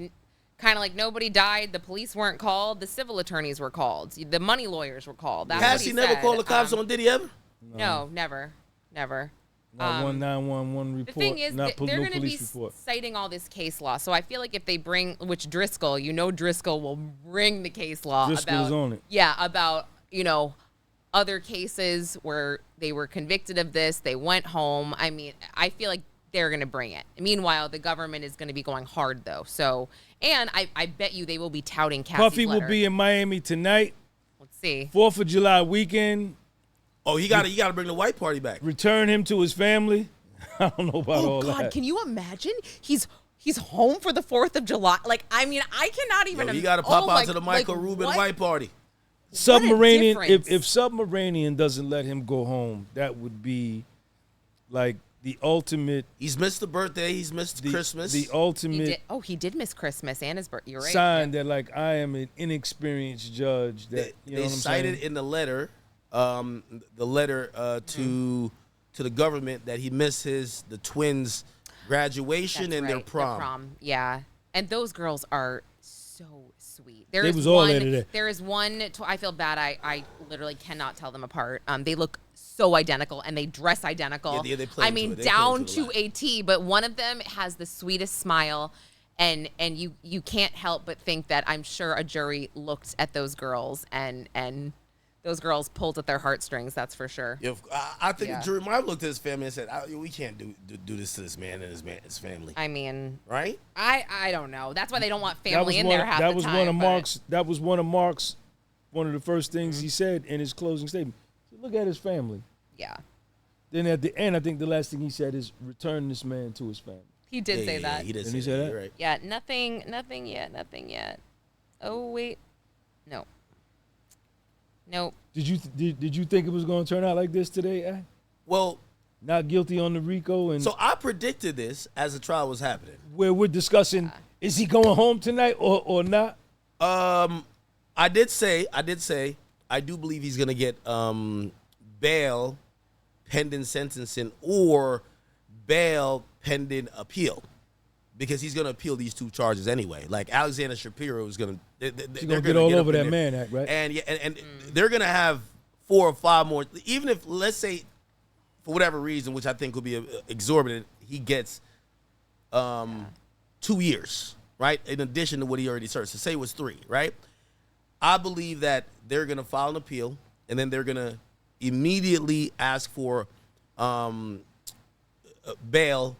kind of like nobody died, the police weren't called, the civil attorneys were called, the money lawyers were called. Has he never called the cops on Diddy ever? No, never. Not 911 report. The thing is, they're going to be report. citing all this case law. So I feel like if they bring, which Driscoll, Driscoll will bring the case law Driscoll's on it. Yeah, about, other cases where they were convicted of this, they went home. I mean, I feel like they're going to bring it. Meanwhile, the government is going to be going hard, though. So, and I bet you they will be touting Cassie's Puffy letter. will be in Miami tonight. See. 4th of July weekend. Oh, you got to bring the white party back. Return him to his family. I don't know about all Oh God, that. can you imagine? He's home for the 4th of July. Like, I mean, I cannot even. You got to pop out to the like, Michael Rubin what? white party. Submarinian. difference. If Submarinian doesn't let him go home, that would be like the ultimate. He's missed the birthday. He's missed Christmas. The ultimate He did miss Christmas and his birthday. You're right. sign that like I am an inexperienced judge. That you know they what I'm cited saying? in the letter, to the government that he missed the twins' graduation That's and right, their prom. Yeah, and those girls are so sweet. There They is was all one, there today. There is one. I feel bad. I literally cannot tell them apart. They look so identical and they dress identical. Yeah, they play I into mean, it. They play down into it a to lot. a T. But one of them has the sweetest smile, and you can't help but think that I'm sure a jury looked at those girls and those girls pulled at their heartstrings. That's for sure. I think Yeah. the jury might have looked at his family and said, "We can't do this to this man and his family." I mean, Right? I don't know. That's why they don't want That family was in one. there half That the was time. one of but- Mark's. That was one of Mark's. One of the first things Mm-hmm. he said in his closing statement. Look at his family. Yeah. Then at the end, I think the last thing he said is return this man to his family. He did say that. He did Didn't say he say that? You're right. Yeah, nothing yet. Oh wait, no. Nope. Did you think it was going to turn out like this today? Eh? Well, Not guilty on the RICO, and so I predicted this as the trial was happening. where we're discussing is he going home tonight or not? I did say I do believe he's gonna get bail pending sentencing or bail pending appeal, because he's gonna appeal these two charges anyway. Like Alexander Shapiro is gonna they're gonna get all up over in that there. Mann Act, right? And and they're gonna have 4 or 5 more. Even if, let's say, for whatever reason, which I think would be exorbitant, he gets 2 years, right? In addition to what he already served. So say it was 3, right? I believe that they're going to file an appeal, and then they're going to immediately ask for bail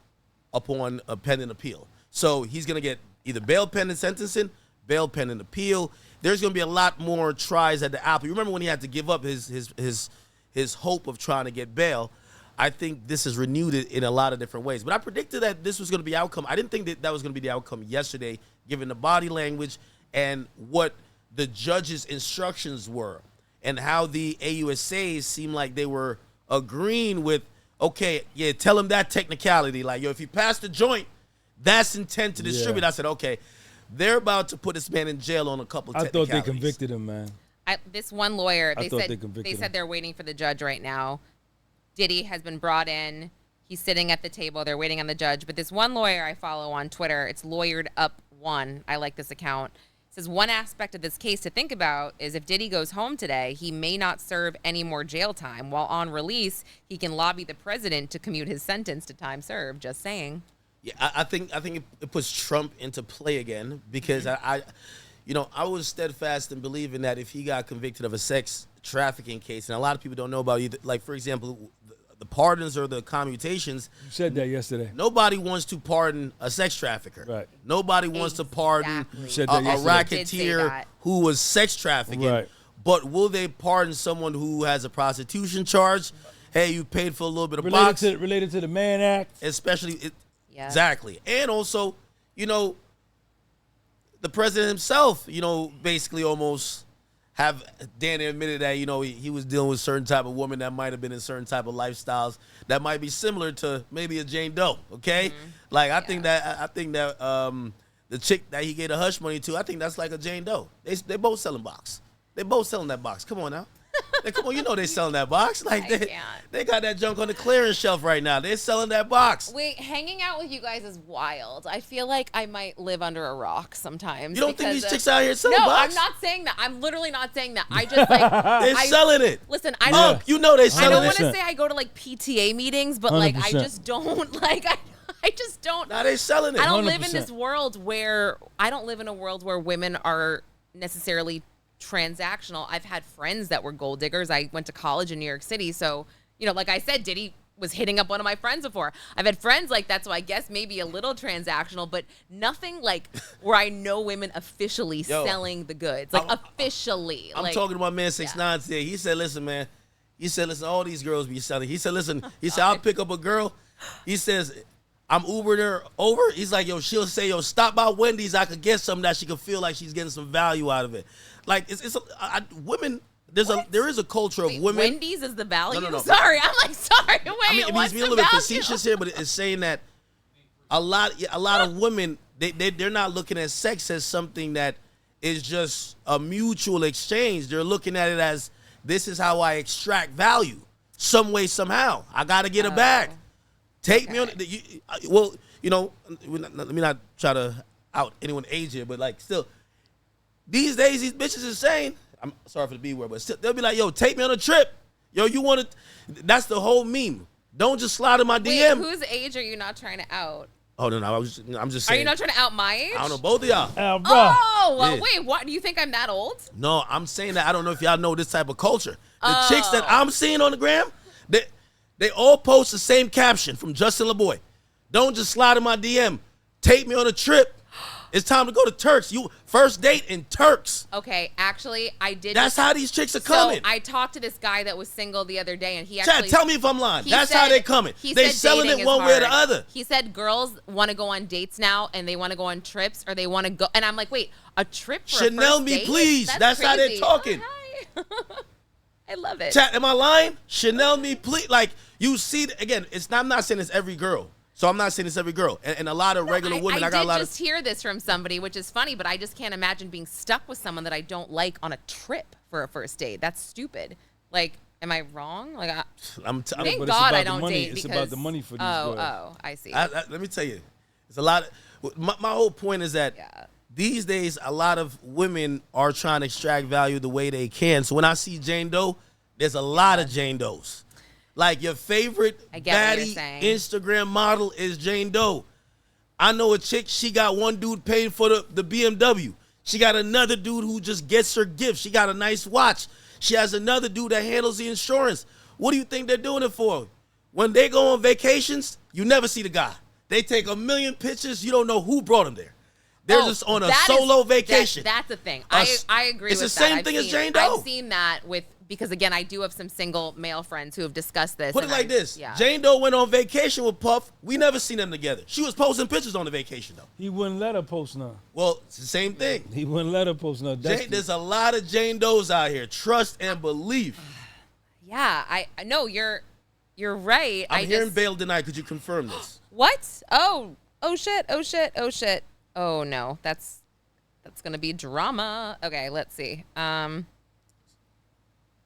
upon a pending appeal. So he's going to get either bail pending sentencing, bail pending appeal. There's going to be a lot more tries at the apple. You remember when he had to give up his hope of trying to get bail? I think this is renewed in a lot of different ways. But I predicted that this was going to be outcome. I didn't think that was going to be the outcome yesterday, given the body language and what the judge's instructions were, and how the AUSAs seemed like they were agreeing with, okay, yeah, tell him that technicality. Like, yo, if you pass the joint, that's intent to distribute. Yeah. I said, okay, they're about to put this man in jail on a couple of I thought technicalities. they convicted him, man. This one lawyer, I they thought said they convicted him. they're waiting for the judge right now. Diddy has been brought in. He's sitting at the table. They're waiting on the judge. But this one lawyer I follow on Twitter, it's Lawyered Up One. I like this account. Says one aspect of this case to think about is if Diddy goes home today, he may not serve any more jail time. While on release, he can lobby the president to commute his sentence to time served. Just saying. Yeah, I think it puts Trump into play again, because I was steadfast in believing that if he got convicted of a sex trafficking case, and a lot of people don't know about either, like, for example, the pardons or the commutations. You said that yesterday. Nobody wants to pardon a sex trafficker. Right. Nobody wants to pardon Exactly. You said a that yesterday. Did say racketeer that. who was sex trafficking. Right. But will they pardon someone who has a prostitution charge? Hey, you paid for a little bit of box. Related to the Mann Act. Especially, Yeah. exactly. And also, the president himself, basically almost have Danny admitted that, he was dealing with certain type of woman that might have been in certain type of lifestyles that might be similar to maybe a Jane Doe. Okay. Like, I think that the chick that he gave the hush money to, I think that's like a Jane Doe. They both selling box. They both selling that box. Come on now. Come on, they selling that box. Like, I can't. they got that junk on the clearance shelf right now. They're selling that box. Wait, hanging out with you guys is wild. I feel like I might live under a rock sometimes. You don't think because these of- chicks out here selling No, box? I'm not saying that. I'm literally not saying that. I just like They're selling it. Listen, I Oh, don't. they I selling don't it. want to say I go to like PTA meetings, but like I 100%. just don't like. I just don't. Now they selling it. I don't live in 100%. this world where women are necessarily transactional. I've had friends that were gold diggers. I went to college in New York City, so like I said, Diddy was hitting up one of my friends before. I've had friends like that, so I guess maybe a little transactional, but nothing like where I know women officially selling the goods. Like officially. I'm talking to my man 6ix9ine today. He said, listen, man. He said, listen, all these girls be selling. He said, listen, I'll pick up a girl. He says, I'm Ubering her over. He's like, yo, she'll say, yo, stop by Wendy's. I could get something that she could feel like she's getting some value out of it. Like, women... There is a culture of women. Wendy's is the value? No. Sorry, I'm like, sorry. Wait, I mean, what's being a the little bit value? facetious here, but it's saying that a lot of women, they're not looking at sex as something that is just a mutual exchange. They're looking at it as, this is how I extract value. Some way, somehow. I got to get a bag. Take me on. Well, you know, let me not try to out anyone age here, but like still, these days, these bitches are saying, I'm sorry for the B word, but still, they'll be like, yo, take me on a trip. Yo, you want to, that's the whole meme. Don't just slide in my DM. Wait, whose age are you not trying to out? Oh, no, I'm just saying. Are you not trying to out my age? I don't know, both of y'all. Oh, well, Yeah. wait, what? Do you think I'm that old? No, I'm saying that I don't know if y'all know this type of culture. The chicks that I'm seeing on the gram, they all post the same caption from Justin LeBoy. Don't just slide in my DM. Take me on a trip. It's time to go to Turks. You first date in Turks. Okay, actually, I did. That's how these chicks are coming. So I talked to this guy that was single the other day, and he actually. Chad, tell me if I'm lying. That's said, how they coming. They selling it one way or the other. He said girls want to go on dates now, and they want to go on trips, or they want to go. And I'm like, wait, a trip for Chanel a first me, date? please. That's how they're crazy. talking. Oh, hi. I love it. Chad, am I lying? Chanel me, please. Like you see, again, I'm not saying it's every girl. So I'm not saying it's every girl. And a lot of regular women, I got a lot of. I did just hear this from somebody, which is funny, but I just can't imagine being stuck with someone that I don't like on a trip for a first date. That's stupid. Like, am I wrong? Like, thank God I don't date because. It's about the money for these girls. Oh, I see. Let me tell you, it's a lot of. My whole point is that these days, a lot of women are trying to extract value the way they can. So when I see Jane Doe, there's a lot of Jane Does. Like your favorite baddie Instagram model is Jane Doe. I know a chick, she got one dude paying for the BMW. She got another dude who just gets her gifts. She got a nice watch. She has another dude that handles the insurance. What do you think they're doing it for? When they go on vacations, you never see the guy. They take 1 million pictures. You don't know who brought them there. They're just on a solo vacation. That's the thing. I agree with that. It's the same thing as Jane Doe. I've seen that because again, I do have some single male friends who have discussed this. Put it like this. Jane Doe went on vacation with Puff. We never seen them together. She was posting pictures on the vacation, though. He wouldn't let her post none. Well, it's the same thing. He wouldn't let her post none. There's a lot of Jane Does out here. Trust and believe. Yeah, I know you're right. I'm hearing bail denied. Could you confirm this? What? Oh shit. Oh no, that's gonna be drama. Okay, let's see.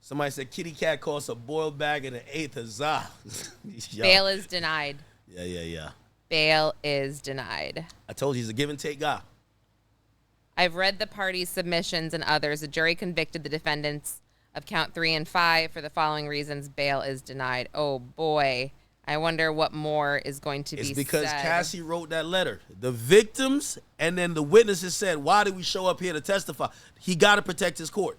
Somebody said kitty cat costs a boiled bag and an eighth of za. Bail is denied. Yeah. Bail is denied. I told you he's a give and take guy. I've read the parties' submissions and others. The jury convicted the defendants of count 3 and 5 for the following reasons. Bail is denied. Oh boy. I wonder what more is going to be said. It's because Cassie wrote that letter. The victims and then the witnesses said, why did we show up here to testify? He got to protect his court.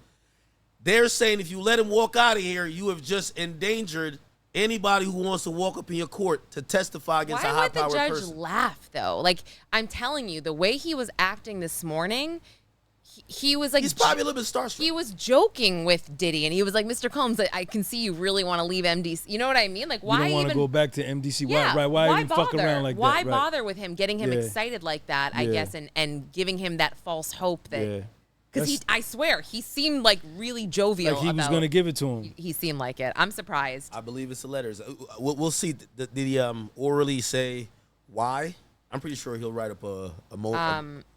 They're saying if you let him walk out of here, you have just endangered anybody who wants to walk up in your court to testify against a high-powered person. Why would the judge laugh, though? Like, I'm telling you, the way he was acting this morning, he was like... He's probably a little bit starstruck. He was joking with Diddy, and he was like, Mr. Combs, I can see you really want to leave MDC. You know what I mean? Like, why you don't want to go back to MDC? Yeah, why even fuck around like that? Why bother with him, getting him excited like that, I guess, and giving him that false hope that... Yeah. Because I swear, he seemed like really jovial. Like he was going to give it to him. He seemed like it. I'm surprised. I believe it's the letters. We'll see. Did he orally say why? I'm pretty sure he'll write up a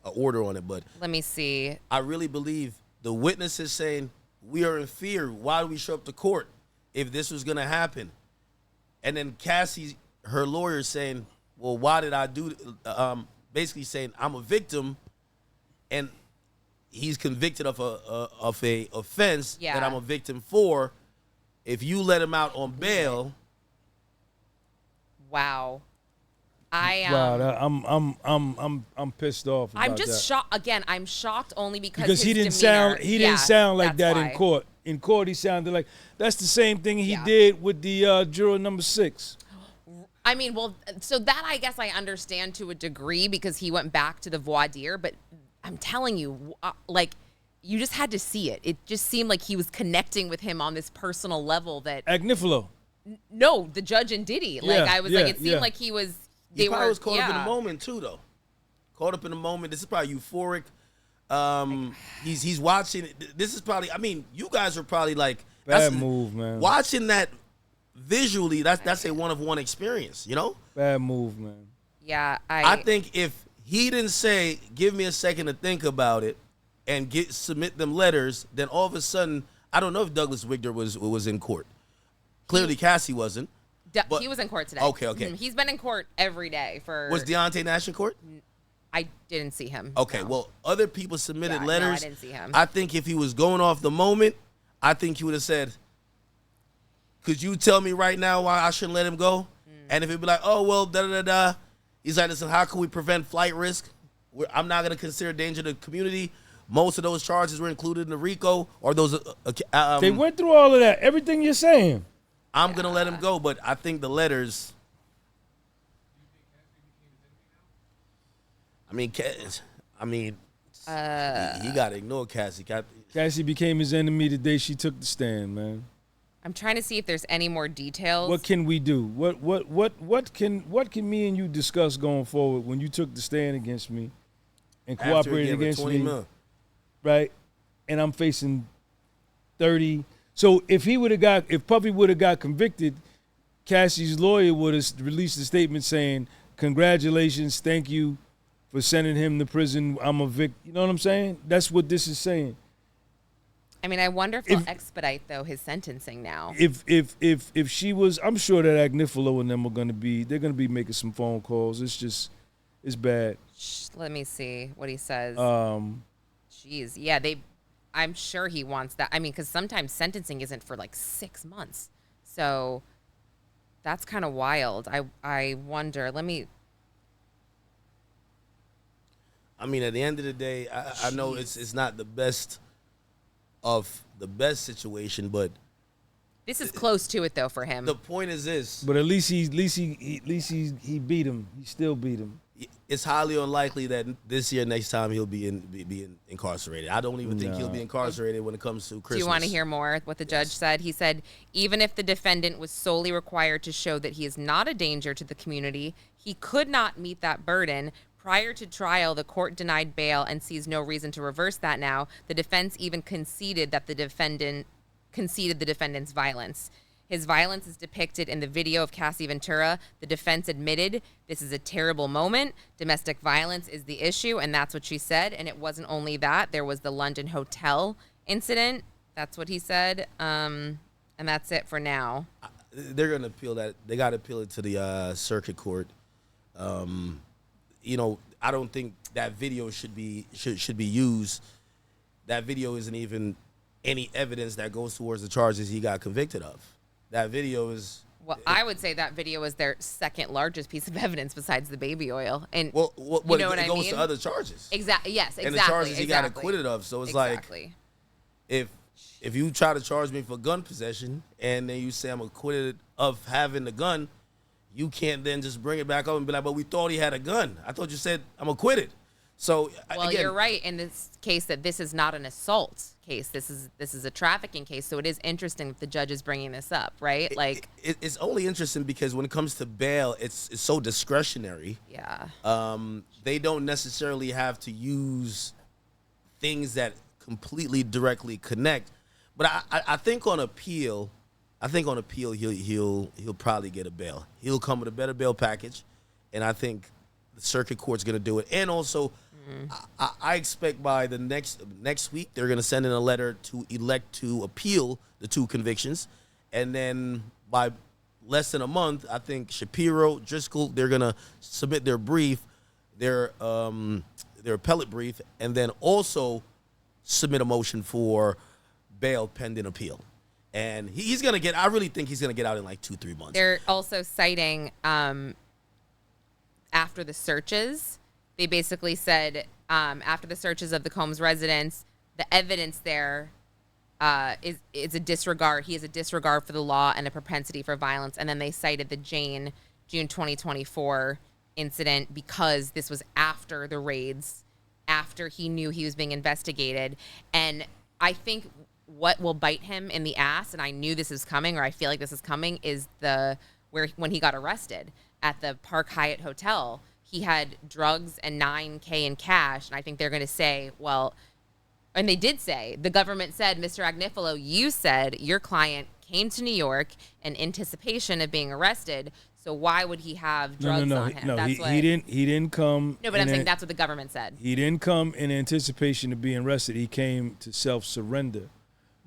order on it. But let me see. I really believe the witness is saying, we are in fear. Why do we show up to court if this was going to happen? And then Cassie, her lawyer, is saying, well, why did I do basically saying I'm a victim and he's convicted of a offense that I'm a victim for. If you let him out on bail, wow, I'm pissed off. I'm just shocked. Again, I'm shocked only because he didn't sound like that in court. In court, he sounded like that's the same thing he did with the juror number 6. I mean, well, so that I guess I understand to a degree because he went back to the voir dire, but I'm telling you, like, you just had to see it. It just seemed like he was connecting with him on this personal level that... Agnifilo. No, the judge and Diddy. Like, Yeah, I was yeah, like, it seemed yeah. like he was... He probably was caught up in the moment, too, though. Caught up in the moment. This is probably euphoric. He's watching... This is probably... I mean, you guys are probably like... Bad move, man. Watching that visually, that's a one-of-one experience, you know? Bad move, man. Yeah, I think if he didn't say, give me a second to think about it and submit them letters, then all of a sudden, I don't know if Douglas Wigner was in court. Clearly, Cassie wasn't. But he was in court today. Okay. He's been in court every day for... Was Deontay Nash in court? I didn't see him. Okay, no. well, other people submitted No, letters. I didn't see him. I think if he was going off the moment, I think he would have said, could you tell me right now why I shouldn't let him go? And if he'd be like, oh, well, da-da-da-da. He's like, listen, how can we prevent flight risk? I'm not going to consider danger to the community. Most of those charges were included in the RICO or those. They went through all of that. Everything you're saying. I'm going to let him go, but I think the letters. He got to ignore Cassie. Cassie became his enemy the day she took the stand, man. I'm trying to see if there's any more details. What can we do? What can me and you discuss going forward when you took the stand against me and cooperated against me? Right? And I'm facing 30. So if Puffy would have got convicted, Cassie's lawyer would have released a statement saying, congratulations, thank you for sending him to prison. I'm a victim. You know what I'm saying? That's what this is saying. I mean, I wonder if they'll expedite though his sentencing now. If she was, I'm sure that Agnifilo and them are gonna be making some phone calls. It's bad. Let me see what he says. Jeez, yeah, I'm sure he wants that. I mean, because sometimes sentencing isn't for like 6 months, so that's kind of wild. I wonder. I mean, at the end of the day, I know it's not the best of the best situation, but this is close to it though for him. The point is this. But at least he beat him. He still beat him. It's highly unlikely that this year, next time, he'll be incarcerated. I don't even think he'll be incarcerated when it comes to Christmas. Do you want to hear more what the judge said? He said, even if the defendant was solely required to show that he is not a danger to the community, he could not meet that burden. Prior to trial, the court denied bail and sees no reason to reverse that now. The defense even conceded the defendant's violence. His violence is depicted in the video of Cassie Ventura. The defense admitted this is a terrible moment. Domestic violence is the issue, and that's what she said. And it wasn't only that. There was the London hotel incident. That's what he said. And that's it for now. They're going to appeal that. They got to appeal it to the circuit court. You know, I don't think that video should be used. That video isn't even any evidence that goes towards the charges he got convicted of. That video is... Well, I would say that video is their second largest piece of evidence besides the baby oil. And you know what I mean? It goes to other charges. Exactly. Yes, exactly. And the charges he got acquitted of. So it's like, if you try to charge me for gun possession and then you say I'm acquitted of having the gun, you can't then just bring it back up and be like, but we thought he had a gun. I thought you said I'm acquitted. So well, again, you're right in this case that this is not an assault case. This is a trafficking case. So it is interesting that the judge is bringing this up, right? It's only interesting because when it comes to bail, it's so discretionary. Yeah. They don't necessarily have to use things that completely directly connect. But I think on appeal, he'll probably get a bail. He'll come with a better bail package, and I think the circuit court's going to do it. And also, I expect by the next week they're going to send in a letter to elect to appeal the 2 convictions, and then by less than a month, I think Shapiro, Driscoll, they're going to submit their brief, their appellate brief, and then also submit a motion for bail pending appeal. And he's going to get, I really think he's going to get out in like 2-3 months. They're also citing after the searches, they basically said after the searches of the Combs residence, the evidence there is a disregard. He has a disregard for the law and a propensity for violence. And then they cited the Jane June 2024 incident because this was after the raids, after he knew he was being investigated. And I think what will bite him in the ass, and I knew this is coming, or I feel like this is coming, is when he got arrested at the Park Hyatt Hotel. He had drugs and $9K in cash, and I think they're going to say, well, and they did say, the government said, Mr. Agnifilo, you said your client came to New York in anticipation of being arrested, so why would he have drugs on him? No, he didn't come. No, but I'm saying that's what the government said. He didn't come in anticipation of being arrested. He came to self-surrender.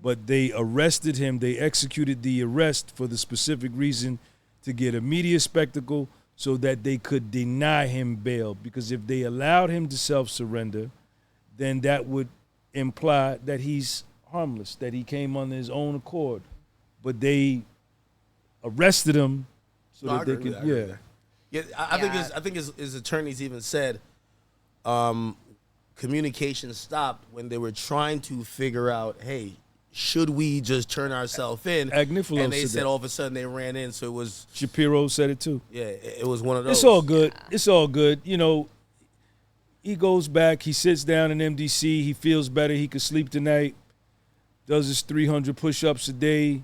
But they arrested him. They executed the arrest for the specific reason to get a media spectacle so that they could deny him bail. Because if they allowed him to self-surrender, then that would imply that he's harmless, that he came on his own accord. But they arrested him so that they could, I think his attorneys even said communication stopped when they were trying to figure out, hey, should we just turn ourselves in? Agnifilo and they said that. all of a sudden they ran in, so it was... Shapiro said it too. Yeah, it was one of those. It's all good. Yeah. It's all good. You know, he goes back, he sits down in MDC, he feels better, he could sleep tonight, does his 300 push-ups a day,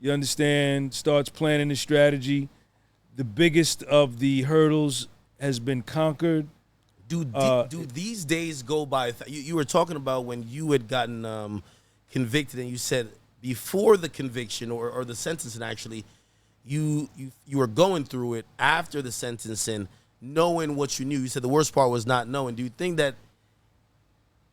you understand, starts planning his strategy. The biggest of the hurdles has been conquered. Do these days go by? You were talking about when you had gotten convicted, and you said before the conviction or the sentencing, actually, you were going through it after the sentencing, knowing what you knew. You said the worst part was not knowing. Do you think that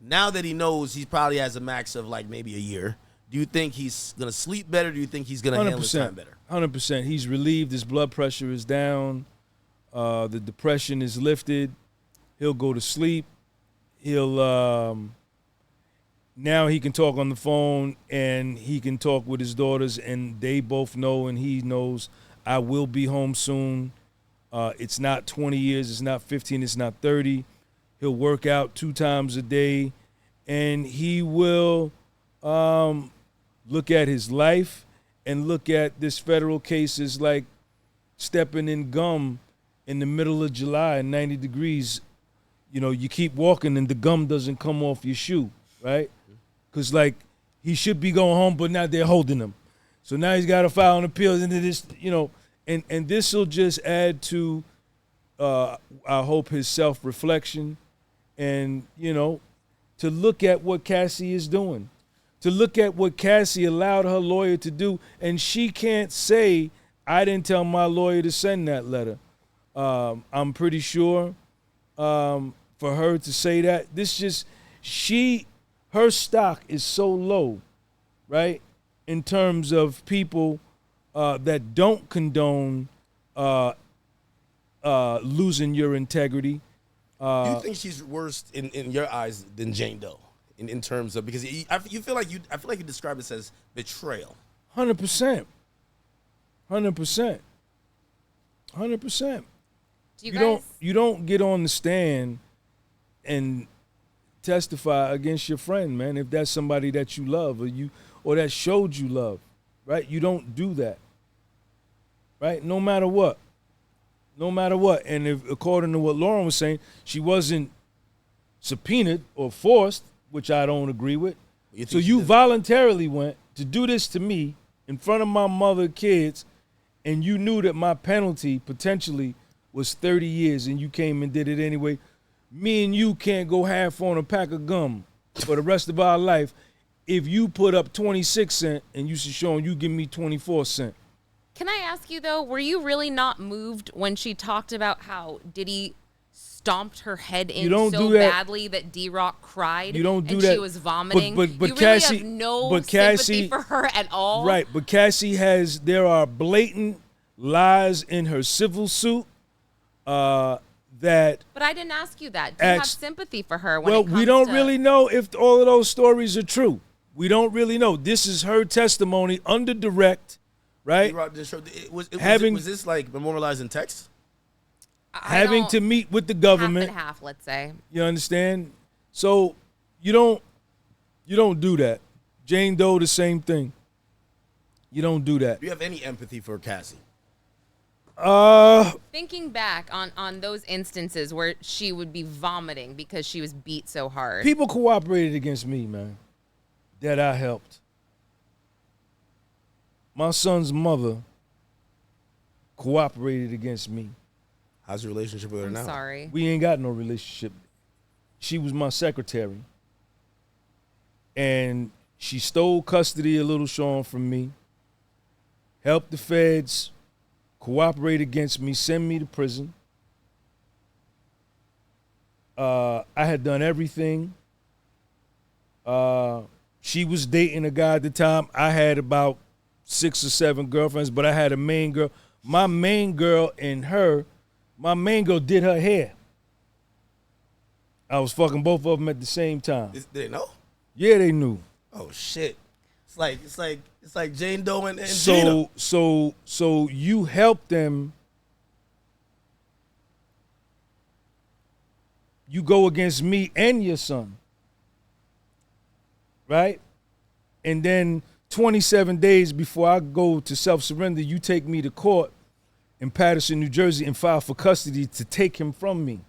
now that he knows, he probably has a max of like maybe a year, do you think he's going to sleep better? Do you think he's going to handle his time better? 100%. He's relieved. His blood pressure is down. The depression is lifted. He'll go to sleep. He'll now he can talk on the phone, and he can talk with his daughters, and they both know, and he knows, I will be home soon. It's not 20 years. It's not 15. It's not 30. He'll work out 2 times a day, and he will look at his life and look at this federal case as like stepping in gum in the middle of July at 90 degrees. You know, you keep walking and the gum doesn't come off your shoe, right? Because, like, he should be going home, but now they're holding him. So now he's got to file an appeal into this, you know, and this will just add to, I hope, his self-reflection and, you know, to look at what Cassie is doing, to look at what Cassie allowed her lawyer to do. And she can't say, I didn't tell my lawyer to send that letter. I'm pretty sure for her to say that, her stock is so low, right, in terms of people that don't condone losing your integrity. Do you think she's worse in your eyes than Jane Doe in terms of, because I feel like you describe this as betrayal? 100%. 100%. 100%. You don't get on the stand and testify against your friend, man, if that's somebody that you love or that showed you love, right? You don't do that, right? No matter what. And if, according to what Lauren was saying, she wasn't subpoenaed or forced, which I don't agree with. So you voluntarily went to do this to me in front of my mother, kids, and you knew that my penalty potentially was 30 years, and you came and did it anyway. Me and you can't go half on a pack of gum for the rest of our life if you put up 26 cents and you should show you give me 24 cents. Can I ask you, though, were you really not moved when she talked about how Diddy stomped her head in so badly that D-Rock cried? You don't do and that. She was vomiting. But you Cassie, really have no sympathy for her at all? Right, but Cassie there are blatant lies in her civil suit that... But I didn't ask you that. Do you have sympathy for her when it comes we don't really know if all of those stories are true. We don't really know. This is her testimony under direct, right? Was this like memorialized in text? Having to meet with the government. Half and half, let's say. You understand? So you don't do that. Jane Doe, the same thing. You don't do that. Do you have any empathy for Cassie? Thinking back on those instances where she would be vomiting because she was beat so hard. People cooperated against me, man, that I helped. My son's mother cooperated against me. How's your relationship with her I'm now? sorry. We ain't got no relationship. She was my secretary. And she stole custody of little Sean from me, helped the feds cooperate against me, send me to prison. I had done everything. She was dating a guy at the time. I had about 6 or 7 girlfriends, but I had a main girl. My main girl did her hair. I was fucking both of them at the same time. Did they know? Yeah, they knew. Oh shit! It's like Jane Doe and Gina. So you help them. You go against me and your son, right? And then 27 days before I go to self-surrender, you take me to court in Paterson, New Jersey, and file for custody to take him from me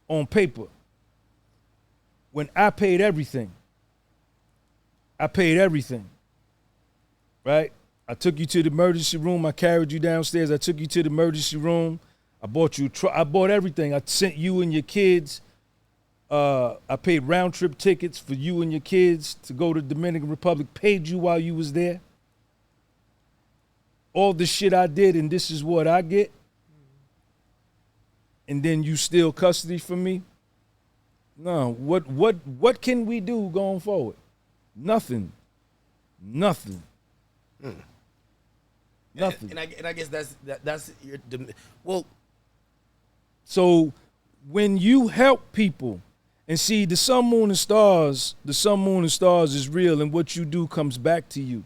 on paper. When I paid everything. Right? I took you to the emergency room. I carried you downstairs. I took you to the emergency room. I bought you I bought everything. I sent you and your kids. I paid round trip tickets for you and your kids to go to Dominican Republic. Paid you while you was there. All the shit I did, and this is what I get. And then you steal custody from me? No. What can we do going forward? Nothing. Nothing. And I guess that's your well. So when you help people and see the sun, moon, and stars is real, and what you do comes back to you.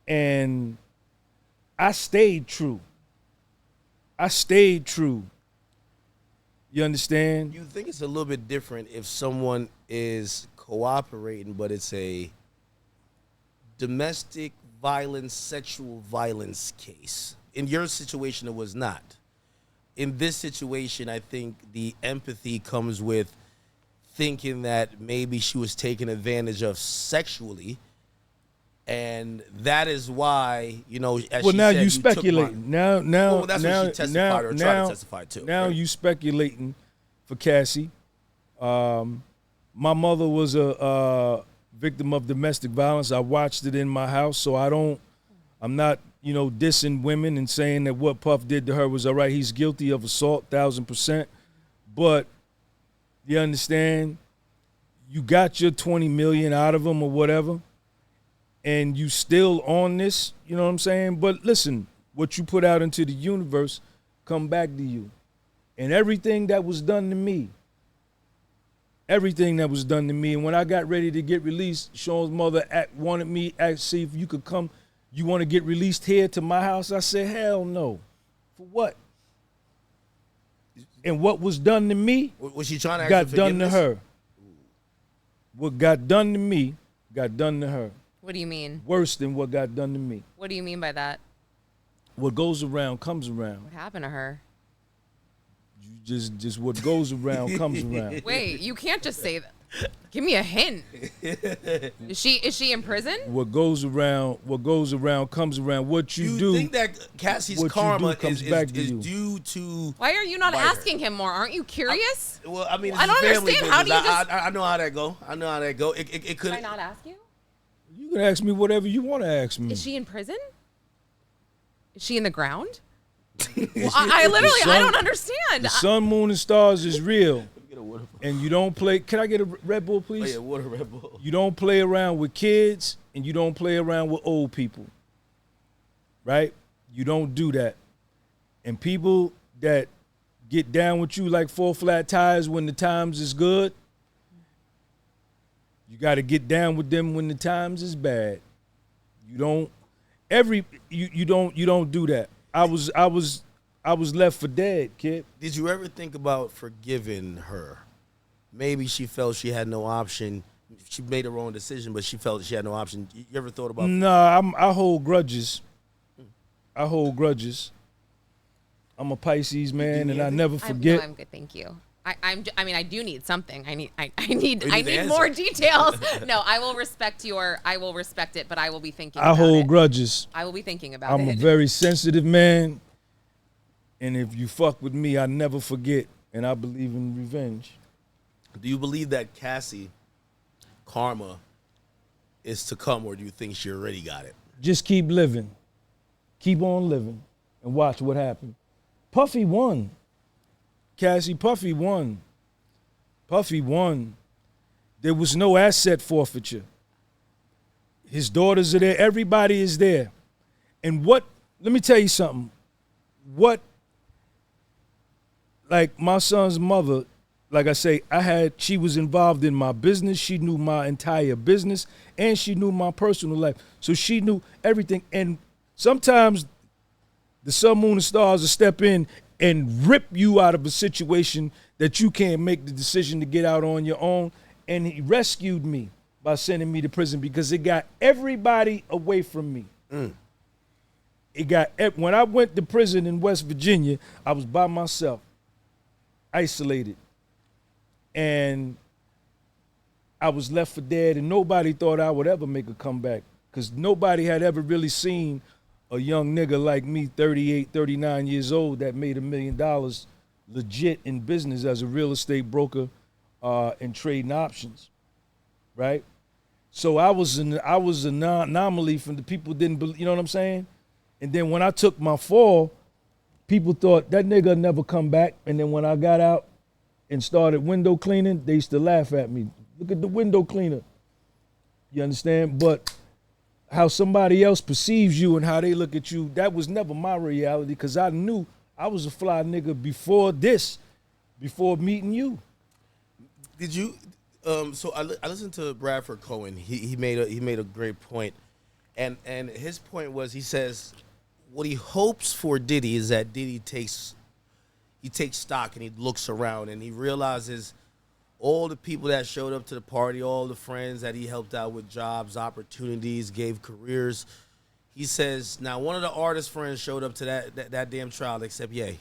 And I stayed true. You understand? You think it's a little bit different if someone is cooperating, but it's a domestic violence, sexual violence case. In your situation, it was not. In this situation, I think the empathy comes with thinking that maybe she was taken advantage of sexually, and that is why, you know, as well, she now said, you speculating. Now, well, that's what she testified or tried to testify to. Now right? you speculating for Cassie. My mother was a victim of domestic violence. I watched it in my house, so I'm not, you know, dissing women and saying that what Puff did to her was all right. He's guilty of assault, 1,000%. But you understand, you got your $20 million out of him or whatever, and you still on this, you know what I'm saying? But listen, what you put out into the universe come back to you. And everything that was done to me, and when I got ready to get released, Sean's mother wanted me to see if you could come. You want to get released here to my house? I said, hell no. For what? And what was done to me Was she trying to ask got for done to forgiveness? her. What got done to me got done to her. What do you mean? Worse than what got done to me. What do you mean by that? What goes around comes around. What happened to her? You just what goes around comes around. Wait, you can't just say that. Give me a hint. Is she in prison? What goes around comes around. What you do. You think that Cassie's what karma you do comes is back to you. due to? Why are you not Bite her. asking him more? Aren't you curious? Well, I mean, I it's don't a family understand. How do you business. just? I know how that go. It could. Can I not ask you? You can ask me whatever you want to ask me. Is she in prison? Is she in the ground? Well, I literally, I don't understand. The sun, moon, and stars is real. And you don't play. Can I get a Red Bull, please? Oh yeah, water Red Bull. You don't play around with kids, and you don't play around with old people. Right? You don't do that. And people that get down with you like 4 flat tires when the times is good, you got to get down with them when the times is bad. You don't do that. I was left for dead, kid. Did you ever think about forgiving her? Maybe she felt she had no option. She made her own decision, but she felt she had no option. You ever thought about? Nah, I hold grudges. I'm a Pisces man, need and I anything? never forget. I'm good, thank you. I mean, I do need something. I need the more answer. details. No, I will respect it, but I will be thinking I about hold it. grudges. I will be thinking about I'm it. a very sensitive man, and if you fuck with me, I never forget, and I believe in revenge. Do you believe that Cassie karma is to come, or do you think she already got it? Just keep living. Keep on living, and watch what happens. Puffy won. Cassie, Puffy won. Puffy won. There was no asset forfeiture. His daughters are there. Everybody is there. And let me tell you something. Like my son's mother, like I say, she was involved in my business. She knew my entire business, and she knew my personal life. So she knew everything. And sometimes the sun, moon, and stars will step in and rip you out of a situation that you can't make the decision to get out on your own. And he rescued me by sending me to prison because it got everybody away from me. When I went to prison in West Virginia, I was by myself, isolated. And I was left for dead, and nobody thought I would ever make a comeback because nobody had ever really seen a young nigga like me, 38, 39 years old, that made $1 million legit in business as a real estate broker and trading options, right? So I was an anomaly from the people didn't believe, you know what I'm saying? And then when I took my fall, people thought that nigga never come back. And then when I got out and started window cleaning, they used to laugh at me. Look at the window cleaner. You understand? But how somebody else perceives you and how they look at you, that was never my reality because I knew I was a fly nigga before meeting you. Did you? So I listened to Bradford Cohen. He made a great point, and his point was, he says what he hopes for Diddy is that Diddy takes stock and he looks around and he realizes all the people that showed up to the party, all the friends that he helped out with jobs, opportunities, gave careers. He says, not one of the artist friends showed up to that damn trial except Ye.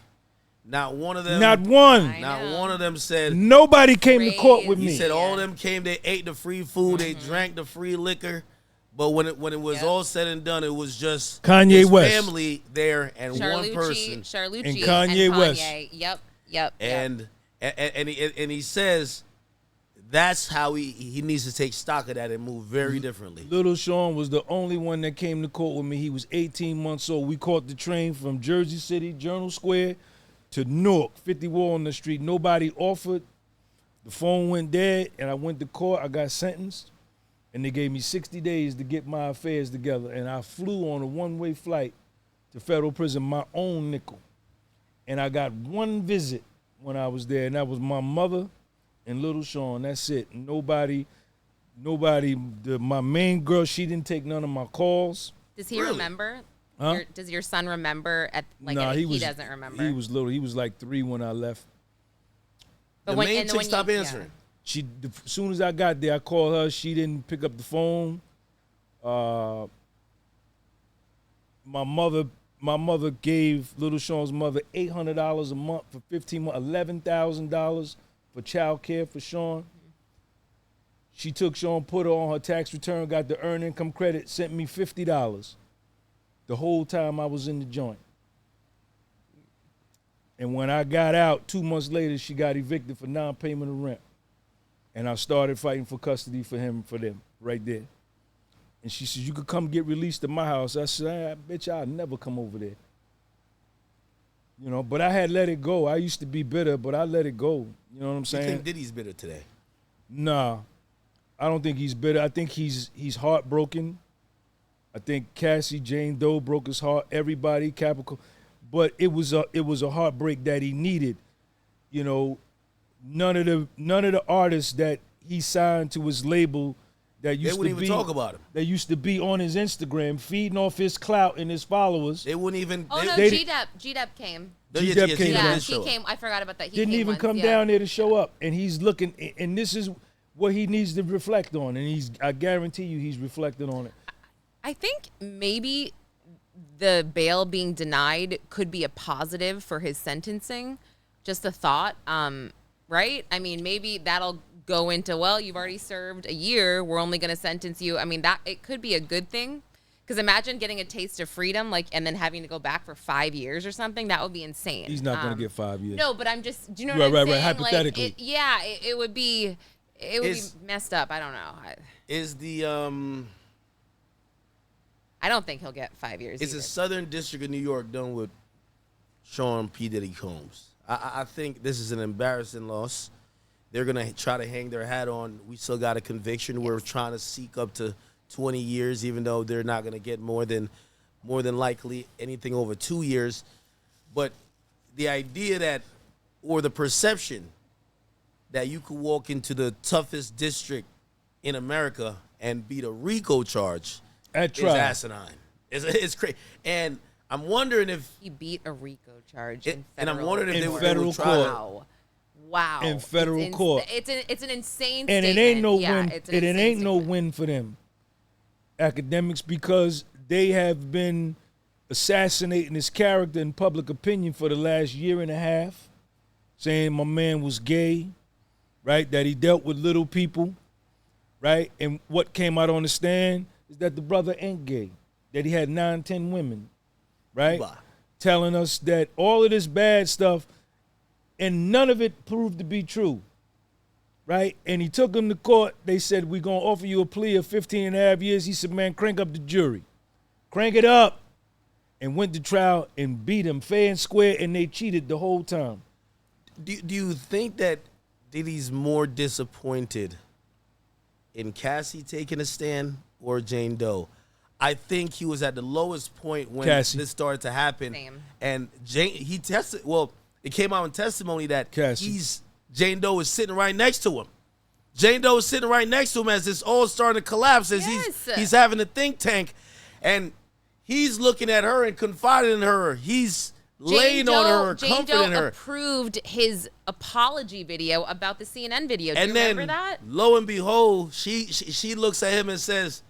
Not one of them. Not one. Not one of them said. Nobody came to court with He me. said all of them came, they ate the free food, they drank the free liquor. But when it was all said and done, it was just Kanye his West family there and Charlucci, one person. Charlucci and Kanye West. Yep. And he says that's how he needs to take stock of that and move very differently. Little Sean was the only one that came to court with me. He was 18 months old. We caught the train from Jersey City, Journal Square, to Newark, 50 Walnut Street. Nobody offered. The phone went dead, and I went to court. I got sentenced, and they gave me 60 days to get my affairs together. And I flew on a one-way flight to federal prison, my own nickel. And I got one visit when I was there, and that was my mother and Little Sean. That's it. Nobody. My main girl, she didn't take none of my calls. Does he remember? Huh? Does your son remember? He doesn't remember. He was little. He was like 3 when I left. But the main chick stopped answering. As soon as I got there, I called her. She didn't pick up the phone. My mother gave Little Sean's mother $800 a month for 15 months, $11,000 for child care for Sean. She took Sean, put her on her tax return, got the earned income credit, sent me $50 the whole time I was in the joint. And when I got out, 2 months later, she got evicted for non-payment of rent. And I started fighting for custody for them right there. And she said, you could come get released to my house. I said, bitch, I'll never come over there. You know, but I had let it go. I used to be bitter, but I let it go. You know what I'm saying? You think Diddy's bitter today? Nah, I don't think he's bitter. I think he's heartbroken. I think Cassie, Jane Doe broke his heart. Everybody, Capricorn. But it was a heartbreak that he needed. You know, none of the artists that he signed to his label that used they wouldn't to even be talk about him. That used to be on his Instagram, feeding off his clout and his followers. They wouldn't even. Oh no, they G-Dep came. G-Dep came. Yeah, he came. I forgot about that. He didn't came even once, come down there to show up, and he's looking. And this is what he needs to reflect on, and I guarantee you, he's reflecting on it. I think maybe the bail being denied could be a positive for his sentencing. Just a thought, right? I mean, maybe that'll go into, well, you've already served a year. We're only going to sentence you. I mean, that it could be a good thing. Because imagine getting a taste of freedom, like, and then having to go back for 5 years or something. That would be insane. He's not going to get 5 years. No, but I'm just, do you know what I'm saying? Right, hypothetically. Like, it would be, be messed up. I don't know. Is the I don't think he'll get 5 years. Is the Southern District of New York done with Sean P. Diddy Combs? I think this is an embarrassing loss. They're gonna try to hang their hat on. We still got a conviction. Yes. We're trying to seek up to 20 years, even though they're not gonna get more than likely anything over 2 years. But the idea that, or the perception that you could walk into the toughest district in America and beat a RICO charge is asinine. It's crazy. And I'm wondering if he beat a RICO charge in federal, and I'm wondering if they would try court. Wow. In federal court. It's an insane and statement. It ain't no win. And it ain't no win for them, Akademiks, because they have been assassinating his character in public opinion for the last year and a half, saying my man was gay, right? That he dealt with little people, right? And what came out on the stand is that the brother ain't gay, that he had 9, 10 women, right? Bah. Telling us that all of this bad stuff, and none of it proved to be true, right? And he took him to court. They said, we're going to offer you a plea of 15 and a half years. He said, man, crank up the jury. Crank it up. And went to trial and beat him fair and square, and they cheated the whole time. Do you think that Diddy's more disappointed in Cassie taking a stand or Jane Doe? I think he was at the lowest point when Cassie. This started to happen. Same. And it came out in testimony that Jane Doe is sitting right next to him. Jane Doe is sitting right next to him as this all starting to collapse, as he's having a think tank, and he's looking at her and confiding in her. He's laying on her, comforting her. Jane Doe approved his apology video about the CNN video. Do you remember that? Lo and behold, she looks at him and says,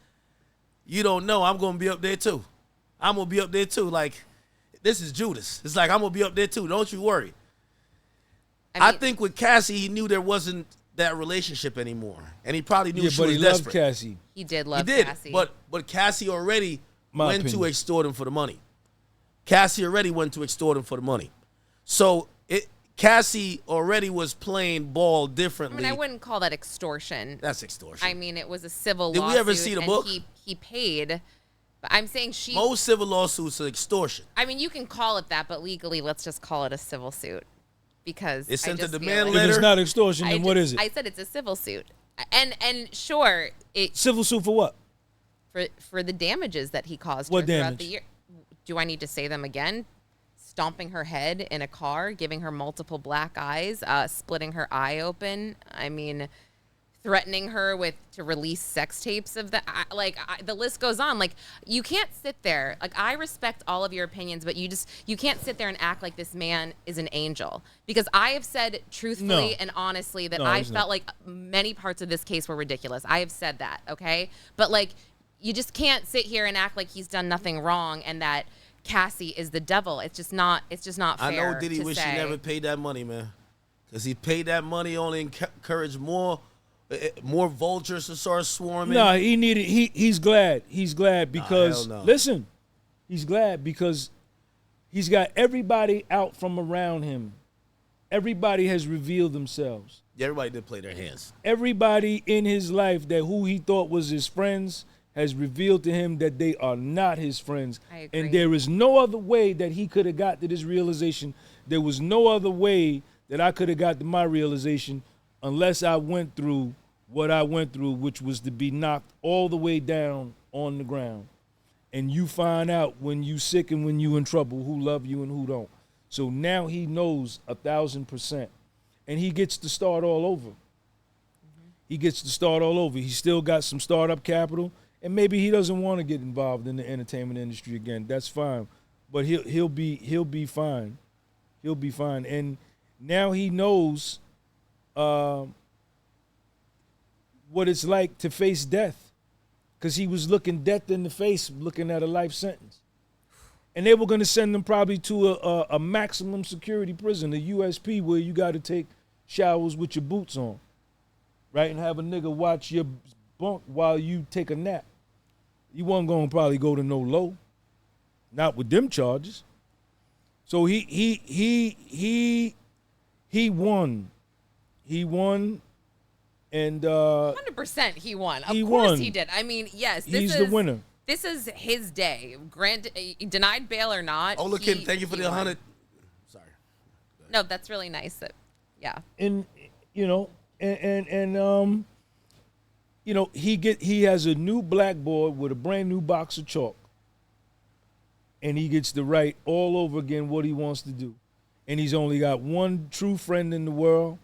you don't know, I'm going to be up there too. I'm going to be up there too. Like, this is Judas. It's like, I'm going to be up there too. Don't you worry. I think with Cassie, he knew there wasn't that relationship anymore. And he probably knew she was desperate. Loved Cassie. He did love Cassie. But Cassie already went to extort him for the money. Cassie already went to extort him for the money. So Cassie already was playing ball differently. I mean, I wouldn't call that extortion. That's extortion. I mean, it was a civil lawsuit. Did we ever see the book? He paid. But I'm saying most civil lawsuits are extortion. I mean, you can call it that, but legally, let's just call it a civil suit. Because it's sent a demand letter. If it's not extortion, then what is it? I said it's a civil suit. And sure, civil suit for what? For the damages that he caused what her throughout the year. Do I need to say them again? Stomping her head in a car, giving her multiple black eyes, splitting her eye open. I mean, threatening her to release sex tapes of the the list goes on. Like, you can't sit there. Like, I respect all of your opinions, but you can't sit there and act like this man is an angel, because I have said truthfully and honestly that I felt like many parts of this case were ridiculous. I have said that, okay? But like, you just can't sit here and act like he's done nothing wrong and that Cassie is the devil. It's just not fair. I know Diddy wish he never paid that money, man, because he paid that money only encouraged more vultures to start swarming. No, he's glad. He's glad because listen, he's glad because he's got everybody out from around him. Everybody has revealed themselves. Yeah, everybody did play their hands. Everybody in his life who he thought was his friends has revealed to him that they are not his friends. I agree. And there is no other way that he could have got to this realization. There was no other way that I could have got to my realization unless I went through what I went through, which was to be knocked all the way down on the ground. And you find out when you sick and when you in trouble who love you and who don't. So now he knows 1,000%. And he gets to start all over. He gets to start all over. He's still got some startup capital. And maybe he doesn't want to get involved in the entertainment industry again. That's fine. But he'll be fine. He'll be fine. And now he knows what it's like to face death, because he was looking death in the face, looking at a life sentence. And they were going to send them probably to a maximum security prison, a USP, where you got to take showers with your boots on, right? And have a nigga watch your bunk while you take a nap. You wasn't going to probably go to no low, not with them charges. So he won. He won, and 100% he won. Of course he did. I mean, yes, he's the winner. This is his day. Granted, denied bail or not. Oh, look, Kim, thank you for the 100. Sorry. No, that's really nice. Yeah. And you know, and you know, he has a new blackboard with a brand new box of chalk, and he gets to write all over again what he wants to do. And he's only got one true friend in the world,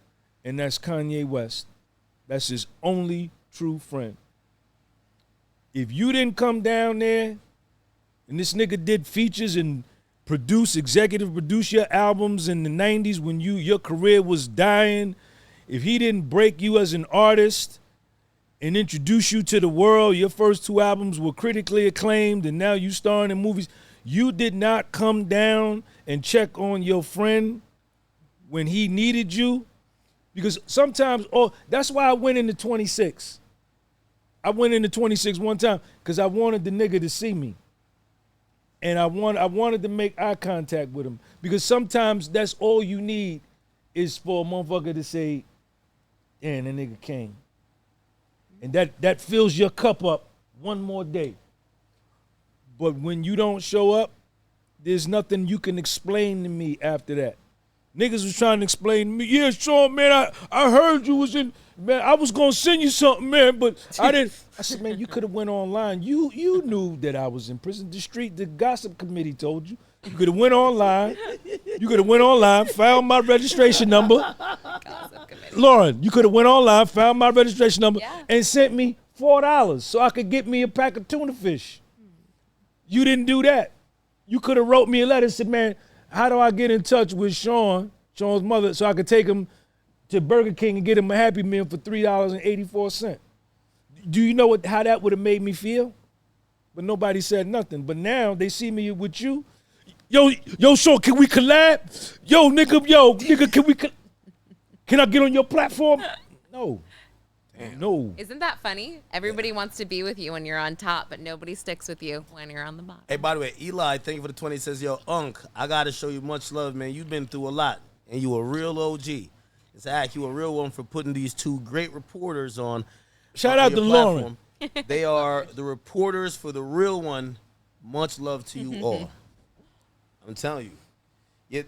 and that's Kanye West. That's his only true friend. If you didn't come down there and this nigga did features and executive produce your albums in the 90s when your career was dying, if he didn't break you as an artist and introduce you to the world, your first 2 albums were critically acclaimed and now you starring in movies, you did not come down and check on your friend when he needed you. Because sometimes, that's why I went into 26. I went into 26 one time because I wanted the nigga to see me. And I wanted to make eye contact with him. Because sometimes that's all you need is for a motherfucker to say, damn, that nigga came. And that fills your cup up one more day. But when you don't show up, there's nothing you can explain to me after that. Niggas was trying to explain to me, yeah, Sean, man, I heard you was in, man, I was going to send you something, man, but I didn't. I said, man, you could have went online. You knew that I was in prison. The gossip committee told you. You could have went online. Found my registration number. Lauren, you could have went online, found my registration number, and sent me $4 so I could get me a pack of tuna fish. You didn't do that. You could have wrote me a letter and said, man, how do I get in touch with Sean's mother, so I could take him to Burger King and get him a Happy Meal for $3.84? Do you know how that would have made me feel? But nobody said nothing. But now they see me with you. Yo, Sean, can we collab? Yo, nigga, can I get on your platform? No. Damn. No. Isn't that funny? Everybody wants to be with you when you're on top, but nobody sticks with you when you're on the bottom. Hey, by the way, Eli, thank you for the 20. Says, yo, Unc, I got to show you much love, man. You've been through a lot, and you a real OG. It's act, you a real one for putting these 2 great reporters on. Shout out to Lauren. They are the reporters for the real one. Much love to you all. I'm telling you.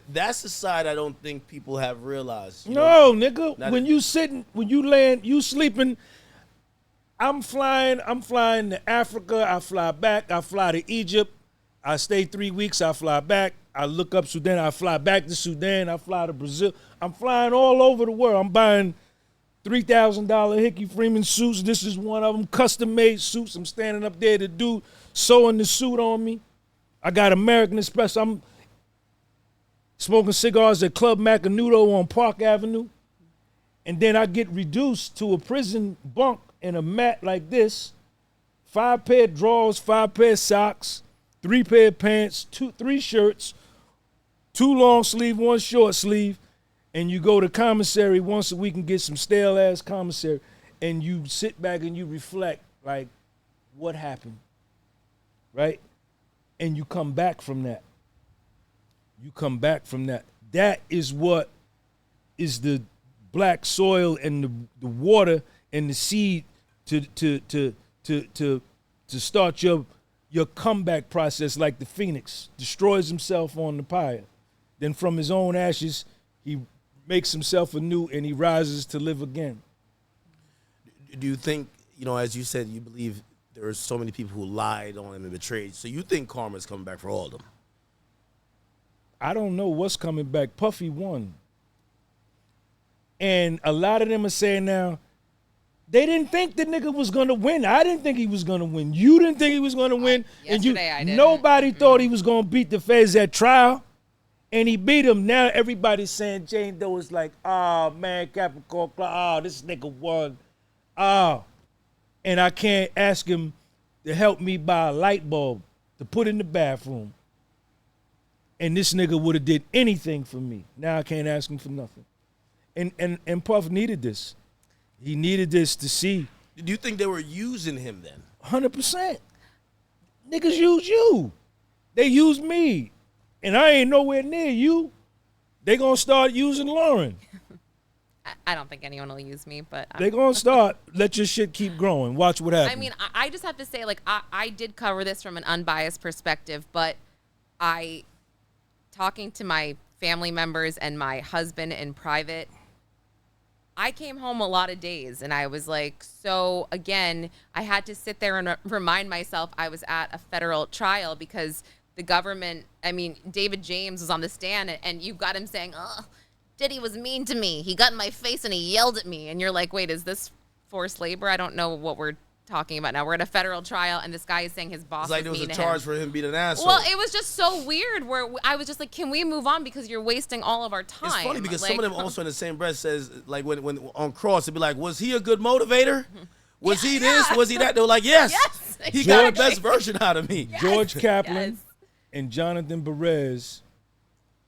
That's the side I don't think people have realized. No, nigga. When you sitting, when you laying, you sleeping. I'm flying to Africa. I fly back. I fly to Egypt. I stay 3 weeks. I fly back. I look up Sudan. I fly back to Sudan. I fly to Brazil. I'm flying all over the world. I'm buying $3,000 Hickey Freeman suits. This is one of them, custom-made suits. I'm standing up there, the dude sewing the suit on me. I got American Express. I'm smoking cigars at Club Macanudo on Park Avenue. And then I get reduced to a prison bunk in a mat like this. 5 pair of drawers, 5 pair of socks, 3 pair of pants, 3 shirts, 2 long sleeve, 1 short sleeve. And you go to commissary once a week and get some stale ass commissary. And you sit back and you reflect, like, what happened? Right? And you come back from that. That is what is the black soil and the water and the seed to start your comeback process, like the phoenix destroys himself on the pyre. Then from his own ashes, he makes himself anew and he rises to live again. Do you think, as you said, you believe there are so many people who lied on him and betrayed, so you think karma's coming back for all of them? I don't know what's coming back. Puffy won. And a lot of them are saying now, they didn't think the nigga was going to win. I didn't think he was going to win. You didn't think he was going to win. Yesterday I didn't. Nobody thought he was going to beat the feds at trial. And he beat him. Now everybody's saying Jane Doe is like, man, Capricorn, this nigga won. And I can't ask him to help me buy a light bulb to put in the bathroom. And this nigga would have did anything for me. Now I can't ask him for nothing. And Puff needed this. He needed this to see. Do you think they were using him then? 100%. Niggas use you. They use me. And I ain't nowhere near you. They gonna start using Lauren. I don't think anyone will use me, but They gonna start. Let your shit keep growing. Watch what happens. I mean, I just have to say, like, I did cover this from an unbiased perspective, but talking to my family members and my husband in private, I came home a lot of days, and I was like, so again, I had to sit there and remind myself I was at a federal trial because the government, I mean, David James was on the stand, and you got him saying, oh, Diddy was mean to me. He got in my face and he yelled at me. And you're like, wait, is this forced labor? I don't know what we're talking about now. We're at a federal trial, and this guy is saying his boss It's like was there was mean a to charge him. for him being an asshole. Well, it was just so weird where I was just like, can we move on because you're wasting all of our time? It's funny because like, some of them also in the same breath says, like when on cross, it'd be like, was he a good motivator? Was he this? Was he that? They were like, yes. Yes, He got the exactly. best version out of me. George Kaplan yes. and Jonathan Perez,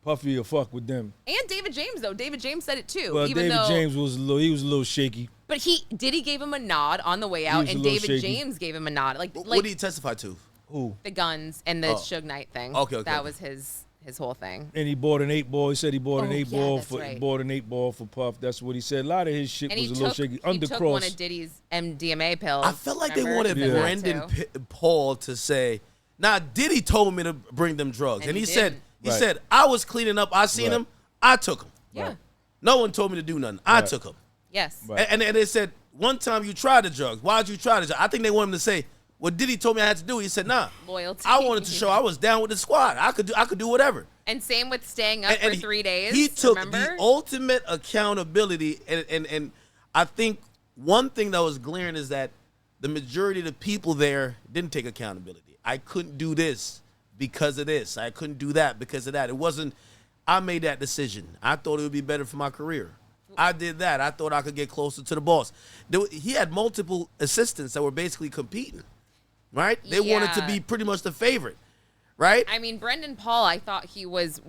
Puffy will fuck with them. And David James, though. David James said it, too. Well, even David though, James was a little shaky. But Diddy gave him a nod on the way out, was a and little David shaky. James gave him a nod. Like What did he testify to? Who? the guns and the Suge Knight thing. Okay. That was his whole thing. And he bought an 8-ball. He said he bought an Oh, 8-ball that's for right. bought an 8-ball for Puff. That's what he said. A lot of his shit And was he a little took, shaky. he took one Undercross. of Diddy's MDMA pills. I felt like they remember? wanted He took that Brandon too. Paul to say, nah, Diddy told me to bring them drugs. And And he he said, didn't. he Right. said, I was cleaning up. I seen Right. him. I took him. Yeah. Right. No one told me to do nothing. I Right. took him. Yes. Right. And they said, one time you tried the drugs. Why'd you try the drugs? I think they want him to say, what Diddy told me I had to do. He said, nah. Loyalty. I wanted to show I was down with the squad. I could do whatever. And same with staying up for 3 days. He took remember? the ultimate accountability, and I think one thing that was glaring is that the majority of the people there didn't take accountability. I couldn't do this because of this. I couldn't do that because of that. It wasn't, I made that decision. I thought it would be better for my career. I did that. I thought I could get closer to the boss. He had multiple assistants that were basically competing, right? They wanted to Yeah. be pretty much the favorite, right? I mean, Brendan Paul, I thought it was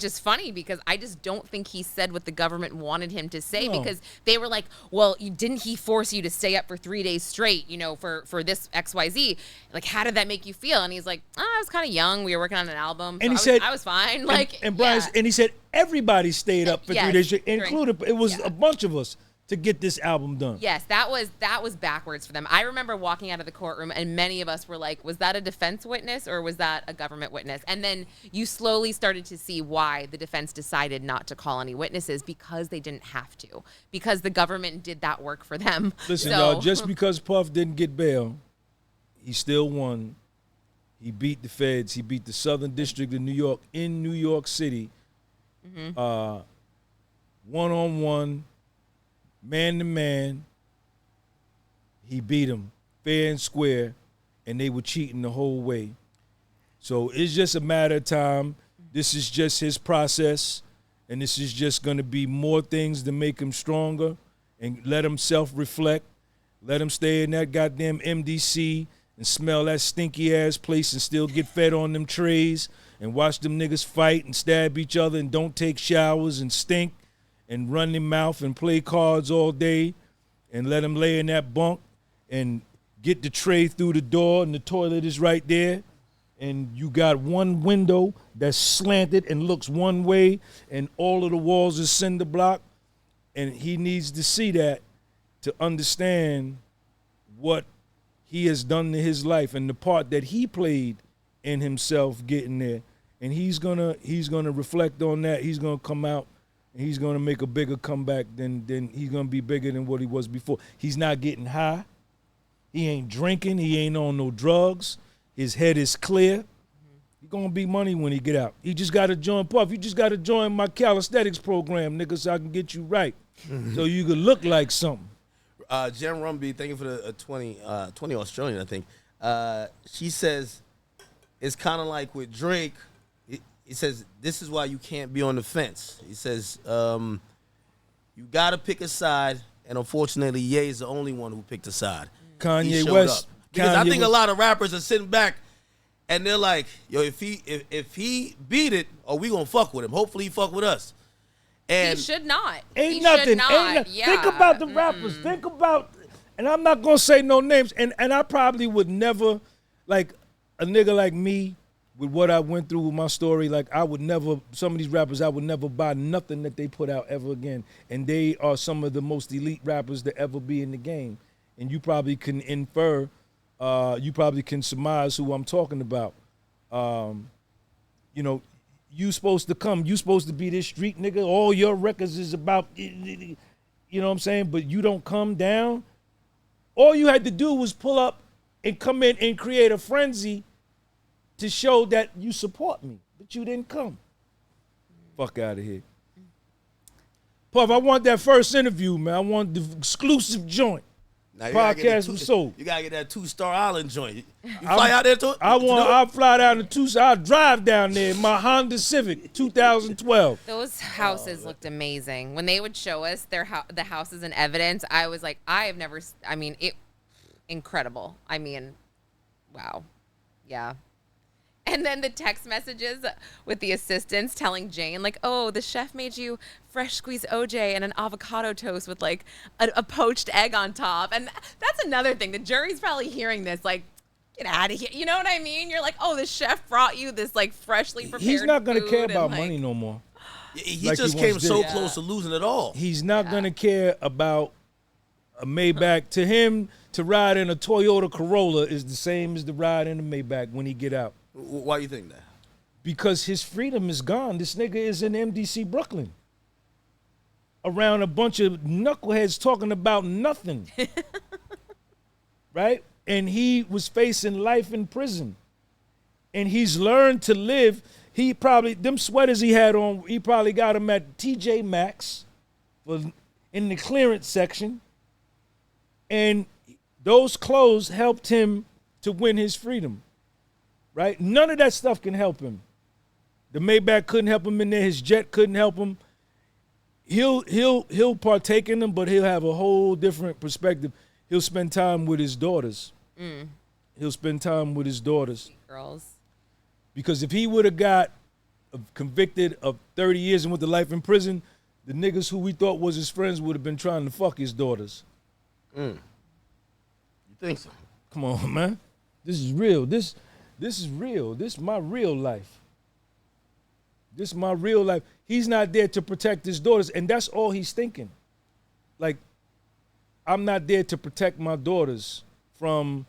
just funny because I just don't think he said what the government wanted him to say No. because they were like, well, didn't he force you to stay up for 3 days straight, for this XYZ? Like, how did that make you feel? And he's like, I was kind of young. We were working on an album. And he so said- I was fine. Like, and Brian, yeah. and he said everybody stayed up for Yes, 3 days, during- including it was yeah. a bunch of us to get this album done. Yes, that was backwards for them. I remember walking out of the courtroom and many of us were like, was that a defense witness or was that a government witness? And then you slowly started to see why the defense decided not to call any witnesses because they didn't have to, because the government did that work for them. Listen, So- y'all, just because Puff didn't get bail, he still won. He beat the feds. He beat the Southern District of New York in New York City. One-on-one, man-to-man. He beat him fair and square, and they were cheating the whole way. So it's just a matter of time. This is just his process, and this is just going to be more things to make him stronger and let him self-reflect. Let him stay in that goddamn MDC and smell that stinky-ass place and still get fed on them trays and watch them niggas fight and stab each other and don't take showers and stink and run their mouth and play cards all day and let him lay in that bunk and get the tray through the door and the toilet is right there and you got one window that's slanted and looks one way and all of the walls is cinder block, and he needs to see that to understand what he has done to his life and the part that he played in himself getting there. And he's gonna reflect on that. He's gonna come out and he's gonna make a bigger comeback than he's gonna be bigger than what he was before. He's not getting high. He ain't drinking. He ain't on no drugs. His head is clear. He gonna be money when he get out. He just gotta join Puff. You just gotta join my calisthenics program, nigga, so I can get you right. So you could look like something. Jen Rumby, thank you for the 20 Australian, I think. She says it's kind of like with Drake. He says this is why you can't be on the fence. He says you got to pick a side, and unfortunately, Ye is the only one who picked a side. He Kanye showed West. up. Because I Kanye think a West- lot of rappers are sitting back and they're like, yo, if he beat it, we gonna fuck with him. Hopefully he fuck with us. And he should not. Ain't nothing. Yeah. Think about the rappers. Think about, and I'm not gonna say no names. And I probably would never, like a nigga like me, with what I went through with my story. Like I would never. Some of these rappers, I would never buy nothing that they put out ever again. And they are some of the most elite rappers to ever be in the game. And you probably can infer, you probably can surmise who I'm talking about. You know. You supposed to come. You supposed to be this street nigga. All your records is about, you know what I'm saying? But you don't come down. All you had to do was pull up and come in and create a frenzy to show that you support me. But you didn't come. Fuck out of here. Puff, I want that first interview, man. I want the exclusive joint. Now Podcast was sold. You gotta get that 2-star island joint. You fly out there to it? I'll fly down to Tucson. I'll drive down there in my Honda Civic 2012. Those houses looked amazing. When they would show us the houses and evidence, I was like, incredible. I mean, wow. Yeah. And then the text messages with the assistants telling Jane, like, oh, the chef made you fresh squeezed OJ and an avocado toast with, like, a poached egg on top. And that's another thing. The jury's probably hearing this, like, get out of here. You know what I mean? You're like, oh, the chef brought you this, like, freshly prepared He's not going to care about and, like, money no more. He Like just he came once so did. close to losing it all. He's not going to care about a Maybach. To him, to ride in a Toyota Corolla is the same as the ride in a Maybach when he get out. Why do you think that? Because his freedom is gone. This nigga is in MDC Brooklyn. Around a bunch of knuckleheads talking about nothing. Right? And he was facing life in prison. And he's learned to live. He probably, them sweaters he had on, he probably got them at TJ Maxx in the clearance section. And those clothes helped him to win his freedom. Right? None of that stuff can help him. The Maybach couldn't help him in there. His jet couldn't help him. He'll partake in them, but he'll have a whole different perspective. He'll spend time with his daughters. He'll spend time with his daughters. Girls. Because if he would have got convicted of 30 years and went to life in prison, the niggas who we thought was his friends would have been trying to fuck his daughters. You think so? Come on, man. This is real. This is real. This is my real life. This is my real life. He's not there to protect his daughters, and that's all he's thinking. Like, I'm not there to protect my daughters from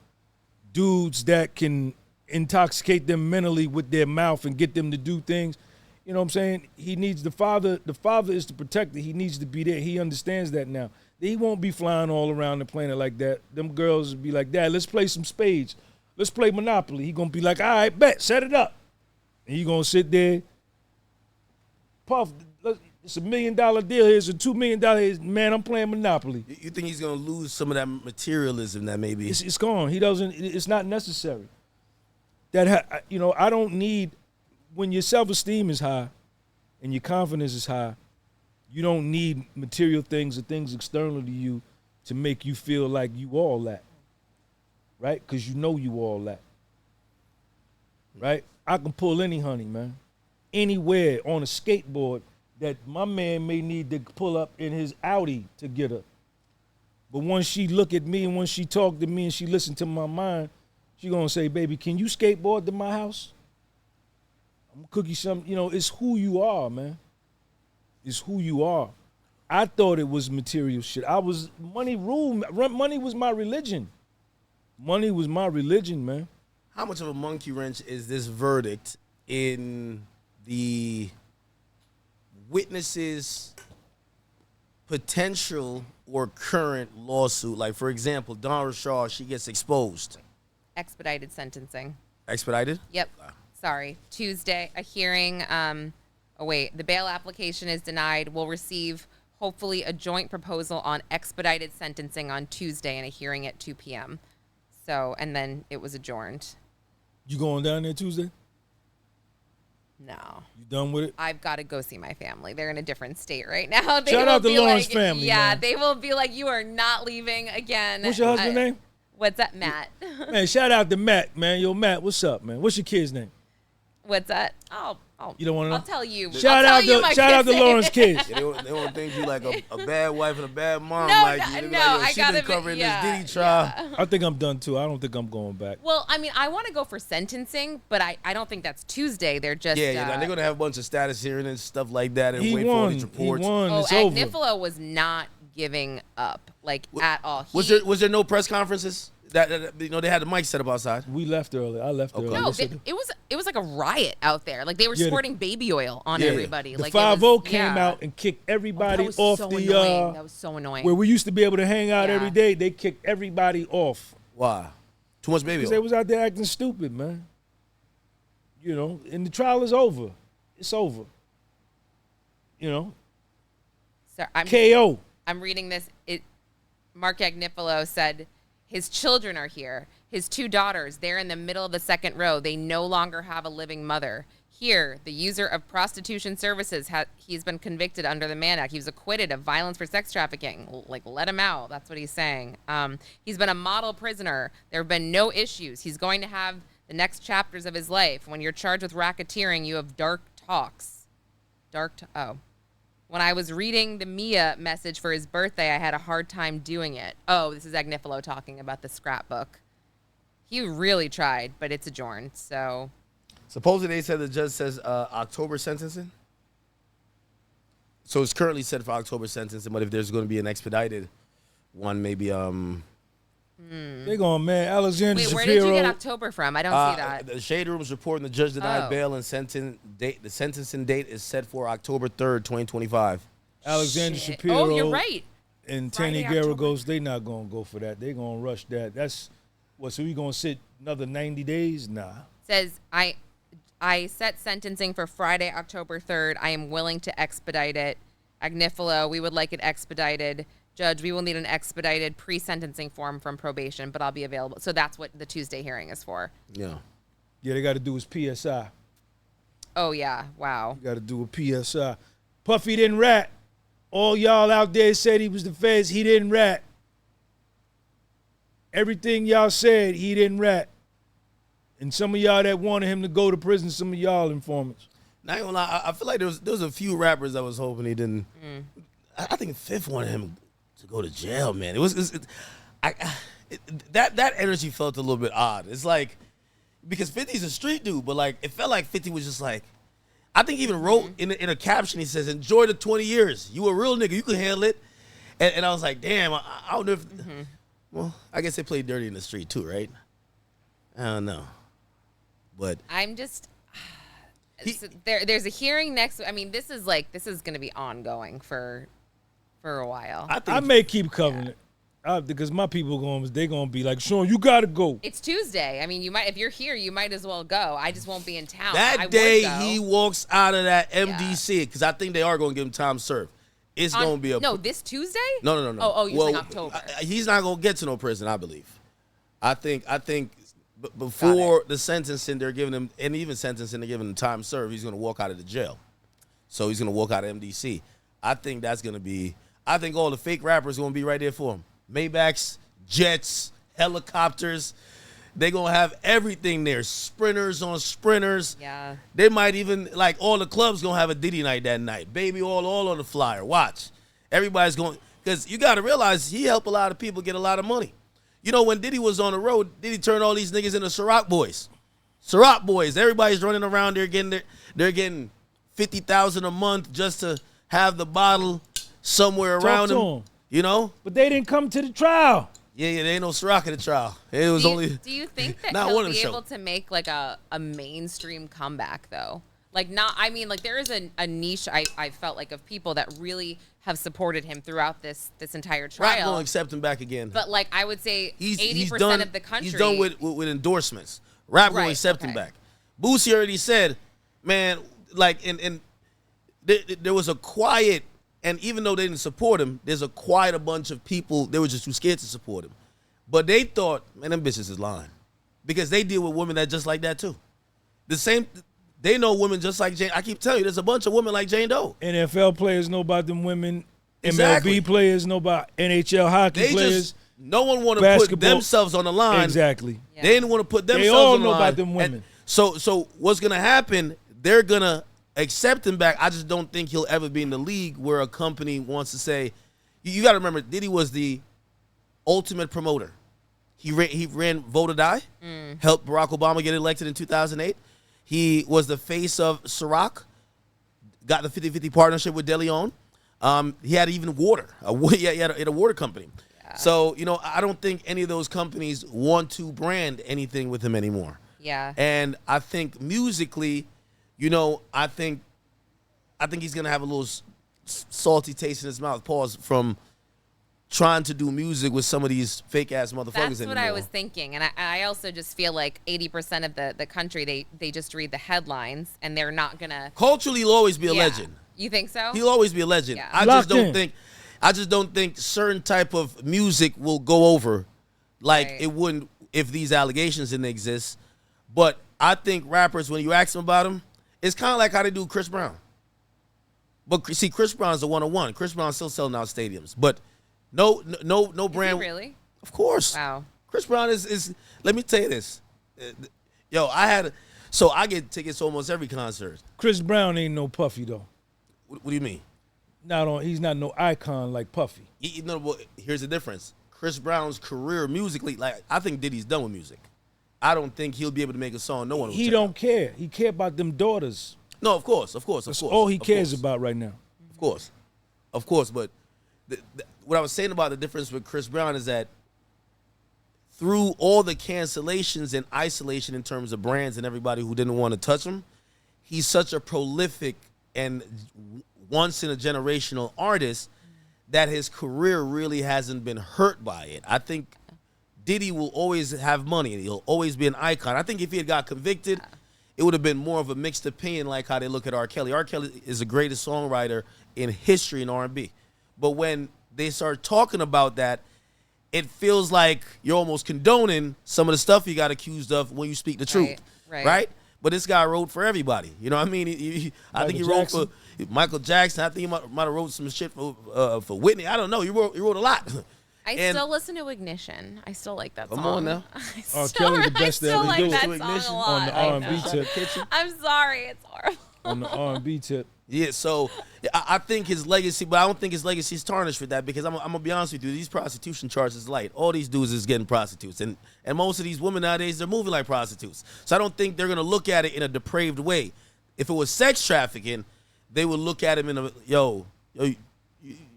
dudes that can intoxicate them mentally with their mouth and get them to do things. You know what I'm saying? He needs the father. The father is the protector. He needs to be there. He understands that now. He won't be flying all around the planet like that. Them girls will be like, Dad, let's play some spades. Let's play Monopoly. He gonna be like, all right, bet, set it up. And he gonna sit there. Puff, it's $1 million deal. Here's a $2 million. Man, I'm playing Monopoly. You think he's gonna lose some of that materialism that maybe? It's gone. He doesn't. It's not necessary. I don't need. When your self-esteem is high, and your confidence is high, you don't need material things or things external to you to make you feel like you all that. Right? Because you know you all that. Right? I can pull any honey, man. Anywhere on a skateboard that my man may need to pull up in his Audi to get her. But once she look at me and once she talk to me and she listen to my mind, she gonna say, baby, can you skateboard to my house? I'm gonna cook you something. It's who you are, man. It's who you are. I thought it was material shit. Money was my religion. Money was my religion, man. How much of a monkey wrench is this verdict in the witnesses' potential or current lawsuit? Like, for example, Dawn Rashad, she gets exposed. Expedited sentencing. Expedited? Yep. Sorry. Tuesday, a hearing. The bail application is denied. We'll receive, hopefully, a joint proposal on expedited sentencing on Tuesday and a hearing at 2 p.m. So, and then it was adjourned. You going down there Tuesday? No. You done with it? I've got to go see my family. They're in a different state right now. Shout out to Lauren's family. Yeah, man. they will be like, you are not leaving again. What's your husband's name? What's up, Matt? Man, shout out to Matt, man. Yo, Matt, what's up, man? What's your kid's name? What's that? You don't want to know? I'll tell you. Shout out to Lauren's kids. Yeah, they want to think you like a bad wife and a bad mom. No, like no, you. no, Like, I she been covering this Diddy trial. Yeah. I think I'm done too. I don't think I'm going back. Well, I mean, I want to go for sentencing, but I don't think that's Tuesday. They're just Yeah, they're gonna have a bunch of status hearings and stuff like that, and He wait won. for these reports. He won. Oh, It's over. Agnifilo was not giving up at all. Was there no press conferences? That they had the mic set up outside. We left early. I left early. No, it was like a riot out there. Like they were squirting baby oil on everybody. The like 5-0 came out and kicked everybody off so the annoying. That was so annoying. where we used to be able to hang out every day. They kicked everybody off Why? Too much baby because oil. they was out there acting stupid, man. You know, and the trial is over. It's over. You know, So KO. I'm reading this. Mark Agnifilo said his children are here. His 2 daughters, they're in the middle of the second row. They no longer have a living mother. Here, the user of prostitution services, he's been convicted under the Mann Act. He was acquitted of violence for sex trafficking. Like, let him out. That's what he's saying. He's been a model prisoner. There have been no issues. He's going to have the next chapters of his life. When you're charged with racketeering, you have dark talks. When I was reading the Mia message for his birthday, I had a hard time doing it. Oh, this is Agnifilo talking about the scrapbook. He really tried, but it's adjourned, so. Supposedly they said the judge says October sentencing. So it's currently set for October sentencing, but if there's going to be an expedited one, maybe They going, man. Alexander Wait, Shapiro. where did you get October from? I don't see that. The Shade Room is reporting the judge denied Oh. bail and the sentencing date is set for October 3rd, 2025. Alexander Shit. Shapiro. Oh, you're right. And Friday, Tanny October. Garagos, they not going to go for that. They going to rush that. That's what, so we going to sit another 90 days? Nah. Says, I set sentencing for Friday, October 3rd. I am willing to expedite it. Agnifilo, we would like it expedited. Judge, we will need an expedited pre-sentencing form from probation, but I'll be available. So that's what the Tuesday hearing is for. Yeah. Yeah, they got to do his PSI. Oh, yeah. Wow. Got to do a PSI. Puffy didn't rat. All y'all out there said he was the feds. He didn't rat. Everything y'all said, he didn't rat. And some of y'all that wanted him to go to prison, some of y'all informants. Not gonna lie, I feel like there was a few rappers I was hoping he didn't. I think Fifth wanted him to go to jail, man. That energy felt a little bit odd. It's like, because 50's a street dude, but like it felt like 50 was just like, I think he even wrote in a caption, he says, enjoy the 20 years. You a real nigga, you can handle it. And I was like, damn, I don't know if, well, I guess they played dirty in the street too, right? I don't know. But I'm just, there's a hearing next, I mean, this is going to be ongoing for a while. I may keep covering it. Because my people they're going to be like, Sean, you got to go. It's Tuesday. I mean, you might, if you're here, you might as well go. I just won't be in town. that day he walks out of that MDC, because I think they are going to give him time served. It's going to be a... No, this Tuesday? No. Oh, you're saying October. He's not going to get to no prison, I believe. I think before the sentencing, they're giving him, and even sentencing, they're giving him time served, he's going to walk out of the jail. So he's going to walk out of MDC. I think that's going to be... I think all the fake rappers are going to be right there for him. Maybachs, jets, helicopters. They're going to have everything there. Sprinters on sprinters. Yeah. They might even, like, all the clubs going to have a Diddy night that night. Baby all on the flyer. Watch. Everybody's going, because you got to realize he helped a lot of people get a lot of money. You know, when Diddy was on the road, Diddy turned all these niggas into Ciroc boys. Ciroc boys. Everybody's running around there they're getting $50,000 a month just to have the bottle somewhere around them. You know? But they didn't come to the trial. Yeah, there ain't no Ciroc in the trial. It was Do you think that not he'll one of be them able to make like a mainstream comeback though? Like there is a niche I felt like of people that really have supported him throughout this entire trial. Rap gonna accept him back again. But like I would say 80% done, of the country. He's done with endorsements. Rap gonna accept him back. Boosie already said, man, like and there was a quiet. And even though they didn't support him, there's quite a bunch of people, they were just too scared to support him. But they thought, man, them bitches is lying. Because they deal with women that just like that too. They know women just like Jane. I keep telling you, there's a bunch of women like Jane Doe. NFL players know about them women. Exactly. MLB players know about NHL hockey players. no one want to put Basketball. themselves on the line. Exactly. Yeah. They didn't want to put themselves all on the know line. about them women. And so what's gonna happen? They're gonna accept him back. I just don't think he'll ever be in the league where a company wants to say. You got to remember, Diddy was the ultimate promoter. He ran Vote or Die, helped Barack Obama get elected in 2008. He was the face of Ciroc, got the 50-50 partnership with De Leon. He had even water. He had a water company. Yeah. So, I don't think any of those companies want to brand anything with him anymore. Yeah. And I think musically, I think he's going to have a little salty taste in his mouth, from trying to do music with some of these fake-ass motherfuckers That's anymore. what I was thinking. And I also just feel like 80% of the country, they just read the headlines, and they're not going to... Culturally, he'll always be a legend. You think so? He'll always be a legend. Yeah. I just don't think certain type of music will go over like it wouldn't if these allegations didn't exist. But I think rappers, when you ask them about them, it's kind of like how they do Chris Brown. But see, Chris Brown's a one-on-one. Chris Brown's still selling out stadiums. But no brand. Is he really? Of course. Wow. Chris Brown is. Let me tell you this. I get tickets to almost every concert. Chris Brown ain't no Puffy though. What do you mean? He's not no icon like Puffy. Here's the difference. Chris Brown's career musically, I think Diddy's done with music. I don't think he'll be able to make a song. No one will. He don't care. He care about them daughters. No, of course. That's all he cares about right now. Of course. But what I was saying about the difference with Chris Brown is that through all the cancellations and isolation in terms of brands and everybody who didn't want to touch him, he's such a prolific and once-in-a-generational artist that his career really hasn't been hurt by it. I think Diddy will always have money, and he'll always be an icon. I think if he had got convicted, it would have been more of a mixed opinion, like how they look at R. Kelly. R. Kelly is the greatest songwriter in history in R&B. But when they start talking about that, it feels like you're almost condoning some of the stuff he got accused of when you speak the truth. Right? But this guy wrote for everybody. You know what I mean? I think he wrote for Michael Jackson. I think he might have wrote some shit for Whitney. I don't know. He wrote a lot. I still listen to Ignition. I still like that song. Come on now. Kelly the best I still that like ever that do. song a lot. On the R&B tip. I'm sorry. It's horrible. On the R&B tip. Yeah, so I think his legacy, but I don't think his legacy is tarnished for that, because I'm going to be honest with you, these prostitution charges is light. All these dudes is getting prostitutes, and most of these women nowadays, they're moving like prostitutes. So I don't think they're going to look at it in a depraved way. If it was sex trafficking, they would look at him in a,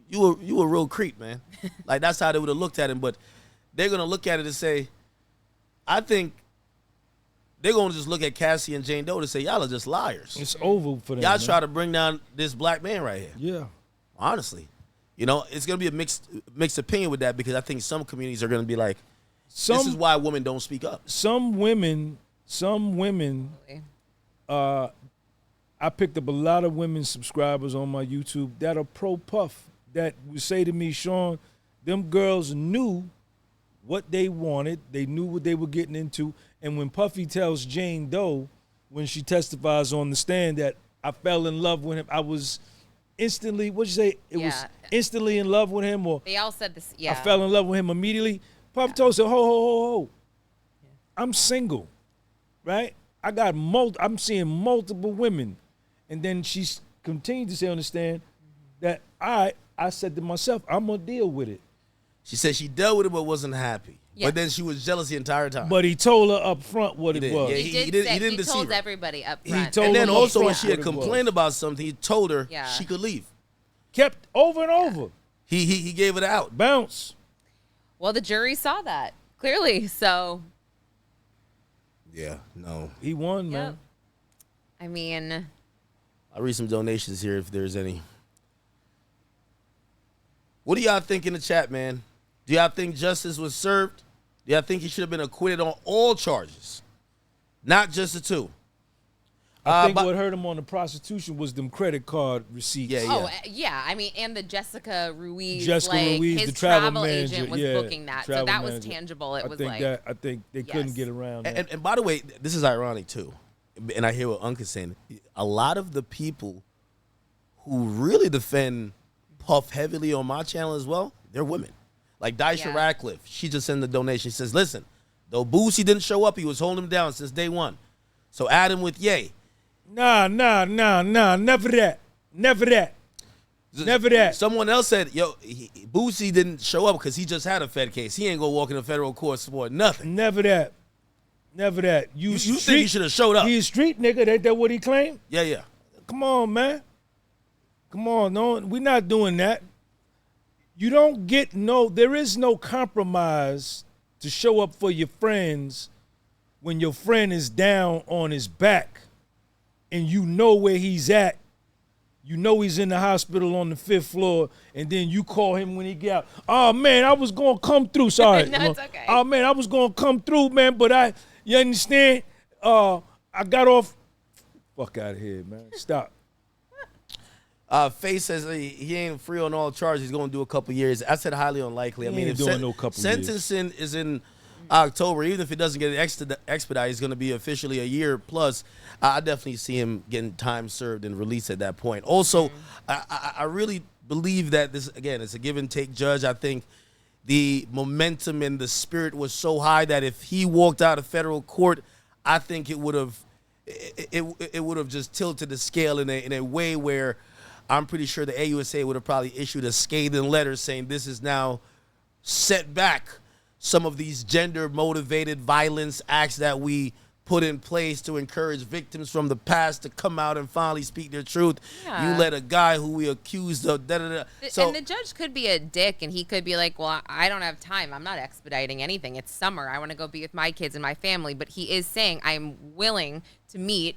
you a real creep, man. Like, that's how they would have looked at him, but they're going to look at it and say, I think they're going to just look at Cassie and Jane Doe to say, y'all are just liars. It's over for them. Y'all try to bring down this black man right here. Yeah. Honestly. It's going to be a mixed opinion with that, because I think some communities are going to be like, this is why women don't speak up. Some women, I picked up a lot of women subscribers on my YouTube that are pro-Puff, that would say to me, Sean, them girls knew what they wanted. They knew what they were getting into. And when Puffy tells Jane Doe, when she testifies on the stand, that I fell in love with him, I was instantly, what'd you say? It was instantly in love with him, or they all said this. Yeah, I fell in love with him immediately. Puff told her, ho. I'm single, right? I'm seeing multiple women. And then she continued to say on the stand that I said to myself, I'm going to deal with it. She said she dealt with it but wasn't happy. Yeah. But then she was jealous the entire time. But he told her up front what it was. Yeah, he didn't deceive told her. everybody up front. And then also when she had complained about something, he told her she could leave. Kept over and over. He gave it out. Bounce. Well, the jury saw that clearly, so. Yeah, no. He won, man. I mean, I'll read some donations here if there's any. What do y'all think in the chat, man? Do y'all think justice was served? Do y'all think he should have been acquitted on all charges, not just the two? I think what hurt him on the prostitution was them credit card receipts. Yeah. I mean, and the Jessica Ruiz, his the travel agent was manager, booking that, so that was tangible. It was like, I think they couldn't get around that. And by the way, this is ironic too, and I hear what Unc is saying. A lot of the people who really defend Puff heavily on my channel as well, they're women. Like Daisha Yeah. Radcliffe, she just sent the donation. She says, listen, though Boosie didn't show up, he was holding him down since day one. So add him with Ye. Nah, never that. Never that. Never that. Someone else said, yo, Boosie didn't show up because he just had a Fed case. He ain't gonna walk in a federal court for nothing. Never that. Never that. You think he should have showed up? He a street nigga. That what he claimed? Yeah. Come on, man. Come on. No, we're not doing that. You don't get there is no compromise to show up for your friends when your friend is down on his back and you know where he's at. You know he's in the hospital on the 5th floor, and then you call him when he get out. Oh, man, I was going to come through. Sorry. No, it's okay. Oh, man, I was going to come through, man, but you understand? I got off. Fuck out of here, man. Stop. Faye says he ain't free on all charges. He's going to do a couple years. I said highly unlikely. He ain't doing no couple years. Sentencing is in October. Even if it doesn't get expedited, it's going to be officially a year plus. I definitely see him getting time served and released at that point. Also, I really believe that this, again, it's a give and take judge. I think the momentum and the spirit was so high that if he walked out of federal court, I think it would have just tilted the scale in a way where I'm pretty sure the AUSA would have probably issued a scathing letter saying this is now set back some of these gender-motivated violence acts that we put in place to encourage victims from the past to come out and finally speak their truth. Yeah. You let a guy who we accused of da-da-da. So, and the judge could be a dick, and he could be like, well, I don't have time. I'm not expediting anything. It's summer. I want to go be with my kids and my family. But he is saying, I'm willing to meet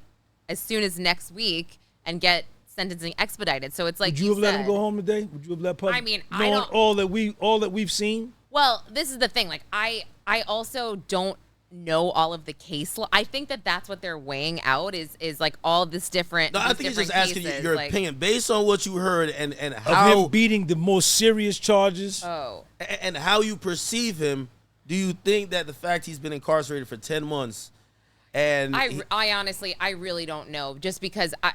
as soon as next week and get sentencing expedited. So it's like, would you have let him go home today? Would you have let Puff? I mean, I knowing don't. all that we've seen. Well, this is the thing. Like, I also don't know all of the case law. I think that's what they're weighing out is like all this different. No, I think he's just asking you cases, your like, opinion based on what you heard and Of how him beating the most serious charges. Oh, and how you perceive him. Do you think that the fact he's been incarcerated for 10 months and I honestly, I really don't know. Just because I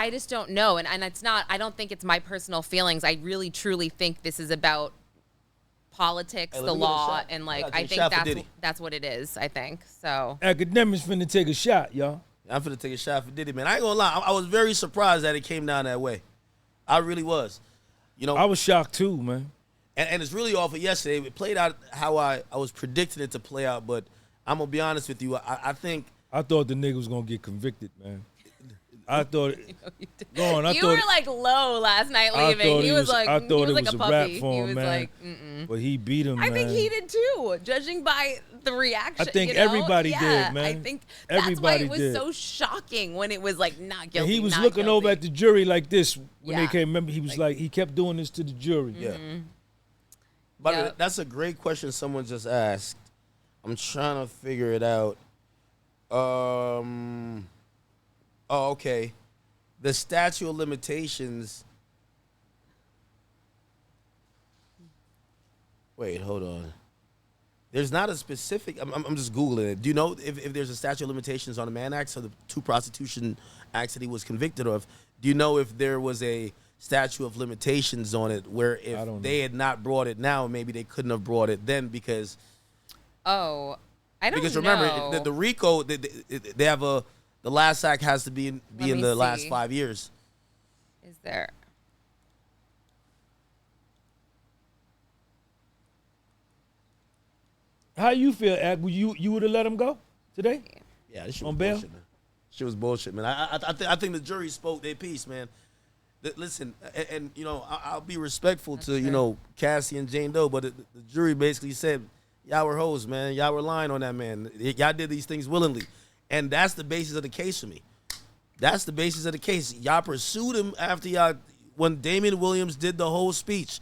just don't know. And it's not, I don't think it's my personal feelings. I really, truly think this is about politics, Hey, the let me get a law, shot. and I like, gotta I take a think shot for Diddy. that's what it is, I think. So. Academics finna take a shot, y'all. I'm finna take a shot for Diddy, man. I ain't gonna lie. I was very surprised that it came down that way. I really was. You know, I was shocked too, man. and it's really off of yesterday. It played out how I was predicting it to play out, but I'm gonna be honest with you. I think I thought the nigga was gonna get convicted, man. I thought. Go on. You were like low last night leaving. He was like, I thought he was it was like a a rap puppy. for He him, was man. like, But he beat him, I man. think he did too, judging by the reaction. I think you know? everybody Yeah, did, man. I think that's why Everybody it was did. so shocking when it was like not guilty. And he was not looking over at guilty. the jury like this when they Yeah. came. Remember, he was like, he kept doing this to the jury. yeah. But Yep. that's a great question someone just asked. I'm trying to figure it out. Oh, okay. The statute of limitations. Wait, hold on. There's not a specific. I'm just Googling it. Do you know if there's a statute of limitations on the Mann Act, so the 2 prostitution acts that he was convicted of? Do you know if there was a statute of limitations on it where I don't if they know. had not brought it now, maybe they couldn't have brought it then because Oh, I don't because know. remember the RICO they have the last act has to be in Let me the last see. 5 years. Is there? How you feel, Ak? You would have let him go today? Yeah, this shit On was bail? bullshit, man. Shit was bullshit, man. I think the jury spoke their piece, man. Listen, and you know, I'll be respectful to, you know, Cassie and Jane Doe, but the jury basically said, y'all were hoes, man. Y'all were lying on that man. Y'all did these things willingly. And that's the basis of the case for me. That's the basis of the case. Y'all pursued him after when Damian Williams did the whole speech.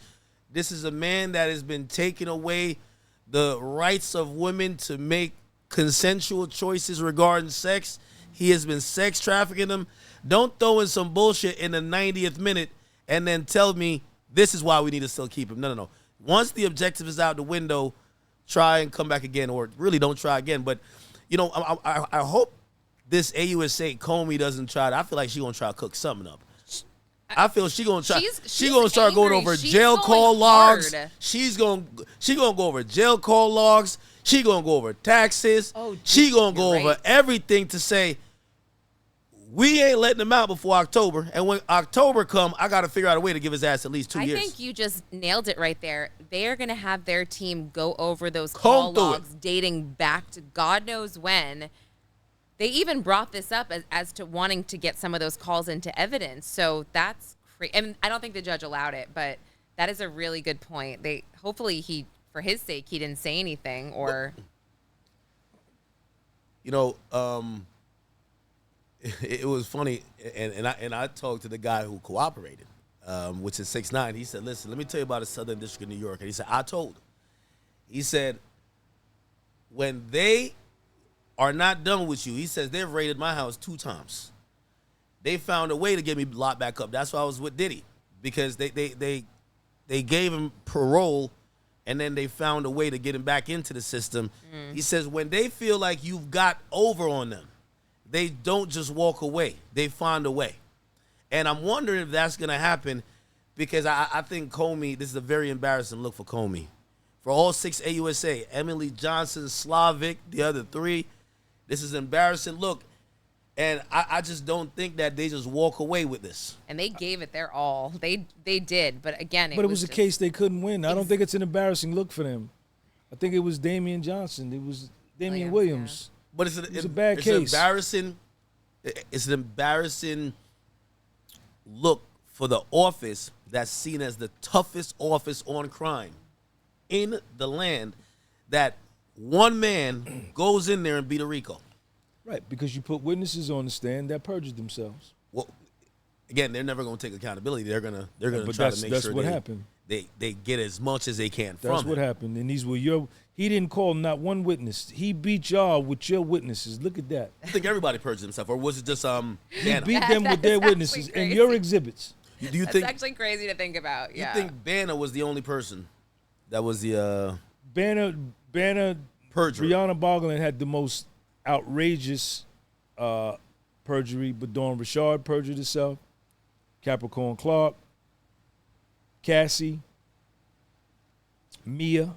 This is a man that has been taking away the rights of women to make consensual choices regarding sex. He has been sex trafficking them. Don't throw in some bullshit in the 90th minute and then tell me this is why we need to still keep him. No. Once the objective is out the window, try and come back again, or really don't try again. But, you know, I hope this AUSA Comey doesn't try to. I feel like she's going to try to cook something up. I feel she gonna try. She's She gonna start going angry. over She's jail going call logs. hard. She gonna go over jail call logs. She gonna go over taxes. Oh, she gonna go you're over right. everything to say we ain't letting him out before October. And when October come, I gotta figure out a way to give his ass at least 2 years. I think you just nailed it right there. They are going to have their team go over those Comb call through logs dating back to God knows when. They even brought this up as to wanting to get some of those calls into evidence. So that's crazy. And I don't think the judge allowed it, but that is a really good point. Hopefully for his sake, he didn't say anything or. You know, it was funny, and I talked to the guy who cooperated, which is 6ix9ine. He said, "Listen, let me tell you about the Southern District of New York." And he said, "I told him." He said, "When they are not done with you," he says, "they've raided my house 2 times. They found a way to get me locked back up. That's why I was with Diddy, because they gave him parole, and then they found a way to get him back into the system." He says, "When they feel like you've got over on them, they don't just walk away. They find a way." And I'm wondering if that's going to happen, because I think Comey, this is a very embarrassing look for Comey. For all 6 AUSA, Emily Johnson, Slavic, the other 3, this is an embarrassing look. And I just don't think that they just walk away with this. And they gave it their all. They did. But again, But it was a case they couldn't win. I don't think it's an embarrassing look for them. I think it was Damian Johnson. It was Damian Williams. But It was a bad case. It's an embarrassing look for the office that's seen as the toughest office on crime in the land, that one man goes in there and beat a RICO. Right, because you put witnesses on the stand that perjured themselves. Well, again, they're never going to take accountability. They're gonna try to make that's sure what happened. They get as much as they can That's from what it. happened. And these were he didn't call not one witness. He beat y'all with your witnesses. Look at that. I think everybody perjured himself, or was it just He Banner? beat them with their That's witnesses actually and your crazy. exhibits. Do you That's think actually crazy to think about. you Yeah. think Banner was the only person that was the Banner, perjurer? Brianna Boglin had the most outrageous perjury, but Dawn Richard perjured herself. Capricorn Clark, Cassie, Mia,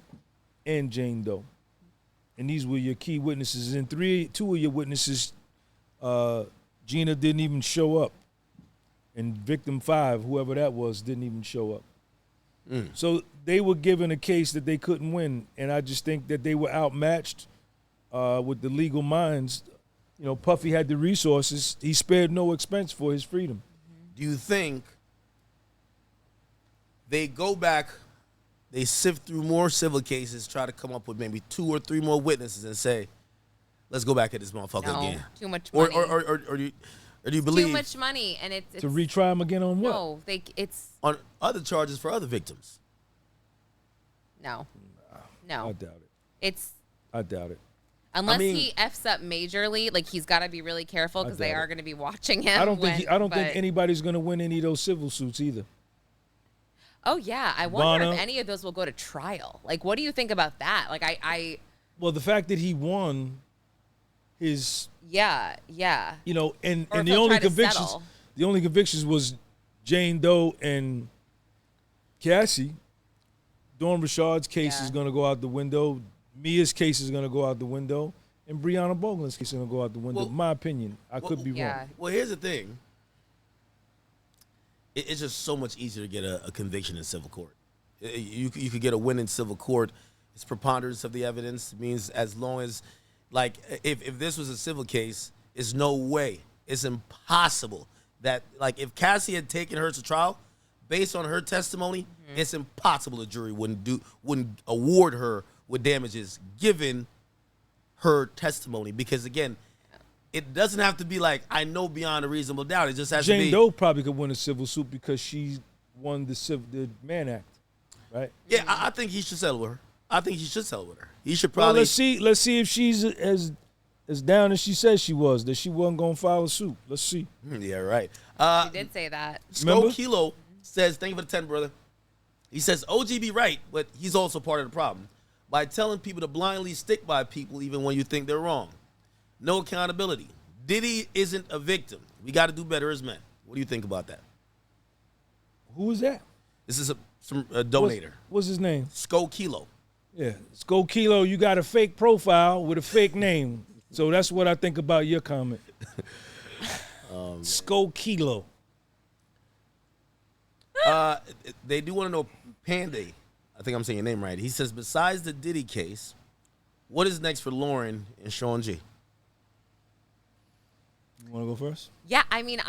and Jane Doe. And these were your key witnesses. And 2 of your witnesses, Gina didn't even show up. And victim 5, whoever that was, didn't even show up. So they were given a case that they couldn't win. And I just think that they were outmatched with the legal minds. You know, Puffy had the resources. He spared no expense for his freedom. Do you think they go back, they sift through more civil cases, try to come up with maybe 2 or 3 more witnesses and say, let's go back at this motherfucker No, again? too much Or money. do you believe Too much money, and it's To retry him again on what? no. It's on other charges for other victims? no. I doubt it. It's I doubt it. unless mean- he f's up majorly, like he's got to be really careful because they doubt are it. going to be watching him. I don't think but- anybody's going to win any of those civil suits either. Oh yeah, I wonder Vanna- if any of those will go to trial. Like, what do you think about that? Like, Well, the fact that he won his, yeah. you know, and Or if the he'll only try to convictions, settle. the only convictions was Jane Doe and Cassie. Dawn Richard's case Yeah. is going to go out the window. Mia's case is going to go out the window. And Brianna Boglin's case is going to go out the window. Well- My opinion. I could be Yeah. wrong. Well, here's the thing. It's just so much easier to get a conviction in civil court. You could get a win in civil court. It's preponderance of the evidence. It means as long as, like, if this was a civil case, it's no way. It's impossible that, like, if Cassie had taken her to trial, based on her testimony, it's impossible the jury wouldn't award her with damages given her testimony. Because, again, it doesn't have to be like, I know beyond a reasonable doubt. It just has to Jane be. Doe probably could win a civil suit because she won the Mann Act, right? Yeah, I think he should settle with her. I think he should settle with her. He should Well, probably. let's see if she's as down as she said she was, that she wasn't going to file a suit. Let's see. Yeah, right. She did say that. Remember? Sko Kilo says, thank you for the 10, brother. He says, OG be right, but he's also part of the problem. By telling people to blindly stick by people even when you think they're wrong. No accountability. Diddy isn't a victim. We got to do better as men. What do you think about that? Who was that? This is a donator. What's his name? Sko Kilo. Yeah, Sko Kilo, you got a fake profile with a fake name. So that's what I think about your comment. Sko Kilo. They do want to know Panday. I think I'm saying your name right. He says, besides the Diddy case, what is next for Lauren and Sean G? You want to go first? Yeah, I mean,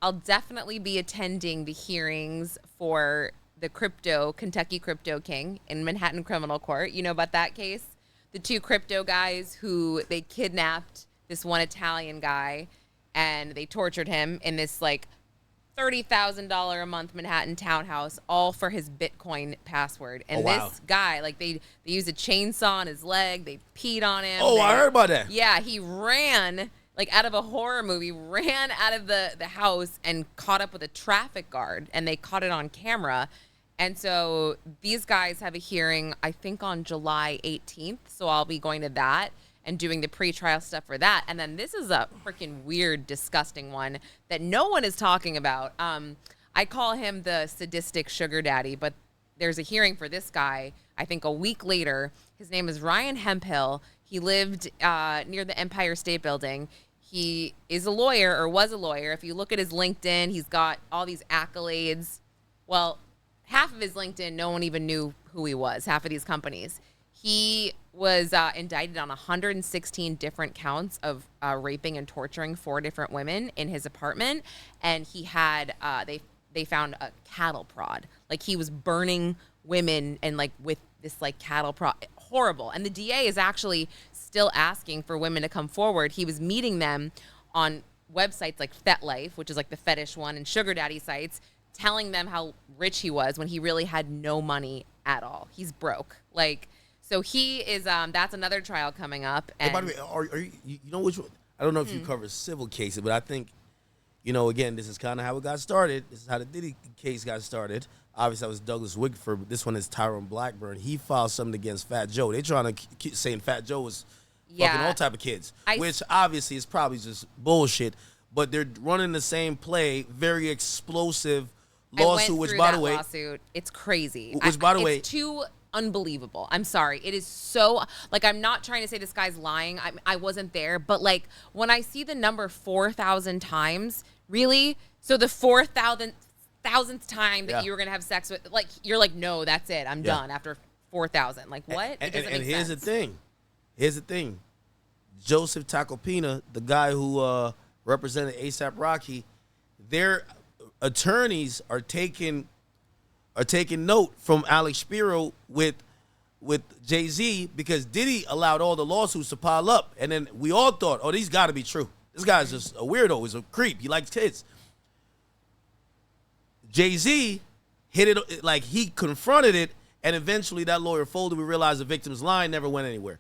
I'll definitely be attending the hearings for the Kentucky Crypto King in Manhattan Criminal Court. You know about that case? The two crypto guys who they kidnapped this one Italian guy and they tortured him in this like $30,000 a month Manhattan townhouse, all for his Bitcoin password. And this guy, like they used a chainsaw on his leg, they peed on him. I heard about that. Yeah, he ran like out of a horror movie, ran out of the house and caught up with a traffic guard, and they caught it on camera. And so these guys have a hearing, I think, on July 18th. So I'll be going to that and doing the pretrial stuff for that. And then this is a freaking weird, disgusting one that no one is talking about. I call him the sadistic sugar daddy, but there's a hearing for this guy, I think a week later. His name is Ryan Hemphill. He lived near the Empire State Building. He is a lawyer, or was a lawyer. If you look at his LinkedIn, he's got all these accolades. Well, half of his LinkedIn, no one even knew who he was, half of these companies. He was indicted on 116 different counts of raping and torturing 4 different women in his apartment. And he had, they found a cattle prod. Like, he was burning women and, like, with this, like, cattle prod. Horrible. And the DA is actually still asking for women to come forward. He was meeting them on websites like FetLife, which is, like, the fetish one, and sugar daddy sites, telling them how rich he was when he really had no money at all. He's broke. Like, so he is, that's another trial coming up. And by the way, are you know which one? I don't know if you cover civil cases, but I think, you know, again, this is kind of how it got started. This is how the Diddy case got started. Obviously, that was Douglas Wigford, but this one is Tyrone Blackburn. He filed something against Fat Joe. They trying to keep saying Fat Joe was fucking all type of kids, which obviously is probably just bullshit, but they're running the same play, very explosive lawsuit, which, by the way, lawsuit, it's crazy. Which, by the way, it's too unbelievable. I'm sorry. It is so, like, I'm not trying to say this guy's lying. I wasn't there, but, like, when I see the number 4,000 times, really? So the 4,000th time that you were going to have sex with, like, you're like, no, that's it. I'm done after 4,000. Like, what? And here's the thing. Here's the thing. Joseph Tacopina, the guy who represented A$AP Rocky, their attorneys are taking note from Alex Spiro with Jay-Z, because Diddy allowed all the lawsuits to pile up. And then we all thought, oh, these got to be true. This guy's just a weirdo. He's a creep. He likes kids. Jay-Z hit it, like, he confronted it, and eventually that lawyer folded. We realized the victim's line never went anywhere.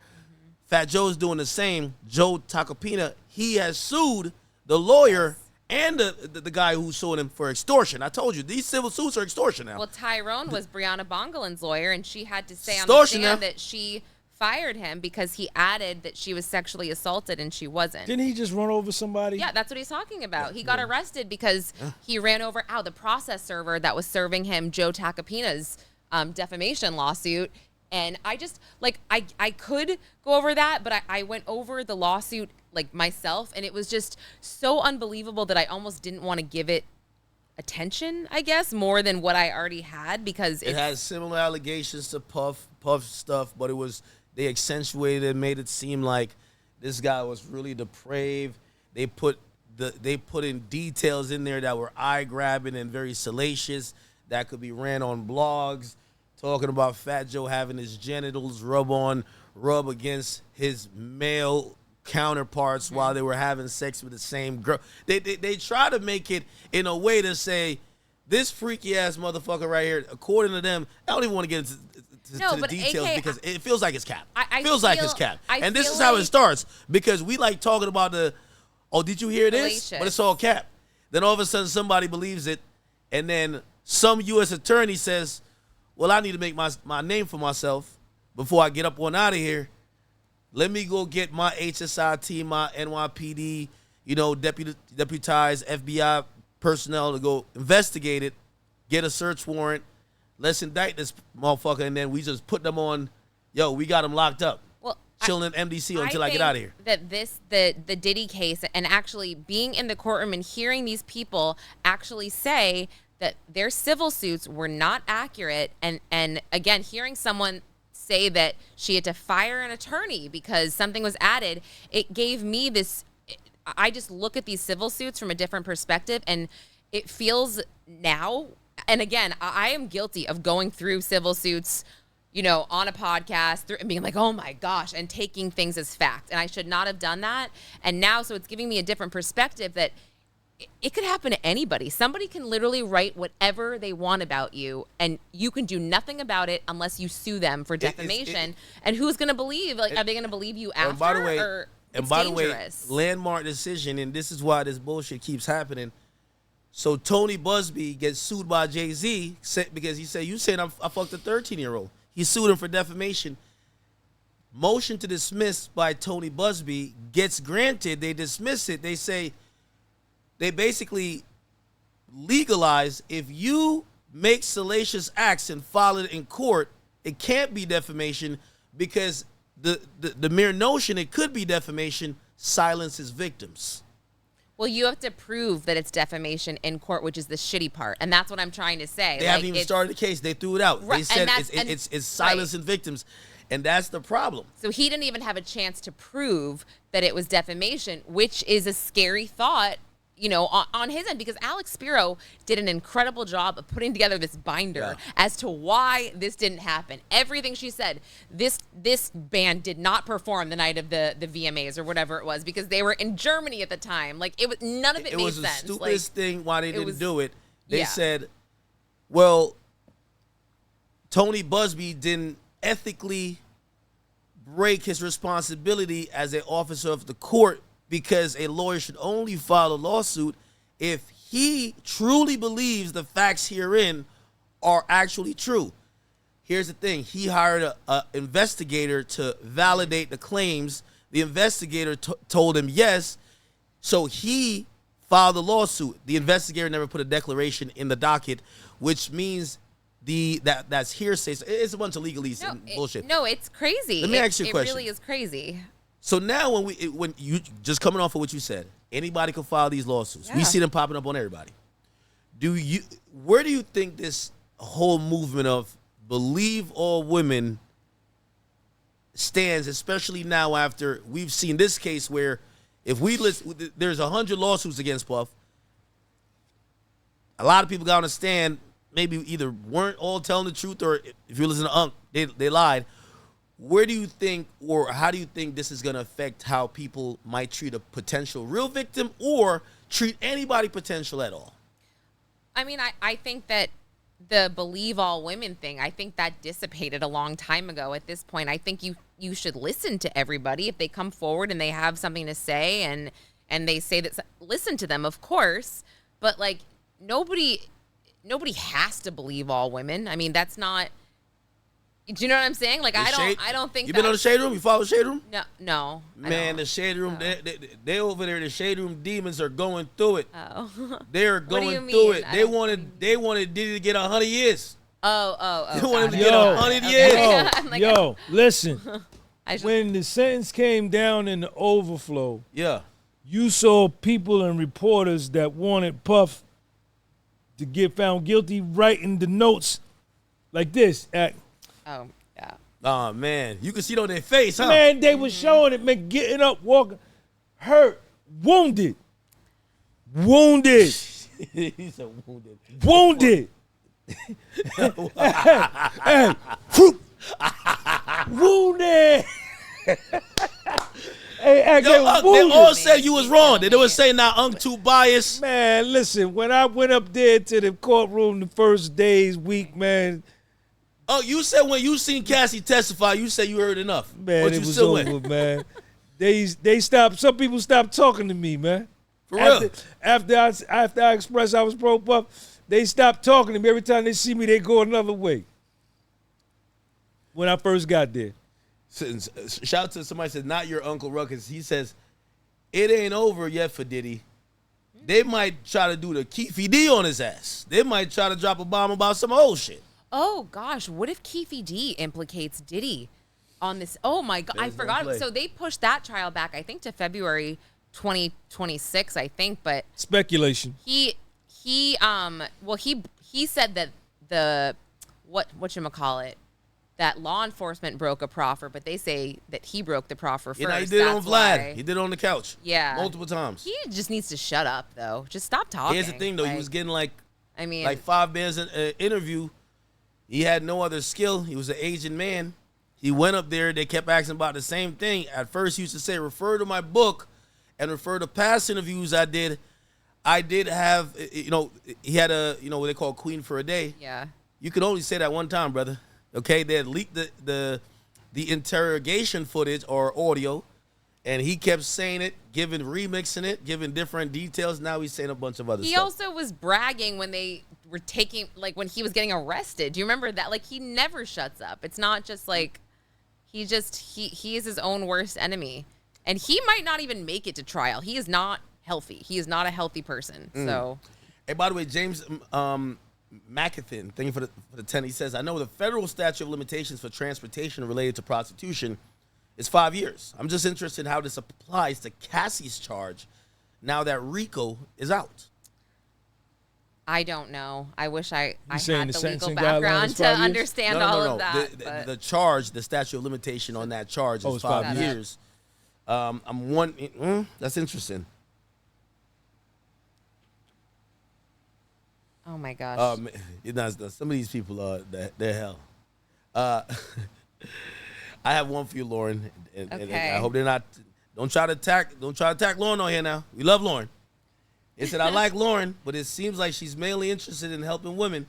Fat Joe's doing the same. Joe Tacopina, he has sued the lawyer and the guy who sued him for extortion. I told you, these civil suits are extortion now. Well, Tyrone was Brianna Bongolan's lawyer, and she had to say on the stand that she fired him because he added that she was sexually assaulted and she wasn't. Didn't he just run over somebody? Yeah, that's what he's talking about. He got arrested because he ran over the process server that was serving him Joe Tacopina's defamation lawsuit. And I just, like, I could go over that, but I went over the lawsuit, like, myself, and it was just so unbelievable that I almost didn't want to give it attention, I guess, more than what I already had, because it has similar allegations to Puff stuff, but they accentuated it, made it seem like this guy was really depraved. They put in details in there that were eye-grabbing and very salacious that could be ran on blogs, talking about Fat Joe having his genitals rub against his male counterparts while they were having sex with the same girl. They try to make it in a way to say, this freaky ass motherfucker right here, according to them, I don't even want to get into the details, because it feels like it's cap. It feels like it's cap. And this is how it starts, because we like talking about did you hear this? But it's all cap. Then all of a sudden somebody believes it, and then some U.S. attorney says, well, I need to make my name for myself before I get up on out of here. Let me go get my HSIT, my NYPD, deputized FBI personnel to go investigate it, get a search warrant, let's indict this motherfucker, and then we just put them on, yo, we got him locked up. Well, chilling in MDC until I get out of here. That the Diddy case, and actually being in the courtroom and hearing these people actually say that their civil suits were not accurate, and again, hearing someone say that she had to fire an attorney because something was added, it gave me this, I just look at these civil suits from a different perspective, and it feels now, and again, I am guilty of going through civil suits, you know, on a podcast and being like, oh my gosh, and taking things as fact. And I should not have done that. And now, so it's giving me a different perspective that it could happen to anybody. Somebody can literally write whatever they want about you, and you can do nothing about it unless you sue them for defamation. And who's going to believe? Like, are they going to believe you after? By the way, dangerous. landmark decision, and this is why this bullshit keeps happening. So Tony Busby gets sued by Jay-Z because he said, you saying I fucked a 13-year-old. He sued him for defamation. Motion to dismiss by Tony Busby gets granted. They dismiss it. They say, they basically legalize, if you make salacious acts and file it in court, it can't be defamation because the mere notion it could be defamation silences victims. Well, you have to prove that it's defamation in court, which is the shitty part, and that's what I'm trying to say. They haven't even started the case. They threw it out. Right, they said it's silencing victims, and that's the problem. So he didn't even have a chance to prove that it was defamation, which is a scary thought, you know, on his end, because Alex Spiro did an incredible job of putting together this binder as to why this didn't happen. Everything she said, this band did not perform the night of the VMAs or whatever it was because they were in Germany at the time. Like, it was, none of it made sense. It was the stupidest thing why they didn't do it. They said, well, Tony Busby didn't ethically break his responsibility as an officer of the court, because a lawyer should only file a lawsuit if he truly believes the facts herein are actually true. Here's the thing. He hired an investigator to validate the claims. The investigator told him yes, so he filed a lawsuit. The investigator never put a declaration in the docket, which means that's hearsay. So it's a bunch of legalese and bullshit. No, it's crazy. Let me ask you a question. It really is crazy. So now when you just coming off of what you said, anybody can file these lawsuits. Yeah. We see them popping up on everybody. Where do you think this whole movement of believe all women stands, especially now after we've seen this case where if we listen, there's 100 lawsuits against Puff. A lot of people got on the stand, maybe either weren't all telling the truth, or if you listen to Unc, they lied. Where do you think, or how do you think this is going to affect how people might treat a potential real victim or treat anybody potential at all? I mean, I think that the believe all women thing, I think that dissipated a long time ago at this point. I think you should listen to everybody. If they come forward and they have something to say and they say that, listen to them, of course. But, like, nobody has to believe all women. I mean, that's not... Do you know what I'm saying? Like, I don't think you been on the Shade Room? You follow the Shade Room? No. Man, the Shade Room, they over there. The Shade Room demons are going through it. Oh, they're going through it. They wanted Diddy to get 100 years. Oh. They wanted him to get 100 years. Yo, listen. When the sentence came down in the overflow, you saw people and reporters that wanted Puff to get found guilty writing the notes like this. Oh, yeah. Oh, man. You can see it on their face, huh? Man, they was showing it, man, getting up, walking, hurt, wounded. He said wounded. Wounded. Hey, wounded. Hey, they all said you was wrong. They was saying now I'm too biased. Man, listen, when I went up there to the courtroom the first week, man. Oh, you said when you seen Cassie testify, you said you heard enough. Man, it was over, man. They stopped. Some people stopped talking to me, man. For real. After I expressed I was pro Puff, they stopped talking to me. Every time they see me, they go another way. When I first got there. Shout out to somebody said, not your Uncle Ruckus. He says, it ain't over yet for Diddy. they might try to do the Keefy D on his ass. They might try to drop a bomb about some old shit. Oh gosh, what if Keefy D implicates Diddy on this? Oh my god, I forgot. So they pushed that trial back, I think, to February 2026, I think. But Speculation. he said that whatchamacallit, that law enforcement broke a proffer, but they say that he broke the proffer first. He did it on Vlad. Why. He did it on the couch. Yeah. Multiple times. He just needs to shut up, though. Just stop talking. Here's the thing, though. He was getting like 5 bands in an interview. He had no other skill. He was an Asian man. He went up there. They kept asking about the same thing. At first, he used to say, refer to my book and refer to past interviews I did. I did have, he had what they call Queen for a Day. Yeah. You could only say that one time, brother. Okay? They had leaked the interrogation footage or audio, and he kept saying it, remixing it, giving different details. Now he's saying a bunch of other stuff. He also was bragging when they were when he was getting arrested. Do you remember that? Like, he never shuts up. It's not just like, he is his own worst enemy. And he might not even make it to trial. He is not healthy. He is not a healthy person. So, hey, by the way, James McAthin, thank you for the 10. He says, I know the federal statute of limitations for transportation related to prostitution is 5 years. I'm just interested in how this applies to Cassie's charge now that RICO is out. I don't know. I wish I had the the legal sentencing background guidelines to 5 years? understand all of that. The charge, the statute of limitation on that charge is 5 years. That's interesting. Oh my gosh. Some of these people are they're hell. I have one for you, Lauren, and I hope they're not. Don't try to attack Lauren on here now. We love Lauren. It said, I like Lauren, but it seems like she's mainly interested in helping women.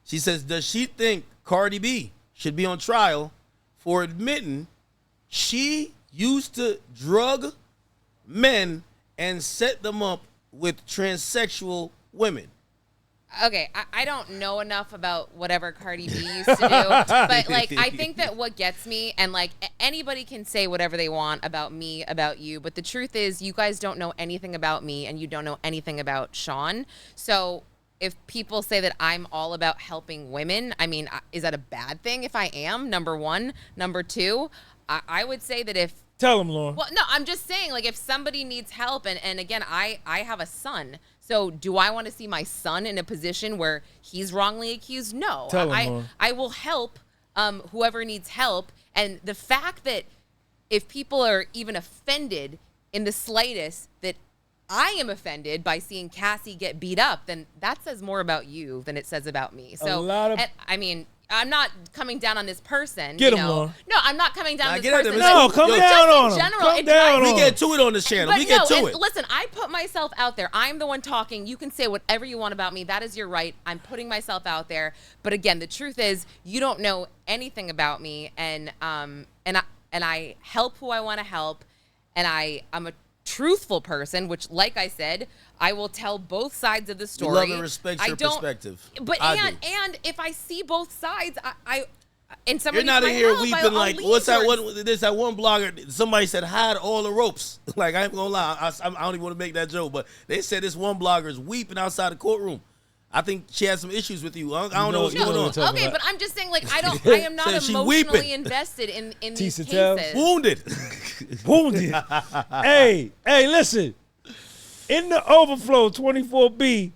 She says, does she think Cardi B should be on trial for admitting she used to drug men and set them up with transsexual women? Okay, I don't know enough about whatever Cardi B used to do, but like, I think that what gets me, and like, anybody can say whatever they want about me, about you, but the truth is, you guys don't know anything about me, and you don't know anything about Sean. So if people say that I'm all about helping women, I mean, is that a bad thing if I am? Number one. Number two, I would say that if Tell him, Lauren. Well, no, I'm just saying, like, if somebody needs help, and again, I have a son. So do I want to see my son in a position where he's wrongly accused? No. Tell him, Lauren. I will help whoever needs help. And the fact that if people are even offended in the slightest that I am offended by seeing Cassie get beat up, then that says more about you than it says about me. So, I mean, I'm not coming down on this person. Get him, Lauren. No, I'm not coming down on this person. No, come down on him. Come down on him. We get to it on this channel. We get to it. Listen, I put myself out there. I'm the one talking. You can say whatever you want about me. That is your right. I'm putting myself out there. But again, the truth is, you don't know anything about me, and I help who I want to help, and I'm a truthful person, which, like I said, I will tell both sides of the story. We love and respect your perspective. But and if I see both sides, and somebody you're not in here weeping like, what's that one? There's that one blogger. Somebody said hide all the ropes. Like, I ain't gonna lie, I don't even want to make that joke, but they said this one blogger is weeping outside the courtroom. I think she has some issues with you. I don't know what's going on. Okay, but I'm just saying, like, I am not emotionally invested in these cases. Wounded. Wounded. Hey, listen. In the overflow 24B,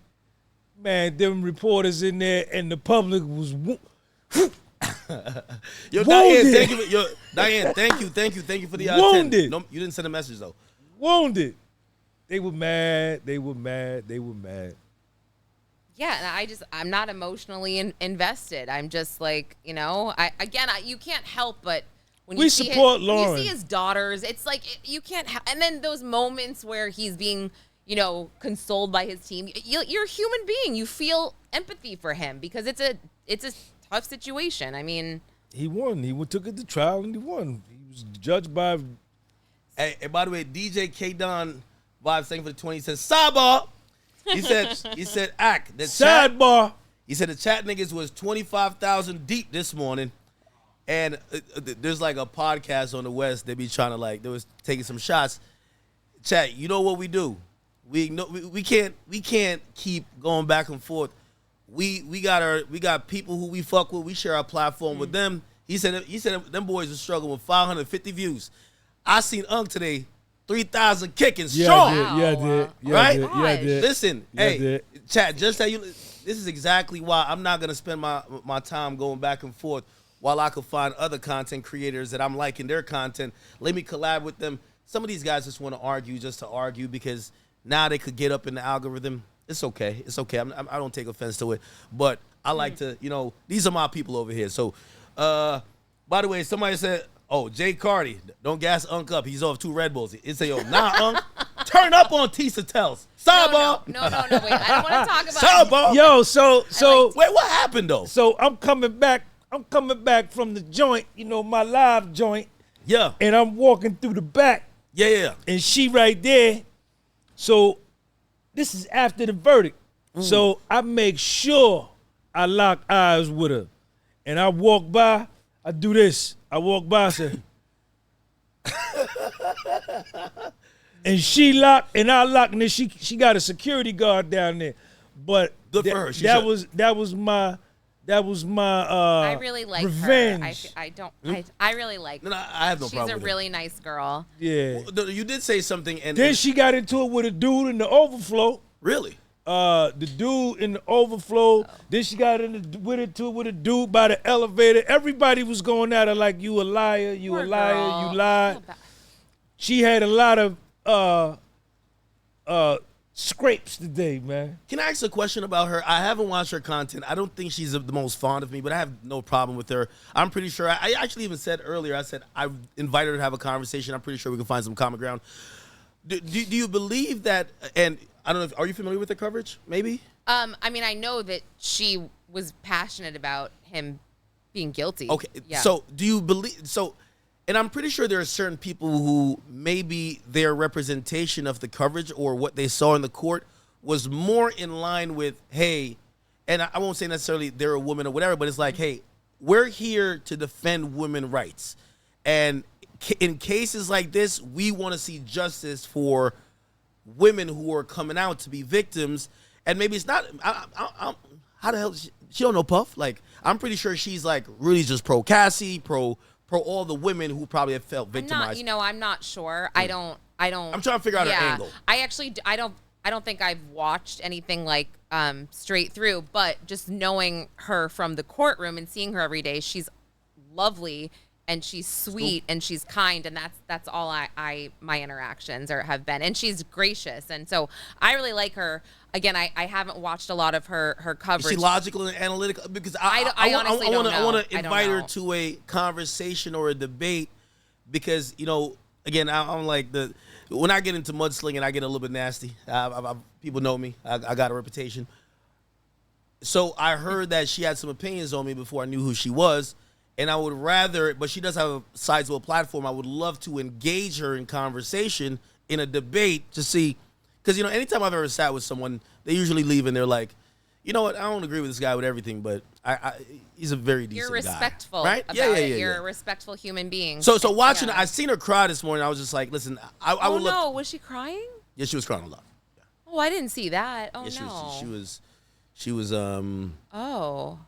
man, them reporters in there and the public was Yo, Diane, thank you for the wounded. No, you didn't send a message though. Wounded. They were mad. Yeah, and I'm not emotionally invested. I'm just like, you can't help but when you support Lauren. When you see his daughters, it's like you can't. And then those moments where he's being, consoled by his team. You're a human being. You feel empathy for him because it's a tough situation. I mean, he won. He took it to trial and he won. He was judged by. Hey, by the way, DJ K Don Vibes, thank you for the 20. He says sidebar. He said, act. Sidebar. He said the chat niggas was 25,000 deep this morning. And there's like a podcast on the West. They be trying to they was taking some shots. Chat, you know what we do? We can't keep going back and forth. We got people who we fuck with. We share our platform with them. He said them boys are struggling with 550 views. I seen Unc today, 3,000 kicking strong. Yeah, I did. Right? I did. Listen, Yeah, I hey, did. chat. Just that this is exactly why I'm not gonna spend my time going back and forth while I could find other content creators that I'm liking their content. Let me collab with them. Some of these guys just want to argue just to argue because now they could get up in the algorithm. It's okay. It's okay. I don't take offense to it, but I like to, these are my people over here. So, by the way, somebody said, "Oh, Jay Cardi, don't gas Unc up. He's off 2 Red Bulls." It say, "Yo, nah, Unc, turn up on Tisa Tells." Sidebar. No. Wait, I don't want to talk about. Sidebar. Yo, so Wait, what happened though? So I'm coming back from the joint, my live joint, Yeah. and I'm walking through the back, Yeah. and she right there. So this is after the verdict. So I make sure I lock eyes with her. And I walk by, I do this. I walk by, I say, and she locked, and I locked, and then she got a security guard down there. But Good for her. that was my I really like revenge. her. I really like her. No, I have no problem She's a with it. really nice girl. Yeah. You did say something, and Then she got into it with a dude in the overflow. really. The dude in the overflow. Then she got with a dude by the elevator. Everybody was going at her like, "You a liar, you Poor a liar, girl. you lied." Feel bad. She had a lot of scrapes today, man. Can I ask a question about her? I haven't watched her content. I don't think she's the most fond of me, but I have no problem with her. I'm pretty sure. I actually even said earlier, I said I invited her to have a conversation. I'm pretty sure we can find some common ground. Do you believe that, and I don't know, are you familiar with the coverage, maybe? I mean, I know that she was passionate about him being guilty. Okay, Yeah. so do you believe, and I'm pretty sure there are certain people who maybe their representation of the coverage or what they saw in the court was more in line with, hey, and I won't say necessarily they're a woman or whatever, but it's like, hey, we're here to defend women's rights. And in cases like this, we want to see justice for women who are coming out to be victims. And maybe it's not, how the hell, she don't know Puff? Like, I'm pretty sure she's like really just pro Cassie, pro all the women who probably have felt victimized. I'm not sure. I don't. I'm trying to figure out her angle. I actually, I don't think I've watched anything like straight through, but just knowing her from the courtroom and seeing her every day, she's lovely and she's sweet and she's kind, and that's all my interactions have been. And she's gracious, and so I really like her. Again, I haven't watched a lot of her coverage. Is she logical and analytical? Because I honestly don't know. I want to I don't invite her know. to a conversation or a debate because, again, I'm like when I get into mudslinging, I get a little bit nasty. People know me. I got a reputation. So I heard that she had some opinions on me before I knew who she was. And I would rather, but she does have a sizable platform. I would love to engage her in conversation, in a debate, to see, because anytime I've ever sat with someone, they usually leave and they're like, you know what, I don't agree with this guy with everything, but he's a very decent guy. You're respectful, right? about Yeah. it. You're a respectful human being. So watching, Yeah. I seen her cry this morning. I was just like, listen, I would love. Was she crying? Yeah, she was crying a lot. Yeah. Oh, I didn't see that. Oh Yeah, no. she was. Oh.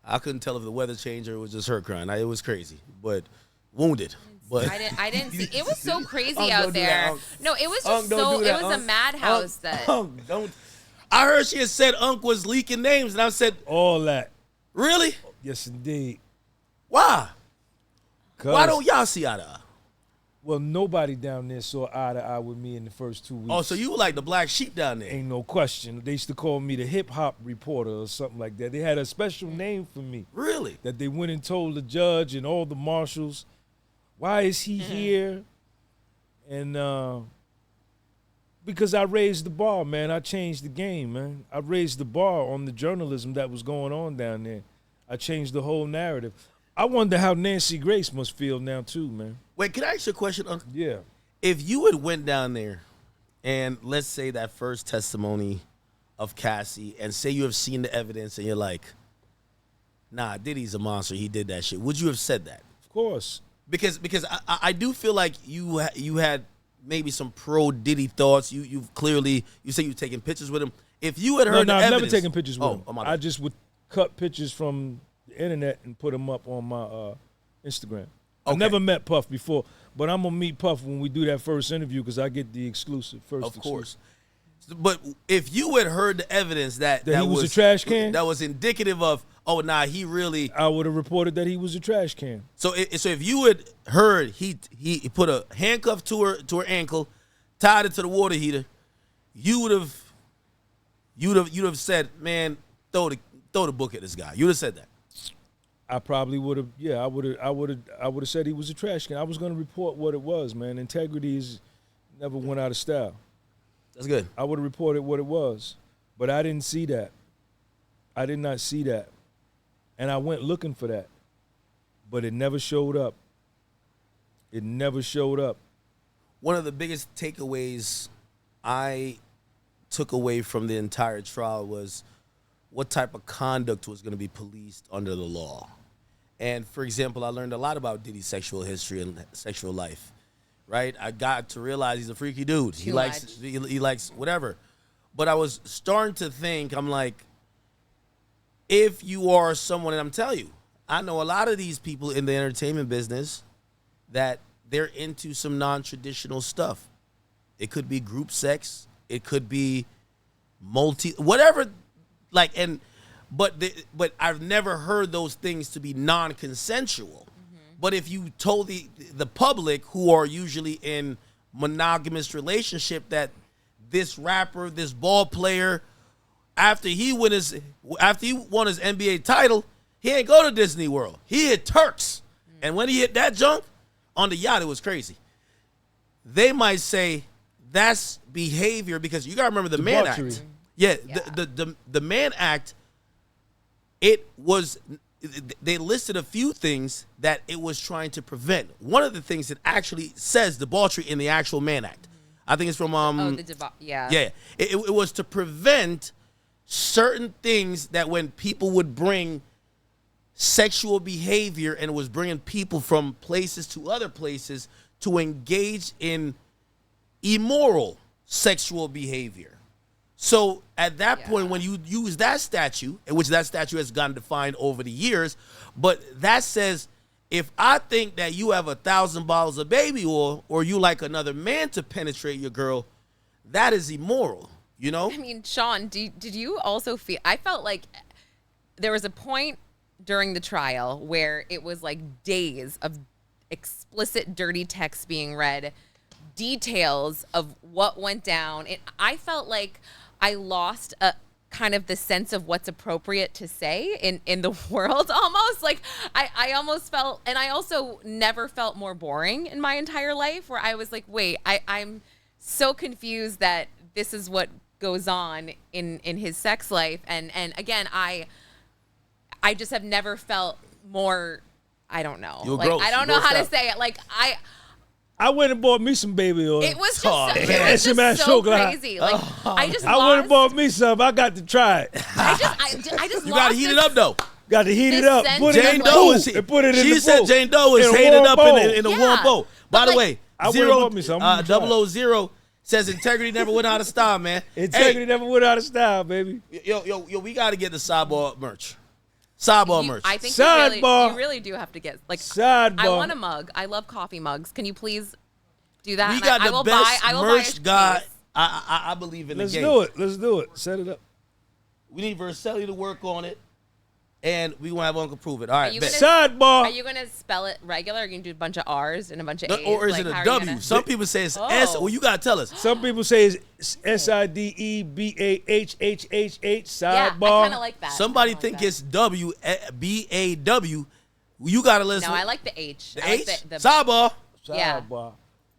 I couldn't tell if the weather changed or it was just her crying. It was crazy, but wounded. But I didn't see. It was so crazy Unc, out don't do there. that, Unc. No, it was Unc, just don't do it that, was a Unc. madhouse that. Unc, don't. I heard she had said Unc was leaking names, and I said, All that. really? Yes, indeed. Why? 'Cause- Why don't y'all see eye to eye? Well, nobody down there saw eye to eye with me in the first 2 weeks. Oh, so you were like the black sheep down there. Ain't no question. They used to call me the hip hop reporter or something like that. They had a special name for me Really? that they went and told the judge and all the marshals, why is he here? And because I raised the bar, man. I changed the game, man. I raised the bar on the journalism that was going on down there. I changed the whole narrative. I wonder how Nancy Grace must feel now too, man. Wait, can I ask you a question, Unc? Yeah. If you had went down there and let's say that first testimony of Cassie and say you have seen the evidence and you're like, nah, Diddy's a monster. He did that shit. Would you have said that? Of course. Because I do feel like you had maybe some pro Diddy thoughts. You say you've taken pictures with him. If you had heard No, the I've evidence, never taken pictures with him. Oh, my I bad. just would cut pictures from the internet and put them up on my Instagram. I Okay. never met Puff before, but I'm gonna meet Puff when we do that first interview because I get the exclusive first. Of course. But if you had heard the evidence that That he was a trash can? that was indicative of, he really. I would have reported that he was a trash can. So if you had heard he put a handcuff to her ankle, tied it to the water heater, you'd have said, man, throw the book at this guy. You'd have said that. I probably would have. Yeah, I would have said he was a trash can. I was going to report what it was, man. Integrity never went out of style. That's good. I would have reported what it was, but I didn't see that. I did not see that, and I went looking for that, but it never showed up. It never showed up. One of the biggest takeaways I took away from the entire trial was what type of conduct was going to be policed under the law. And for example, I learned a lot about Diddy's sexual history and sexual life. Right? I got to realize he's a freaky dude. He likes whatever. But I was starting to think, I'm like, if you are someone, and I'm telling you, I know a lot of these people in the entertainment business that they're into some non-traditional stuff. It could be group sex. It could be whatever. But I've never heard those things to be non-consensual. But if you told the public, who are usually in monogamous relationship, that this rapper, this ball player, after he won his NBA title, he ain't go to Disney World. He hit Turks. And when he hit that junk on the yacht, it was crazy. They might say that's behavior because you got to remember the Mann Debauchery. Act. Yeah. The Mann Act, they listed a few things that it was trying to prevent. One of the things that actually says debauchery in the actual Mann Act. I think it's from Yeah. Yeah. It was to prevent certain things that when people would bring sexual behavior and it was bringing people from places to other places to engage in immoral sexual behavior. So at that point, when you use that statute, in which that statute has gotten defined over the years, but that says if I think that you have 1,000 bottles of baby oil or you like another man to penetrate your girl, that is immoral, you know? I mean, Sean, did you also feel, I felt like there was a point during the trial where it was like days of explicit dirty text being read, details of what went down. I felt like I lost a kind of the sense of what's appropriate to say in the world almost. Like I almost felt, and I also never felt more boring in my entire life where I was like, wait, I'm so confused that this is what goes on in his sex life. And again, I just have never felt more, I don't know. You're like gross. I don't You're know how grossed to out. say it. Like I went and bought me some baby oil. it was just, man. it was That's just so chocolate. crazy. Like I just I went and lost. bought me some. I got to try it. I just You lost gotta heat it this- up though. Got to heat This it up. sense Put it of in Jane the Doe pool. is And put it in she the said pool. Jane Doe is In a heated warm up bowl. in a warm Yeah. bowl. But By the like- way, I went and bought me some. I'm gonna try. 000 says integrity never went out of style, man. Integrity never went out of style, baby. Hey, yo, we gotta get the sidebar merch. Sidebar merch. I think Sidebar. you really do have to get like Sidebar. I want a mug. I love coffee mugs. Can you please do that? we And got I the will best buy, I will buy a merch guy. case. I believe in Let's the game. do it. Let's do it. Set it up. We need Verselli to work on it, and we gonna have Uncle prove it. All right, you bet. gonna- Sidebar. Are you gonna spell it regular? Or are you gonna do a bunch of R's and a bunch of A's? Or is Like, it a how are you W? gonna- Some people say it's Oh. S. Well, you gotta tell us. Some people say it's SIDEBAHHHH. Yeah, I Sidebar. kind of like that. Somebody I kinda think like it's WBAW. You gotta that. listen. No, I like the H. the I like H. the Sidebar. Yeah. Sidebar.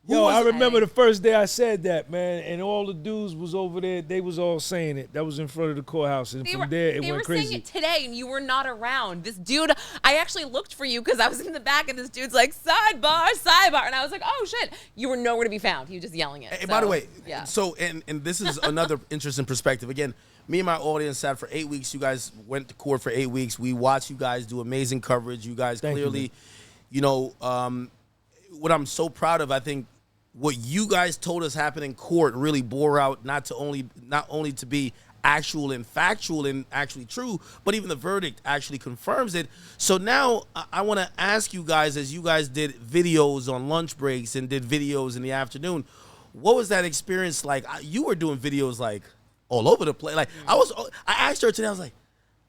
Who Yo, was I it? remember the first day I said that, man, and all the dudes was over there. They was all saying it. That was in front of the courthouse, and from there it they went were crazy. saying it today, and you were not around. This dude, I actually looked for you because I was in the back, and this dude's like, sidebar, sidebar. And I was like, oh, shit. You were nowhere to be found. He was just yelling it. Hey, by the way, yeah. so and this is another interesting perspective. Again, me and my audience sat for 8 weeks. You guys went to court for 8 weeks. We watched you guys do amazing coverage. You guys Thank you, clearly, what I'm so proud of, I think, what you guys told us happened in court really bore out not only to be actual and factual and actually true, but even the verdict actually confirms it. So now I want to ask you guys, as you guys did videos on lunch breaks and did videos in the afternoon, what was that experience like? You were doing videos like all over the place. Like I asked her today, I was like,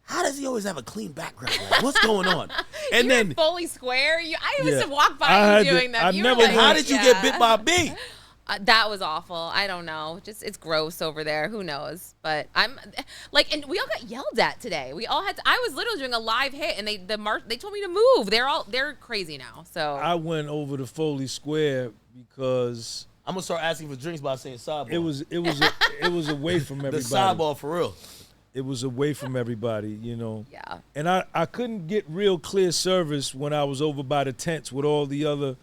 how does he always have a clean background? Like, what's going on? And you then were fully square. I used to walk by you doing them. How did you get bit by a bee? That was awful. I don't know. Just it's gross over there. Who knows? But I'm like, and we all got yelled at today. We all had. I was literally doing a live hit, and they told me to move. They're crazy now. So I went over to Foley Square because I'm gonna start asking for drinks by saying sidebar. It was away from everybody. The sidebar for real. It was away from everybody, Yeah. And I couldn't get real clear service when I was over by the tents with all the other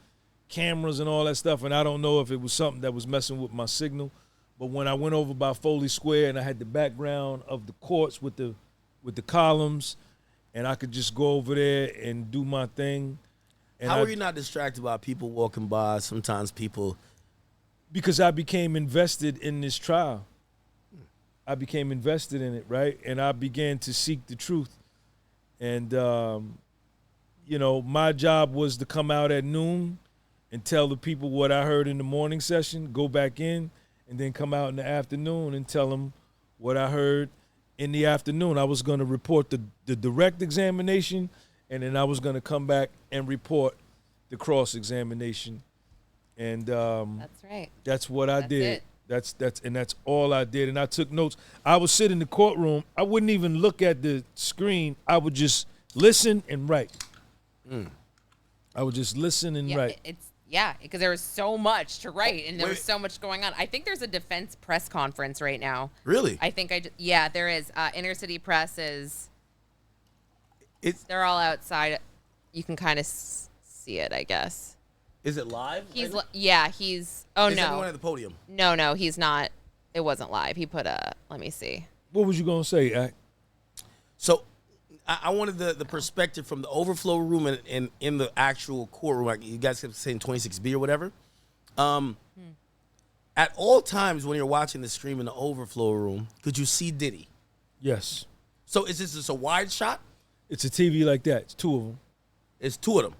cameras and all that stuff, and I don't know if it was something that was messing with my signal. But when I went over by Foley Square and I had the background of the courts with the columns, and I could just go over there and do my thing. And How are you not distracted by people walking by? Sometimes people... Because I became invested in this trial. I became invested in it, right? And I began to seek the truth. And, my job was to come out at noon and tell the people what I heard in the morning session, go back in, and then come out in the afternoon and tell them what I heard in the afternoon. I was going to report the direct examination, and then I was going to come back and report the cross-examination. And that's right. That's what I did. It. That's all I did. And I took notes. I would sit in the courtroom. I wouldn't even look at the screen. I would just listen and write. I would just listen and write. Because there was so much to write and there was so much going on. I think there's a defense press conference right now. Really? I think there is. Inner City Press is. They're all outside. You can kind of see it, I guess. Is it live? He's. Oh Is no. anyone at the podium? No, he's not. It wasn't live. He put a. Let me see. What was you gonna say, Ak? So, I wanted the perspective from the overflow room and in the actual courtroom. Like you guys kept saying 26B or whatever. At all times when you're watching the stream in the overflow room, could you see Diddy? Yes. So is this just a wide shot? It's a TV like that. It's two of them. It's two of them.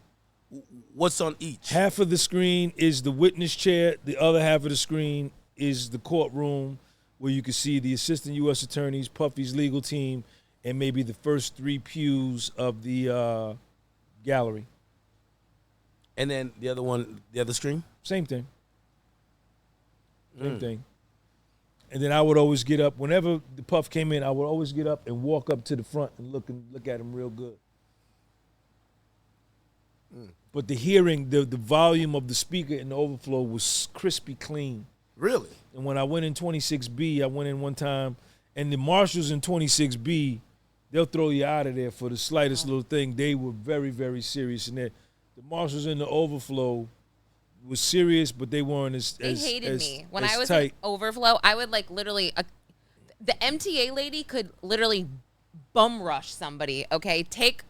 What's on each? Half of the screen is the witness chair. The other half of the screen is the courtroom where you can see the assistant U.S. attorneys, Puffy's legal team, and maybe the first three pews of the gallery. And then the other screen? Same thing. Same thing. And then I would always get up. Whenever the Puff came in, I would always get up and walk up to the front and look at him real good. But the hearing, the volume of the speaker in the overflow was crispy clean. Really? And when I went in 26B, I went in one time, and the marshals in 26B, they'll throw you out of there for the slightest little thing. They were very, very serious in there. The marshals in the overflow was serious, but they weren't as They hated me. When as I was tight. in overflow, I would literally, the MTA lady could literally bum rush somebody, okay? Take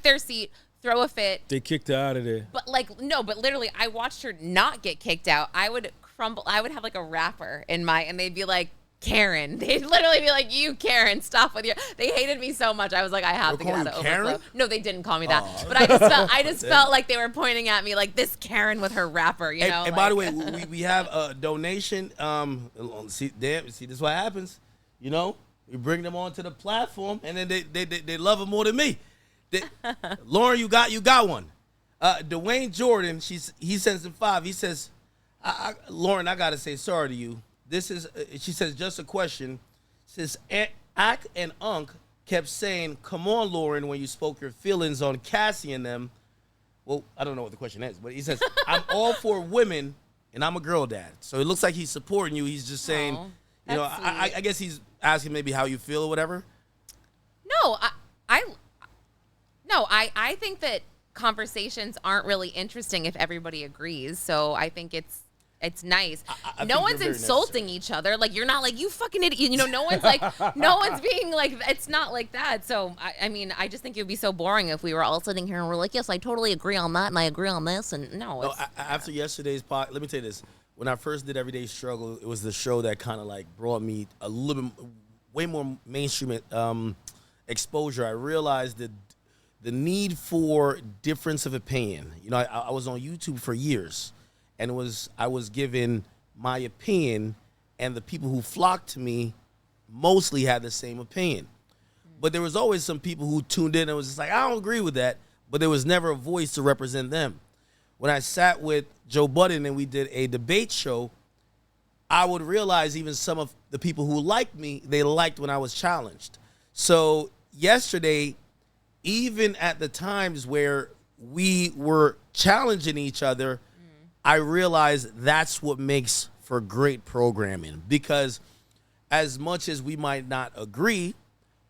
their seat, throw a fit. They kicked her out of there. But but literally, I watched her not get kicked out. I would crumble. I would have like a wrapper and they'd be like, Karen. They'd literally be like, you, Karen, stop with your. They hated me so much. I was like, I have to get out of overflow. Karen? No, they didn't call me that. Oh. But I just felt like they were pointing at me like this Karen with her wrapper. You know. And by the way, we have a donation. See, this is what happens. You know, we bring them onto the platform, and then they love them more than me. Lauren, you got one. Dwayne Jordan, he sends him 5. He says, Lauren, I gotta say sorry to you. This is, she says, just a question. Says, Ak and Unc kept saying, come on, Lauren, when you spoke your feelings on Cassie and them. Well, I don't know what the question is, but he says, I'm all for women, and I'm a girl dad. So it looks like he's supporting you. He's just saying, I guess he's asking maybe how you feel or whatever. No, I think that conversations aren't really interesting if everybody agrees. So I think it's nice. I no one's insulting each other. Like, you're not like, you fucking idiot. You know, no one's like, no one's being like, it's not like that. So, I mean, I just think it would be so boring if we were all sitting here and we're like, yes, I totally agree on that and I agree on this. And no. After yesterday's pod, let me tell you this. when I first did Everyday Struggle, it was the show that kind of like brought me a little bit, way more mainstream exposure. I realized that the need for difference of opinion. You know, I was on YouTube for years, and I was given my opinion, and the people who flocked to me mostly had the same opinion. But there was always some people who tuned in and was just like, I don't agree with that, but there was never a voice to represent them. When I sat with Joe Budden and we did a debate show, I would realize even some of the people who liked me, they liked when I was challenged. So yesterday, even at the times where we were challenging each other, I realized that's what makes for great programming. Because as much as we might not agree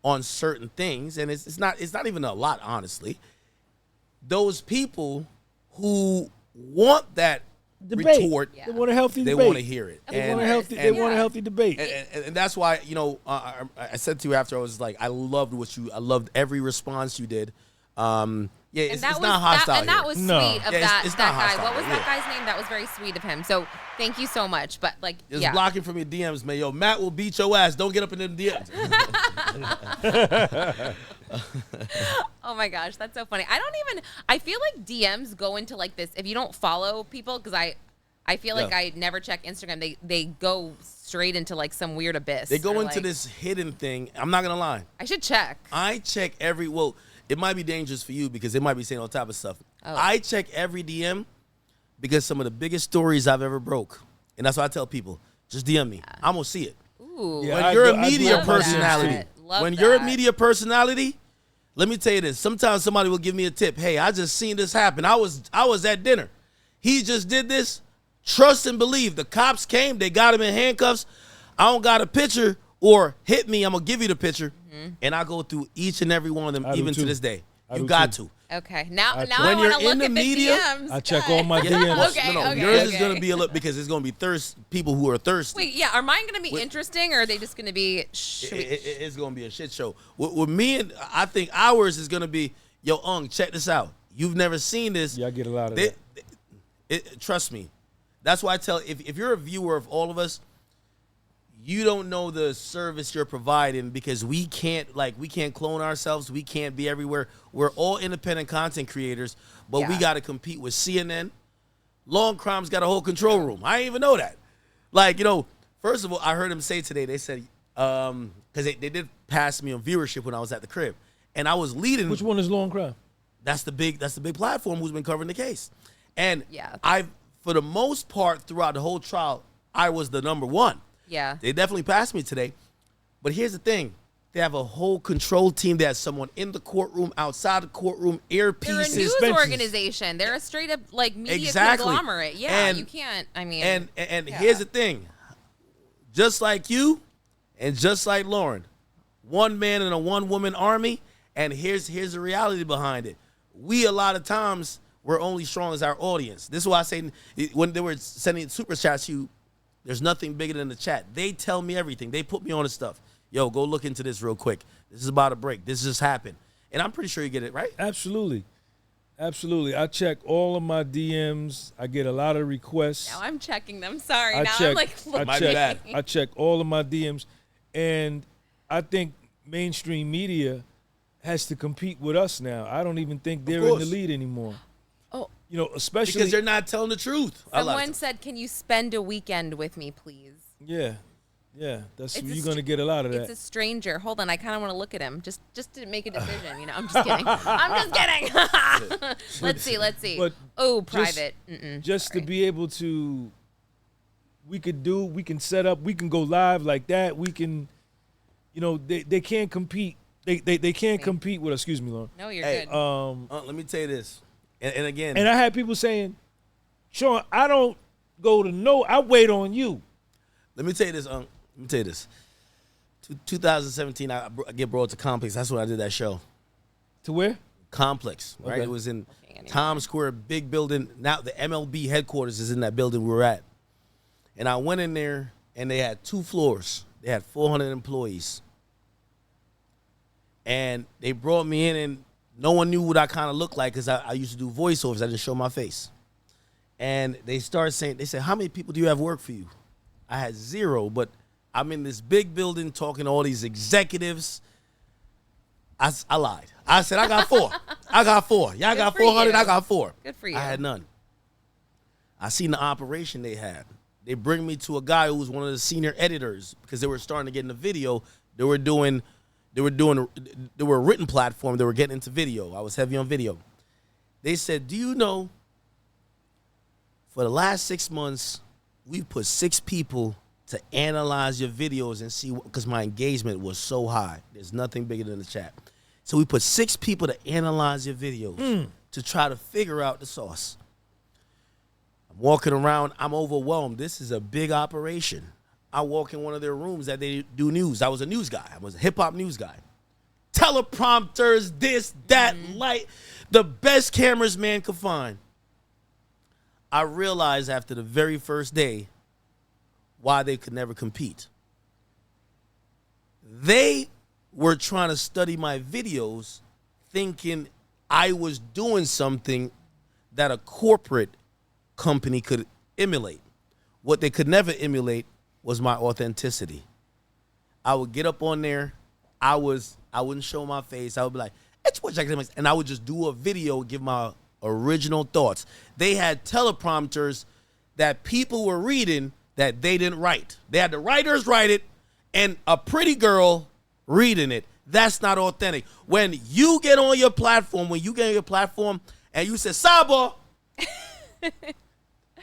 on certain things, and it's not even a lot, honestly, those people who want that Debate. retort, They want a healthy they debate. want to hear it. They want a healthy debate. And that's why, you know, I said to you after, I was like, I loved every response you did. Yeah, it's not hostile. And that was here. sweet of that it's that not guy. hostile, What was that yeah. guy's name? That was very sweet of him. So thank you so much. But like, It's yeah. blocking from your DMs, man. Yo, Matt will beat your ass. Don't get up in them DMs. Oh my gosh, that's so funny. I feel like DMs go into like this, if you don't follow people, because I feel like Yeah. I never check Instagram. They go straight into like some weird abyss. They go or, into like, this hidden thing. I'm not going to lie. I should check. I check it might be dangerous for you because they might be saying all type of stuff. Oh. I check every DM because some of the biggest stories I've ever broke. And that's why I tell people, just DM me. I'm going to see it. Ooh. Yeah, When you're a I media love personality, that. Love when you're a that. media personality, let me tell you this. Sometimes somebody will give me a tip. Hey, I just seen this happen. I was at dinner. He just did this. Trust and believe. The cops came. They got him in handcuffs. I don't got a picture or hit me. I'm going to give you the picture. And I go through each and every one of them, I do even to too. this day. I You do got too. to. Okay, now When I want to you're look in the at media, the DMs. I check all my Yeah, DMs. Okay, no, okay, yours is okay. going to be a look because it's going to be people who are thirsty. Wait, yeah, are mine going to be interesting, or are they just going to be? It's going to be a shit show. With me, and I think ours is going to be, yo, check this out. You've never seen this. Yeah, I get a lot of They- that. Trust me. That's why I tell, if you're a viewer of all of us, you don't know the service you're providing because we can't clone ourselves. We can't be everywhere. We're all independent content creators, but we Yeah. got to compete with CNN. Long Crime's got a whole control room. I didn't even know that. Like, you know, first of all, I heard him say today, they said, because they did pass me on viewership when I was at the crib. And I was leading. Which one is Long Crime? That's the big platform who's been covering the case. And Yeah. for the most part, throughout the whole trial, I was the number one. Yeah. They definitely passed me today. But here's the thing. They have a whole control team. They have someone in the courtroom, outside the courtroom, They're a earpieces. news suspensions. organization. They're a straight up like media Exactly. conglomerate. Yeah, And- you can't. I mean, And yeah. here's the thing. Just like you and just like Lauren, one man in a one-woman army, and here's the reality behind it. We, a lot of times, we're only strong as our audience. This is why I say when they were sending super chats to you, there's nothing bigger than the chat. They tell me everything. They put me on the stuff. Yo, go look into this real quick. This is about to break. This just happened. And I'm pretty sure you get it, right? Absolutely. Absolutely. I check all of my DMs. I get a lot of requests. now I'm checking them. Sorry. I now check, I'm like, I Might be check, bad. I check all of my DMs, and I think mainstream media has to compete with us now. I don't even think they're in the course. lead anymore. oh, You know, especially Because they're not telling the truth. A lot of someone times. said, "Can you spend a weekend with me, please?" yeah, that's It's a you're gonna get a lot of It's that. a stranger. Hold on, I kind of want to look at him just to make a decision. You know, I'm just kidding. I'm just kidding. Let's see. But Oh, just- private. Mm-mm, Just sorry. to be able to, we can set up, we can go live like that. We can, you know, they can't compete. They can't compete with us. Excuse me, Lauren. No, you're Hey, good. let me tell you this. And again, And I had people saying, Sean, I don't go to no, I wait on you. let me tell you this. Let me tell you this. 2017, I get brought to Complex. That's when I did that show. To where? Complex, right? Okay. It was in anyway. Times Square, big building. Now the MLB headquarters is in that building we were at. And I went in there, and they had 2 floors. They had 400 employees. And they brought me in, and no one knew what I kind of looked like because I used to do voiceovers. I didn't show my face. And they said, how many people do you have work for you? I had 0, but I'm in this big building talking to all these executives. I lied. I said, I got 4. I got 4. Y'all got 400, I got 4. Good for you. I had none. I seen the operation they had. They bring me to a guy who was one of the senior editors because they were starting to get into video. They were a written platform. They were getting into video. I was heavy on video. They said, do you know, for the last 6 months, we've put 6 people to analyze your videos and see, because my engagement was so high. There's nothing bigger than the chat. So we put 6 people to analyze your videos to try to figure out the sauce. I'm walking around. I'm overwhelmed. This is a big operation. I walk in one of their rooms that they do news. I was a news guy. I was a hip-hop news guy. Teleprompters, this, that, light. The best cameras man could find. I realized after the very first day why they could never compete. They were trying to study my videos thinking I was doing something that a corporate company could emulate. What they could never emulate was my authenticity. I would get up on there. I wouldn't show my face. I would be like, it's what Akademiks, and I would just do a video, give my original thoughts. They had teleprompters that people were reading that they didn't write. They had the writers write it and a pretty girl reading it. That's not authentic. When you get on your platform, and you say, Sabo,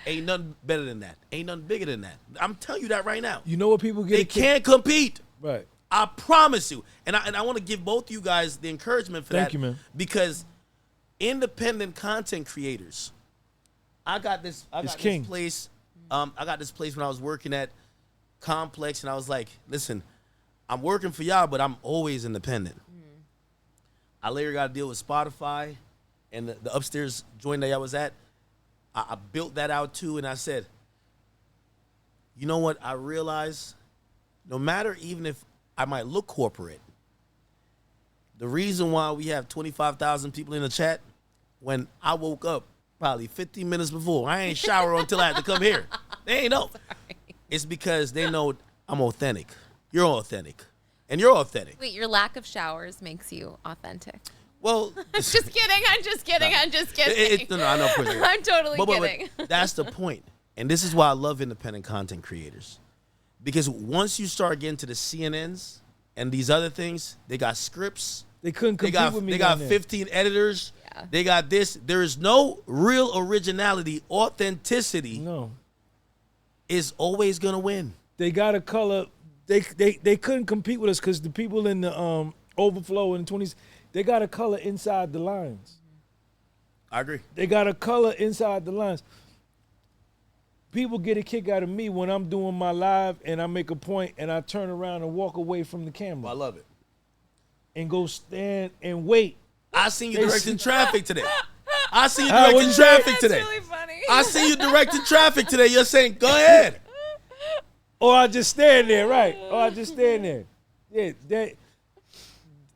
ain't nothing better than that. Ain't nothing bigger than that. I'm telling you that right now. You know what people get? They can't compete. Right. I promise you. And I want to give both you guys the encouragement for that. Thank you, man. Because independent content creators, I got this place. I got this place when I was working at Complex, and I was like, listen, I'm working for y'all, but I'm always independent. I later got to deal with Spotify and the upstairs joint that I was at. I built that out too, and I said, you know what? I realized no matter even if I might look corporate, the reason why we have 25,000 people in the chat, when I woke up probably 15 minutes before, I ain't shower until I had to come here. They ain't know. It's because they know I'm authentic. You're authentic. And you're authentic. Wait, your lack of showers makes you authentic. Well, Just kidding. I'm just kidding. I'm just kidding. No, I know. I'm totally kidding. But that's the point. And this is why I love independent content creators. Because once you start getting to the CNNs and these other things, they got scripts. They couldn't compete with me. They got 15 editors. Yeah. They got this. There is no real originality. Authenticity is always going to win. They got a color. They couldn't compete with us because the people in the overflow in the 20s, they got a color inside the lines. I agree. They got a color inside the lines. People get a kick out of me when I'm doing my live and I make a point and I turn around and walk away from the camera. I love it. And go stand and wait. I seen you directing traffic today. I seen you What'd directing you say? traffic today. That's really funny. I see you directing traffic today. You're saying, go ahead. Or I just stand there, right? Or I just stand there. Yeah,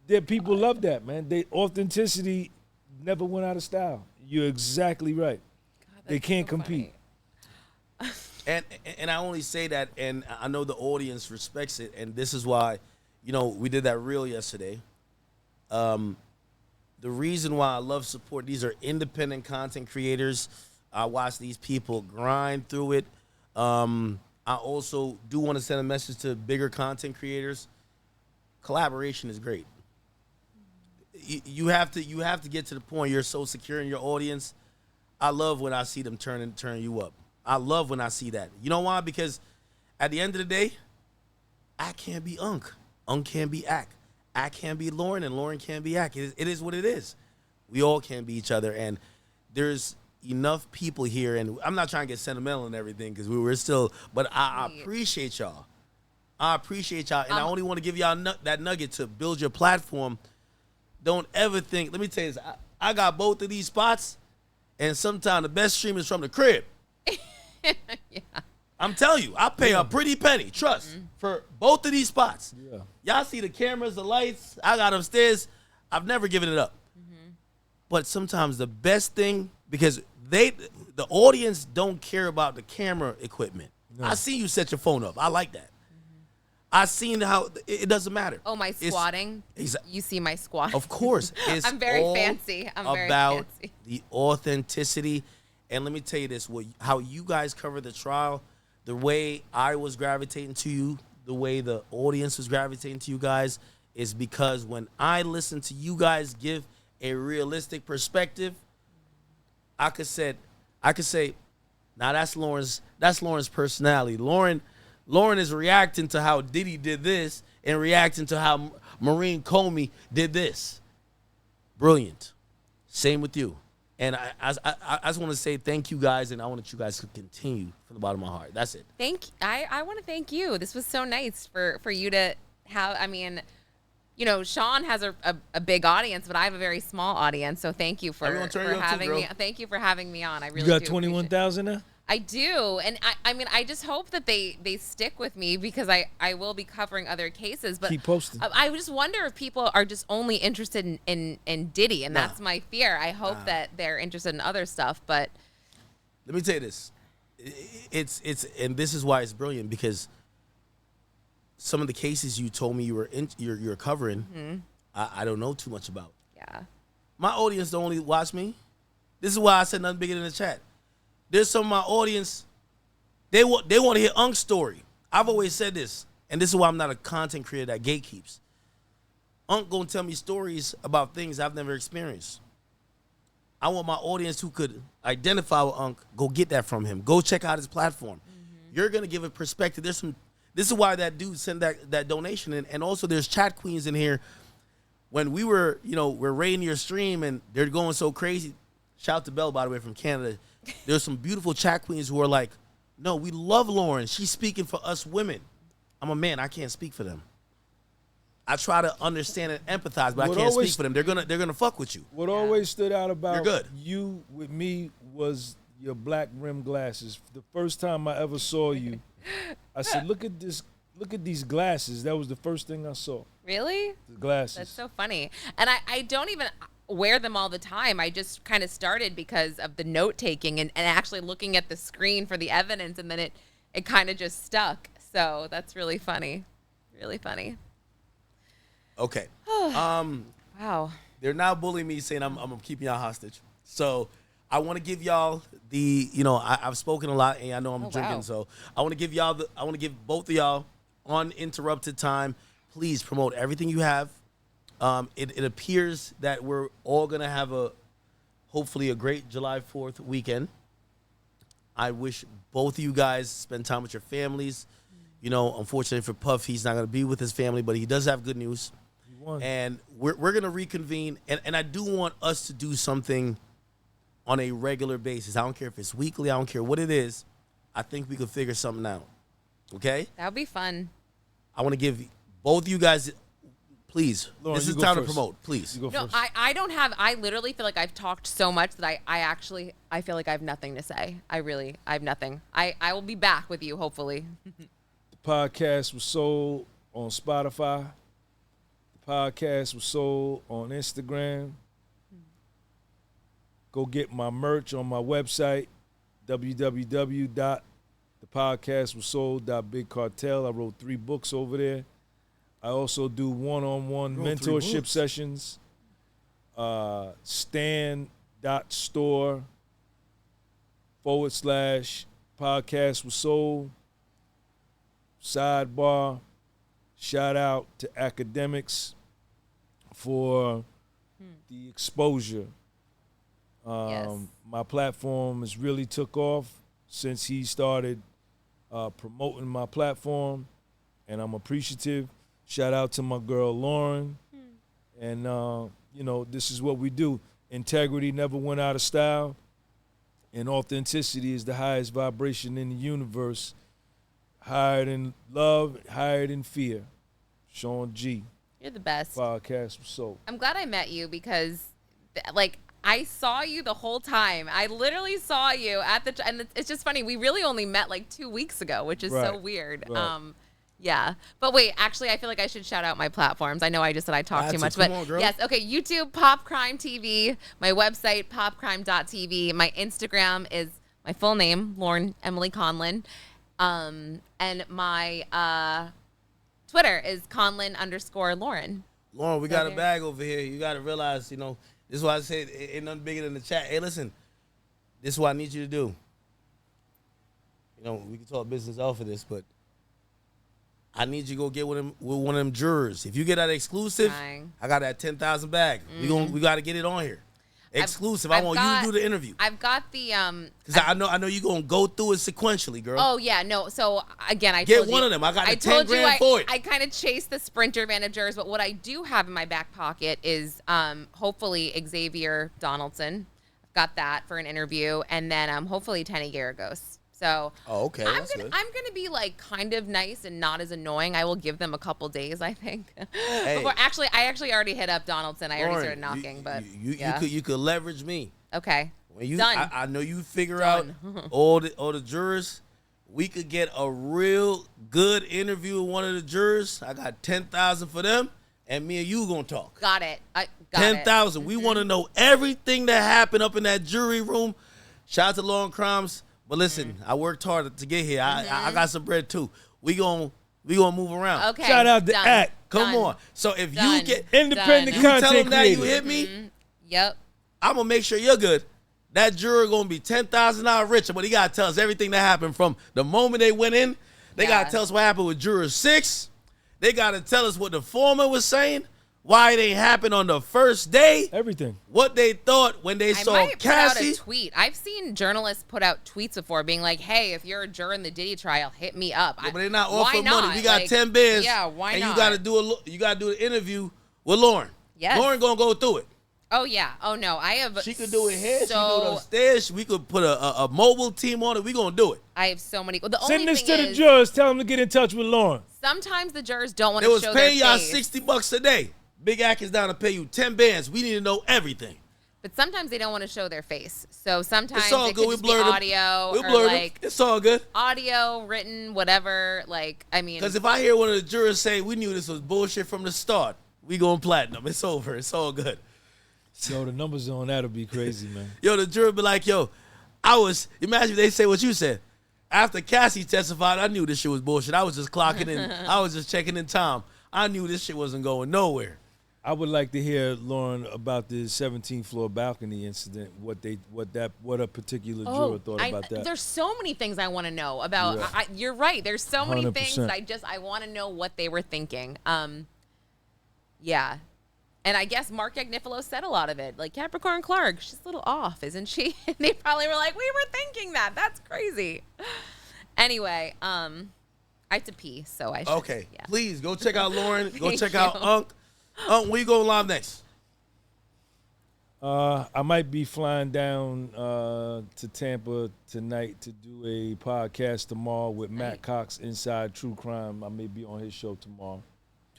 that people love that, man. Authenticity never went out of style. You're exactly right. God, They can't so compete. funny. And I only say that, and I know the audience respects it, and this is why, we did that reel yesterday. The reason why I love support, these are independent content creators. I watch these people grind through it. I also do want to send a message to bigger content creators. Collaboration is great. You have to get to the point you're so secure in your audience. I love when I see them turn you up. I love when I see that. You know why? Because at the end of the day, I can't be Unc. Unc can't be Ak. Ak can't be Lauren, and Lauren can't be Ak. It is what it is. We all can be each other, and there's enough people here, and I'm not trying to get sentimental and everything because we were still, but I appreciate y'all. I appreciate y'all, and I only want to give y'all that nugget to build your platform. Don't ever think, let me tell you this, I got both of these spots, and sometimes the best stream is from the crib. Yeah. I'm telling you, I pay a pretty penny, trust, for both of these spots. Yeah. Y'all see the cameras, the lights, I got upstairs. I've never given it up. But sometimes the best thing, because the audience don't care about the camera equipment. No. I see you set your phone up. I like that. I seen how it doesn't matter. Oh, my squatting. You see my squat. Of course. It's I'm very all fancy. I'm very about fancy. the authenticity. And let me tell you this, how you guys cover the trial, the way I was gravitating to you, the way the audience was gravitating to you guys, is because when I listen to you guys give a realistic perspective, I could say, now that's Lauren's personality. Lauren is reacting to how Diddy did this and reacting to how Marine Comey did this. Brilliant. Same with you. And I just want to say thank you guys, and I want you guys to continue from the bottom of my heart. That's it. I want to thank you. This was so nice for you to have. I mean, you know, Sean has a big audience, but I have a very small audience. So thank you for having me. Thank you for having me on. I really You got 21,000 now? I do. And I mean, I just hope that they stick with me because I will be covering other cases. But keep posting. I just wonder if people are just only interested in Diddy. And that's my fear. I hope that they're interested in other stuff. But let me tell you this. It's and this is why it's brilliant, because some of the cases you told me you're covering, I don't know too much about. Yeah. My audience don't only watch me. This is why I said nothing bigger than the chat. There's some of my audience, they want to hear Unc's story. I've always said this, and this is why I'm not a content creator that gatekeeps. Unc gonna tell me stories about things I've never experienced. I want my audience who could identify with Unc, go get that from him. Go check out his platform. You're gonna give a perspective. This is why that dude sent that donation in. And also there's chat queens in here. When we're raiding your stream and they're going so crazy. Shout out to Belle, by the way, from Canada. There's some beautiful chat queens who are like, no, we love Lauren. She's speaking for us women. I'm a man. I can't speak for them. I try to understand and empathize, but I can't speak for them. They're gonna fuck with you. What always stood out about You're good. you with me was your black rim glasses. The first time I ever saw you, I said, look at this. Look at these glasses. That was the first thing I saw. Really? The glasses. That's so funny. And I don't even wear them all the time. I just kind of started because of the note taking and actually looking at the screen for the evidence, and then it kind of just stuck. So that's really funny. Really funny. Okay. Wow. They're now bullying me, saying I'm keeping y'all hostage. So I want to give y'all I've spoken a lot, and I know I'm drinking, wow. so I want to give both of y'all uninterrupted time. Please promote everything you have. It appears that we're all gonna have hopefully a great July 4th weekend. I wish both of you guys spend time with your families. You know, unfortunately for Puff, he's not gonna be with his family, but he does have good news. And we're gonna reconvene, and I do want us to do something on a regular basis. I don't care if it's weekly. I don't care what it is. I think we could figure something out. Okay? That would be fun. I want to give both of you guys. Please, Lauren, this is time to promote. Please. You go No, first. I literally feel like I've talked so much that I feel like I have nothing to say. I have nothing. I will be back with you, hopefully. The podcast was sold on Spotify. The podcast was sold on Instagram. Go get my merch on my website, www.thepodcastwassold.bigcartel. I wrote 3 books over there. I also do one-on-one mentorship sessions. Stan.store/podcast was sold. Sidebar. Shout out to Akademiks for the exposure. Yes. My platform has really took off since he started promoting my platform, and I'm appreciative. Shout out to my girl Lauren. And this is what we do. Integrity never went out of style, and authenticity is the highest vibration in the universe. Higher than love, higher than fear. Sean G. You're the best. Podcast was sold. I'm glad I met you because, I saw you the whole time. I literally saw you and it's just funny. We really only met 2 weeks ago, which is so Right. weird. Right. Yeah. But wait, actually, I feel like I should shout out my platforms. I know I just said I talk too much, but come on, girl. yes. Okay. YouTube, Pop Crime TV. My website, popcrime.tv. My Instagram is my full name, Lauren Emily Conlin. And my Twitter is Conlin_Lauren. Lauren, we got a bag over here. You got to realize, this is why I said ain't nothing bigger than the chat. Hey, listen, this is what I need you to do. We can talk business off of this, but I need you to go get with one of them jurors. If you get that exclusive, Fine. I got that 10,000 bag. We got to get it on here. Exclusive. I want you to do the interview. I've got the because I know you're gonna go through it sequentially, girl. Oh yeah, no. So again, I get told one you, of them. I got the told 10 grand for it. I kind of chased the sprinter managers, but what I do have in my back pocket is hopefully Xavier Donaldson. I've got that for an interview, and then hopefully Tenny Garagos. So okay, I'm gonna be like kind of nice and not as annoying. I will give them a couple days, I think. Hey. I actually already hit up Donaldson. I already started knocking, but you could leverage me. Okay. When you, Done. I know you figure out all the jurors. We could get a real good interview with one of the jurors. I got 10,000 for them, and me and you gonna talk. Got it. 10,000. We want to know everything that happened up in that jury room. Shout out to Lauren Crimes. But listen, I worked hard to get here. I got some bread too. We gonna move around. Okay. Shout out to Done. Act. Come Done. on. So if Done. you get Independent you content tell them that you creator. hit me, Yep. I'm gonna make sure you're good. That juror gonna be $10,000 richer, but he gotta tell us everything that happened from the moment they went in. They gotta tell us what happened with juror 6. They gotta tell us what the foreman was saying, why it ain't happened on the first day, Everything. what they thought when they saw I might Cassie. put out a tweet. I've seen journalists put out tweets before being like, hey, if you're a juror in the Diddy trial, hit me up. Yeah, but they're not why offering not? money. We got Like, 10 bands. Yeah, why and not? you gotta do an interview with Lauren. Yes. Lauren gonna go through it. Oh, yeah. Oh, no. I have She could do it here. She could do it so upstairs. We could put a mobile team on it. We gonna do it. I have so many. Well, the Send only this thing to the is, jurors. Tell them to get in touch with Lauren. sometimes the jurors don't want They to was show paying their y'all face. $60 a day. Big Ack is down to pay you 10 bands. We need to know everything. But sometimes they don't want to show their face. So sometimes It's all it good. could We just be blurred them. audio We or blurred them. like It's all good. audio, written, whatever. Like, I mean, Because if I hear one of the jurors say we knew this was bullshit from the start, we going platinum. It's over. It's all good. Yo, the numbers on that'll be crazy, man. Yo, the juror be like, yo, imagine if they say what you said. After Cassie testified, I knew this shit was bullshit. I was just clocking in. I was just checking in time. I knew this shit wasn't going nowhere. I would like to hear Lauren about the 17th floor balcony incident. What a particular juror thought about that. There's so many things I want to know about. Yeah. You're right. There's so many 100%. things I want to know what they were thinking. Yeah. And I guess Mark Agnifilo said a lot of it. Like, Capricorn Clark, she's a little off, isn't she? And they probably were like, we were thinking that. That's crazy. Anyway, I have to pee, so I should. Okay, Yeah. please go check out Lauren. Go Thank check you. out Unc. Unc, where you going live next? I might be flying down to Tampa tonight to do a podcast tomorrow with Matt Cox, Inside True Crime. I may be on his show tomorrow.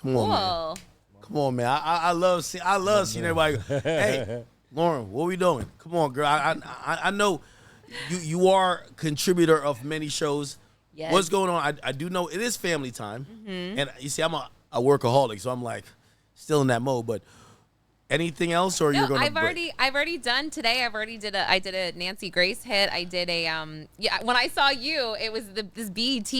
Come on, man. Cool. Come on, man. I love seeing everybody go, hey, Lauren, what we doing? Come on, girl. I know you are a contributor of many shows. Yes. What's going on? I do know it is family time. And you see, I'm a workaholic, so I'm like still in that mode. But anything else, or you're No, going to I've already done today. I did a Nancy Grace hit. I did a when I saw you, it was this BET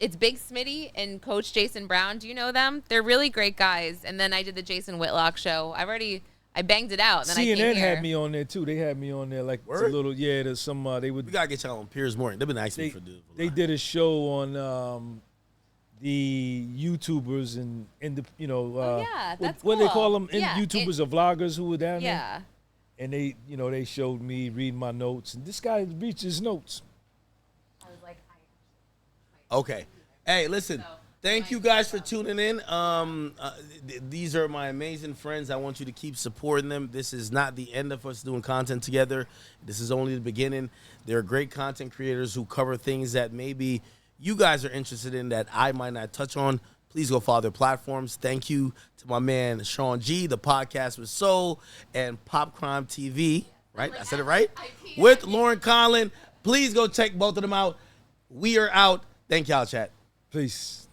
it's Big Smitty and Coach Jason Brown. Do you know them? They're really great guys. And then I did the Jason Whitlock show. I banged it out. And then I CNN came here. had me on there too. They had me on there like it's a Word? little there's some they would We gotta get y'all on Piers Morning. They've been asking they, for this. they did a show on the YouTubers and in the yeah, that's what they cool. call them Yeah, YouTubers or vloggers who were down there. Yeah. And they showed me reading my notes, and this guy reads his notes. I was like, Okay. Hey, listen. Thank you guys for tuning in. These are my amazing friends. I want you to keep supporting them. This is not the end of us doing content together. This is only the beginning. They're great content creators who cover things that maybe you guys are interested in that I might not touch on. Please go follow their platforms. Thank you to my man Sean G, the podcast with Soul, and Pop Crime TV. Right? I said it right? With Lauren Conlin. Please go check both of them out. We are out. Thank y'all, chat. Peace.